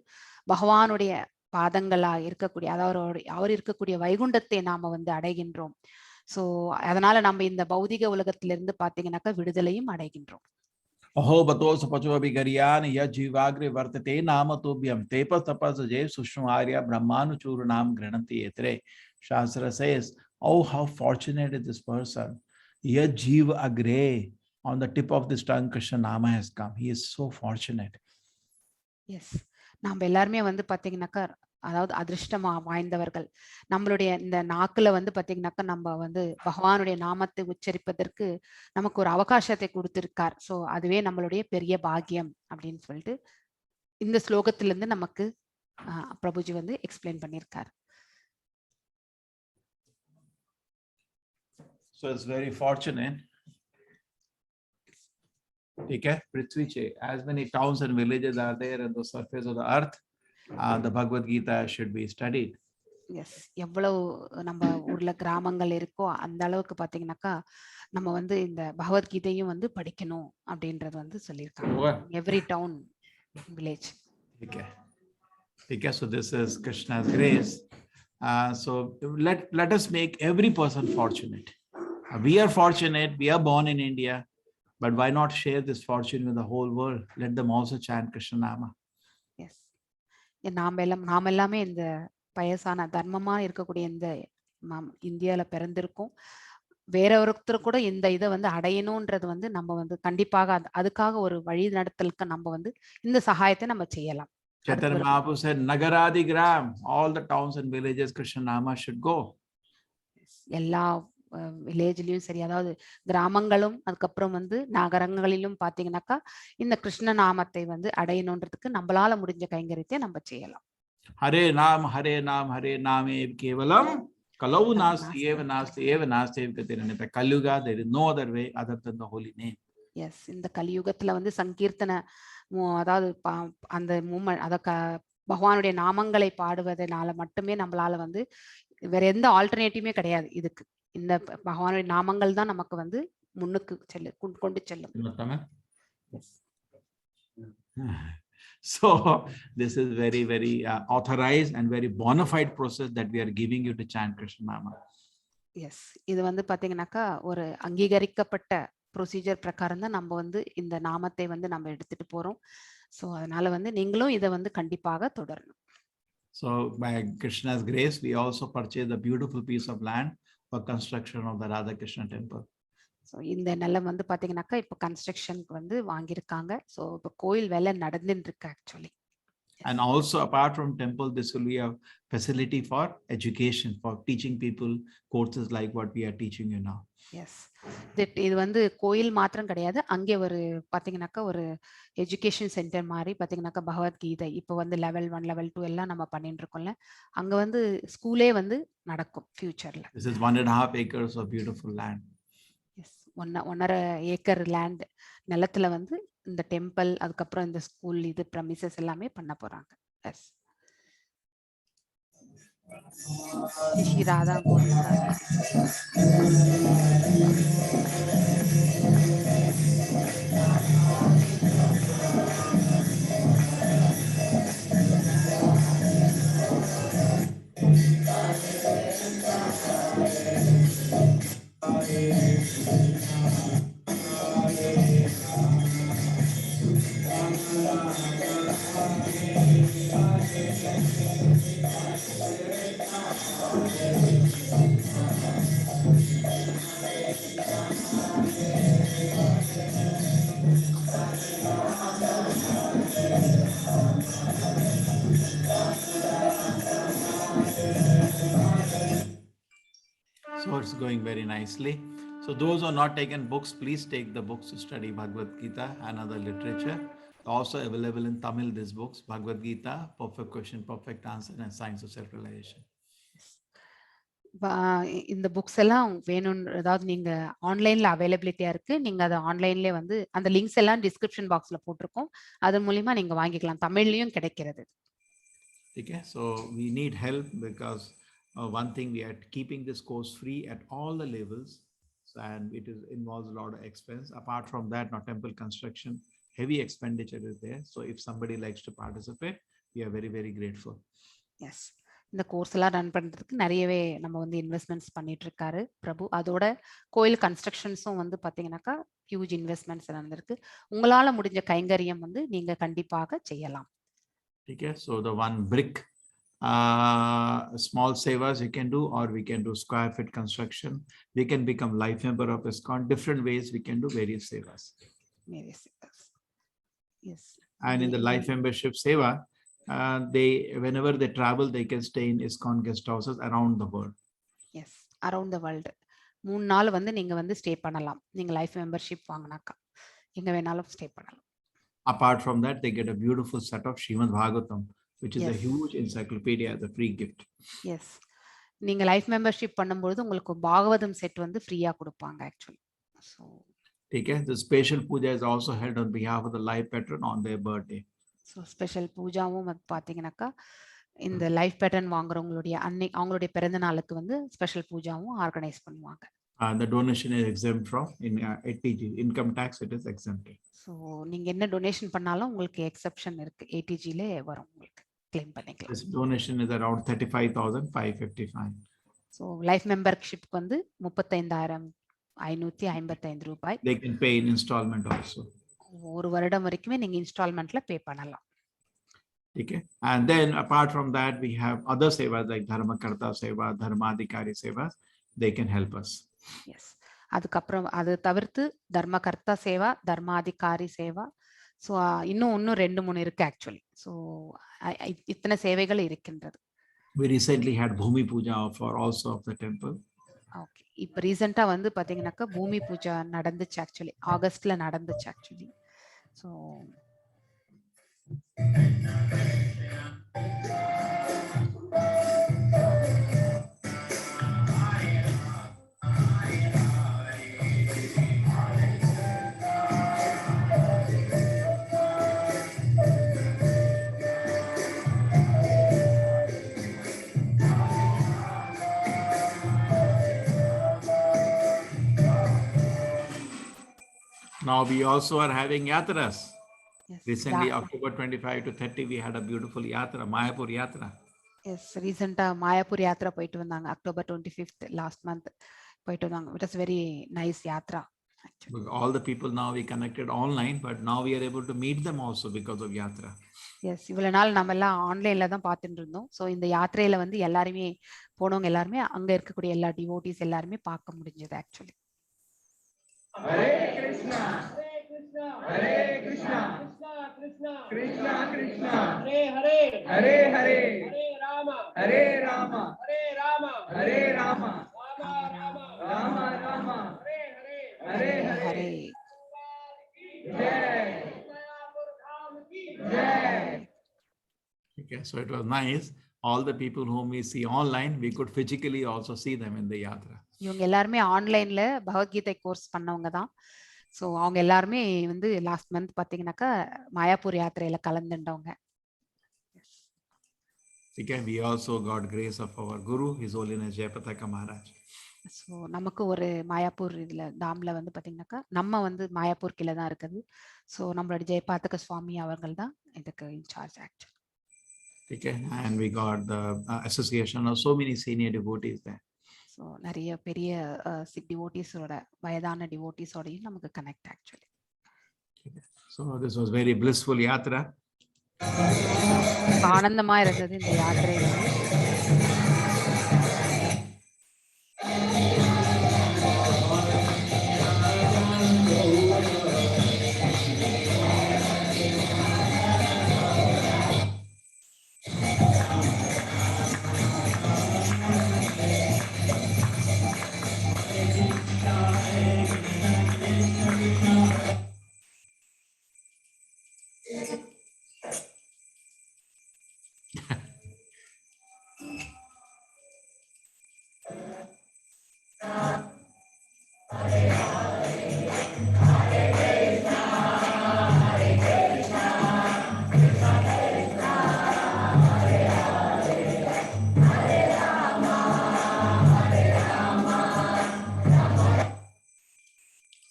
பகவானுடைய பாதங்களா இருக்கக்கூடிய அதாவது அவர் இருக்கக்கூடிய வைகுண்டத்தை நாம வந்து அடைகின்றோம். சோ அதனால நம்ம இந்த பௌதிக உலகத்திலிருந்து பாத்தீங்கன்னாக்கா விடுதலையும் அடைகின்றோம். अहो बतोस पचो विगरियान यह जीवाग्रे वर्तते नाम तोभ्यम तेपस तपस जय सुष्णु आर्य ब्रह्मानुचूर नाम गृणन्ति एतरे. Shastra says, oh, how fortunate is this person. Yah Jeev Agre, on the tip of this tongue, Krishna Nama has come. He is so fortunate. Yes, நம்ம எல்லாருமே வந்து பாத்தீங்கன்னாக்கா அதாவது அதிர்ஷ்டமா வாய்ந்தவர்கள். நம்மளுடைய இந்த நாக்குல வந்து பாத்தீங்கன்னாக்கா நம்ம வந்து பகவானுடைய நாமத்தை உச்சரிப்பதற்கு நமக்கு ஒரு அவகாசத்தை கொடுத்திருக்கார். சோ அதுவே நம்மளுடைய பெரிய பாக்கியம் அப்படின்னு சொல்லிட்டு இந்த ஸ்லோகத்துல இருந்து நமக்கு பிரபுஜி வந்து எக்ஸ்பிளைன் பண்ணியிருக்கார். So it's very fortunate. Okay, Prithvi che, as many towns and villages are there on the surface of the earth, the Bhagavad Gita should be studied. Yes, எவ்வளவு நம்ம ஊர்ல கிராமங்கள் இருக்கோ அந்த அளவுக்கு பாத்தீங்கன்னாக்கா நம்ம வந்து இந்த பகவத்கீதையும் வந்து படிக்கணும் அப்படின்றது வந்து சொல்லியிருக்காங்க. Every down village. Okay. Okay, so this is Krishna's grace. So let us make every person fortunate. We are fortunate, we are born in India, but why not share this fortune with the whole world? Let them also chant Krishna Nama. Yes, நாம எல்லாமே இந்த பயசான தர்மமா இருக்கக்கூடிய இந்த இந்தியால பிறந்திருக்கோம். வேற ஒருத்தர் கூட இந்த இதை வந்து அடையணும்ன்றது வந்து நம்ம வந்து கண்டிப்பாக அதுக்காக ஒரு வழி நடத்தலுக்கு நம்ம வந்து இந்த சகாயத்தை நம்ம செய்யலாம். Chaitanya Mahaprabhu said, Nagaradi Gram, all the towns and villages, Krishna Nama should go. எல்லா வில்லேஜ்லயும் சரி, அதாவது கிராமங்களும் அதுக்கப்புறம் வந்து நகரங்களிலும் பாத்தீங்கன்னாக்கா இந்த கிருஷ்ண நாமத்தை வந்து அடையணுன்றதுக்கு நம்மளால முடிஞ்ச கைங்கரியத்தை நம்ம செய்யலாம். Hare Nam, Hare Nam, Hare Name Kevalam, Kalau Nasti, Eva Nasti, Eva Nasti, Katirana, Kaluga, there is no other way other than the holy name. Yes, இந்த கலியுகத்துல வந்து சங்கீர்த்தனை அதாவது அந்த அத பகவானுடைய நாமங்களை பாடுவதனால மட்டுமே நம்மளால வந்து வேற எந்த ஆல்டர்னேட்டிவுமே கிடையாது இதுக்கு. இந்த பகவானுடைய நாமங்கள் தான் நமக்கு வந்து முன்னுக்கு கொண்டு செல்லும். So this is very, very authorized and very bona fide process that we are giving you to chant Krishna Nama. Yes, இது வந்து பாத்தீங்கன்னாக்கா ஒரு அங்கீகரிக்கப்பட்ட ப்ரொசீஜர் பிரகாரம் தான் நம்ம வந்து இந்த நாமத்தை வந்து நம்ம எடுத்துட்டு போறோம். சோ அதனால வந்து நீங்களும் இதை வந்து கண்டிப்பாக தொடரணும். So by Krishna's grace, we also purchased a beautiful piece of land for construction of the Radha Krishna temple. So இந்த நிலம் வந்து பாத்தீங்கன்னாக்கா இப்போ கன்ஸ்ட்ரக்ஷனுக்கு வந்து வாங்கியிருக்காங்க. ஸோ இப்போ கோயில் வேலை நடந்துட்டு இருக்கு actually. And also apart from temple, this will be a facility for education, for teaching people courses like what we are teaching you now. Yes, இது வந்து கோயில் மாத்திரம் கிடையாது, அங்கே ஒரு பாத்தீங்கன்னாக்கா ஒரு எஜுகேஷன் சென்டர் மாதிரி பாத்தீங்கன்னாக்கா பகவத்கீதை இப்போ வந்து லெவல் 1 லெவல் 2 எல்லாம் நம்ம பண்ணிட்டு இருக்கோம்ல, அங்க வந்து ஸ்கூலே வந்து நடக்கும் ஃபியூச்சர்ல. This is 1.5 acres of beautiful land. Yes, 1.5 acre land நிலத்துல வந்து இந்த டெம்பிள் அதுக்கப்புறம் இந்த ஸ்கூல் இது ப்ரமிசஸ் எல்லாமே பண்ண போறாங்க. Yes, Shri Radha Govinda. So it's going very nicely. So those who are not taken books, please take the books to study Bhagavad Gita and other literature. Also available in Tamil, these books, Bhagavad Gita, Perfect Question, Perfect Answer, and Science of Self-Realization. இந்த புக்ஸ் எல்லாம் வேணும், அதாவது நீங்க ஆன்லைன்ல அவைலபிலிட்டியா இருக்கு. நீங்க அதை ஆன்லைன்லயே வந்து அந்த லிங்க்ஸ் எல்லாம் டிஸ்கிரிப்ஷன் பாக்ஸ்ல போட்டிருக்கோம், அது மூலியமா நீங்க வாங்கிக்கலாம். தமிழ்லயும் கிடைக்கிறது. Okay, so we need help because one thing, we are keeping this course free at all the levels, and it involves a lot of expense. Apart from that, now temple construction, heavy expenditure is there. So if somebody likes to participate, we are very, very grateful. Yes, இந்த கோர்ஸ் எல்லாம் ரன் பண்றதுக்கு நிறையவே நம்ம வந்து இன்வெஸ்ட்மெண்ட்ஸ் பண்ணிட்டு இருக்காரு பிரபு. அதோட கோயில் கன்ஸ்ட்ரக்ஷன்ஸும் வந்து பாத்தீங்கன்னாக்கா ஹியூஜ் இன்வெஸ்ட்மெண்ட்ஸ் நடந்திருக்கு. உங்களால முடிஞ்ச கைங்கரியம் வந்து நீங்க கண்டிப்பாக செய்யலாம். Okay, so the one brick small savers you can do, or we can do square feet construction. We can become life member of ISKCON. Different ways we can do various savers. Yes. And in the life membership seva, they whenever they travel, they can stay in ISKCON guest houses around the world. Yes, around the world. 3 நாள் வந்து நீங்க வந்து ஸ்டே பண்ணலாம். நீங்க லைஃப் மெம்பர்ஷிப் வாங்கினாக்கா எங்க வேணாலும் ஸ்டே பண்ணலாம். Apart from that, they get a beautiful set of Srimad Bhagavatam, which is a Yes. huge encyclopedia as a free gift. Yes, நீங்க லைஃப் மெம்பர்ஷிப் பண்ணும்போது உங்களுக்கு பாகவதம் செட் வந்து ஃப்ரீயா கொடுப்பாங்க actually. So Okay, the special puja is also held on behalf of the life patron on their birthday. So special பூஜாவும் வந்து பார்த்தீங்கன்னாக்கா இந்த லைஃப் பேட்டர்ன் வாங்குறவங்களுடைய அவங்களுடைய பிறந்த நாளுக்கு வந்து ஸ்பெஷல் பூஜாவும் ஆர்கனைஸ் பண்ணுவாங்க. The donation is exempt from in ATG income tax. It is exempted. So நீங்க என்ன டொனேஷன் பண்ணாலும் உங்களுக்கு எக்ஸெப்ஷன் இருக்கு, ஏடிஜில வரும், உங்களுக்கு கிளைம் பண்ணிக்கலாம். This donation is around 35,555. So life மெம்பர்ஷிப்க்கு வந்து 35,555 ரூபாய். They can pay in installment also. ஒரு வருடம் வரைக்குமே நீங்க இன்ஸ்டால்மெண்ட்ல பே பண்ணலாம். Okay, and then apart from that, we have other sevas like Dharmakarta Seva, Dharmadhikari Sevas. They can help us. Yes, அதுக்கப்புறம் அது தவிர்த்து தர்மகர்த்தா சேவா, தர்மாதிகாரி சேவா, ஸோ இன்னும் 2-3 இருக்கு ஆக்சுவலி. ஸோ இத்தனை சேவைகள் இருக்கின்றது. We recently had Bhumi Puja for also of the temple. Okay, இப்போ ரீசெண்டா வந்து பாத்தீங்கன்னாக்கா பூமி பூஜா நடந்துச்சு ஆக்சுவலி, ஆகஸ்ட்ல நடந்துச்சு actually. So Now we also are having yatras. yes, Recently, October 25 to 30, we had a beautiful yatra, Mayapur yatra. Yes, ரீசெண்டா மாயாப்பூர் யாத்ரா போயிட்டு வந்தாங்க. அக்டோபர் 25 லாஸ்ட் மந்த் போயிட்டு வந்தாங்க. It was very nice Yatra. All the people now we connected online, but now we are able to meet them also because of yatra. Yes, இவ்வளவு நாள் நம்ம எல்லாம் ஆன்லைன்ல தான் பார்த்துட்டு இருந்தோம். ஸோ இந்த யாத்திரையில வந்து எல்லாருமே போனவங்க எல்லாருமே அங்க இருக்கக்கூடிய எல்லா டிவோட்டிஸ் எல்லாருமே பார்க்க முடிஞ்சது actually. Hare Krishna, Hare Krishna, Hare Krishna, Krishna Krishna, Krishna Hare Hare, Hare Hare, Hare Rama, Hare Rama, Hare Rama, Hare Rama, Rama Rama, Rama Rama, Hare Hare, Hare Hare. Jai, Mayapur Dham ki Jai. Okay, so it was nice. All the people whom we see online, we could physically also see them in the yatra. இவங்க எல்லாருமே ஆன்லைன்ல பகவத்கீதை கோர்ஸ் பண்ணவங்க தான். ஸோ அவங்க எல்லாருமே வந்து லாஸ்ட் மந்த் பாத்தீங்கன்னாக்கா Mayapur யாத்திரையில கலந்துட்டவங்க. Okay, we also got grace of our Guru, His Holiness Jayapataka Maharaj. So நமக்கு ஒரு மாயாப்பூர் இதுல தாம்ல வந்து பாத்தீங்கன்னாக்கா நம்ம வந்து மாயாப்பூர் கீழே தான் இருக்குது. ஸோ நம்மளோட ஜெயபாத்தக சுவாமி அவர்கள் தான் இதுக்கு in charge actually. Okay, and we got the association of so many senior devotees there. So நிறைய பெரிய டிவோட்டிஸோட வயதான டிவோட்டிஸோடையும் நமக்கு connect actually. So this was very blissful yatra. ஆனந்தமா இருந்தது இந்த யாத்திரை வந்து.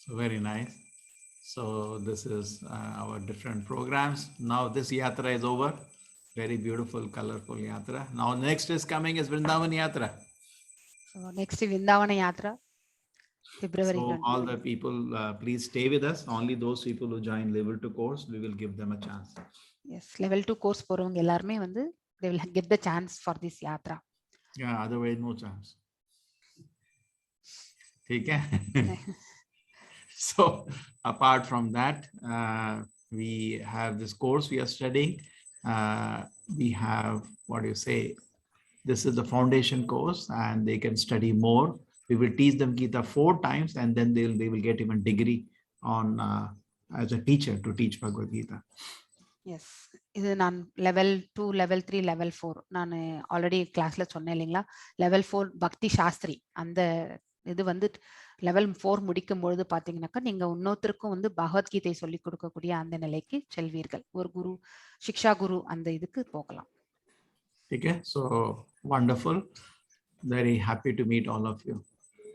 So very nice. So this is our different programs. Now this yatra is over. Very beautiful, colorful yatra. Now next is coming is Vrindavan Yatra. So next Vrindavana Yatra, February So 20. all the people, please stay with us. Only those people who join level 2 course, we will give them a chance. Yes, level 2 course போறவங்க எல்லாருமே வந்து they will get the chance for this yatra. Yeah, otherwise no chance. Okay. So apart from that, we have this course we are studying. We have, what do you say? This is the foundation course, and they can study more. We will teach them Gita 4 times, and then they will get even degree on as a teacher to teach Bhagavad Gita. Yes, இது நான் லெவல் 2, லெவல் 3, லெவல் 4 நான் ஆல்ரெடி கிளாஸ்ல சொன்னேன் இல்லைங்களா. லெவல் 4 பக்தி சாஸ்திரி அந்த இது வந்து லெவல் 4 முடிக்கும் பொழுது பாத்தீங்கன்னாக்கா நீங்க இன்னொருத்தருக்கும் வந்து பகவத்கீதை சொல்லி கொடுக்கக்கூடிய அந்த நிலைக்கு செல்வீர்கள். ஒரு குரு, சிக்ஷா குரு அந்த இதுக்கு போகலாம். Okay, so wonderful. Very happy to meet all of you.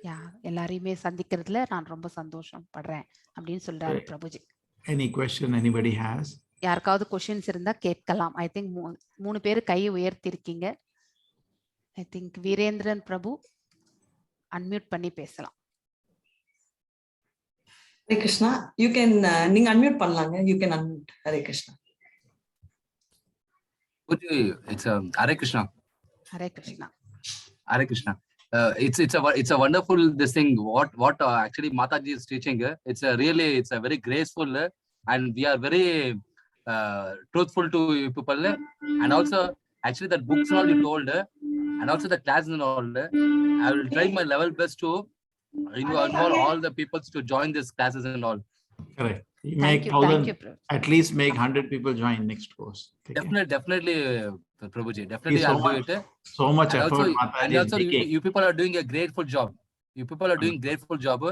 யா, எல்லாரையுமே சந்திக்கிறதுல நான் ரொம்ப சந்தோஷம் படுறேன் அப்படின்னு சொல்றாரு Prabhuji. Any question anybody has? யாருக்காவது கொஸ்டின்ஸ் இருந்தா கேட்கலாம். ஐ திங்க் 3 பேர் கை உயர்த்திருக்கீங்க. I think Veerendran Prabhu unmute பண்ணி பேசலாம். Hare Krishna, you can நீங்க unmute பண்ணலாங்க. You can unmute. Hare Krishna. It's Hare Krishna. Hare Krishna. Hare Krishna. It's a wonderful this thing. What actually Mataji is teaching. It's a very graceful and we are very truthful to people. And also actually that books and all you told, and also the classes and all. I will try my level best to involve all the people to join these classes and all. Correct. You Thank make you, 1,000, Prabhu. at least make 100 people join next course. Okay? Definitely, Prabhuji. Definitely, so I'll do it. So much And effort also, Mataji is making. you people are doing a grateful job. You people are doing grateful job.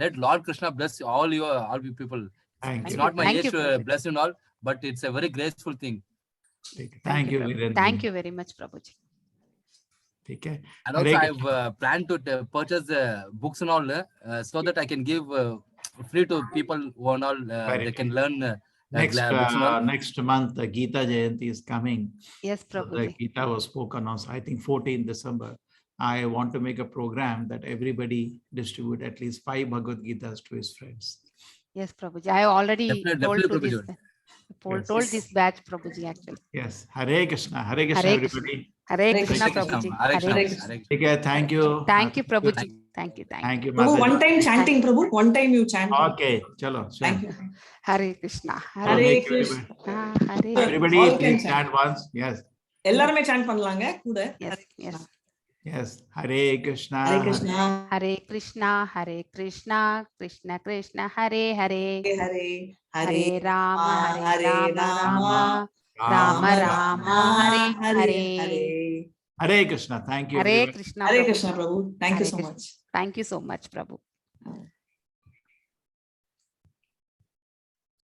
Let Lord Krishna bless all you people. Thank It's you. not my Thank age you, to Prabhuji. bless you and all, but it's a very graceful thing. Thank you, Prabhu. Virendra. Thank you very much, Prabhuji. Okay. And Hare also, Krishna. I've planned to purchase books and all so that I can give free to people who are all Very they can learn books and all. Next month, the Gita Jayanti is coming. Yes, So the Prabhuji. Gita was spoken on, I think 14 December. I want to make a program that everybody distribute at least 5 Bhagavad Gitas to his friends. Yes, Prabhuji. I already told Definitely, to this Prabhuji. told this batch, Prabhuji, actually. Yes. Hare Krishna. Hare Krishna, Hare everybody. Hare Hare Krishna, Krishna. Prabhuji. Hare Hare Krishna. Krishna. Hare Krishna. Okay, thank you. Thank you, Prabhuji. Thank you. Thank you, Prabhu, one Mataji. time chanting, Prabhu. One time you chant. Okay, chalo. Thank you. Hare Krishna. So Hare make Krishna. everybody, Hare. everybody All can please chant. chant once. Yes. எல்லாருமே chant பண்ணலாங்க கூட. Yes, yes. Yes. Hare Krishna. Hare Krishna. Hare Krishna, Hare Krishna, Krishna Krishna, Hare Hare. Hare Hare Rama, Hare Rama, Rama, Rama Rama, Hare Hare. Hare Krishna. Thank you. Hare everyone. Krishna, Hare Prabhu. Krishna, Prabhu. Thank you Hare so Krishna. much. Thank you so much, Prabhu.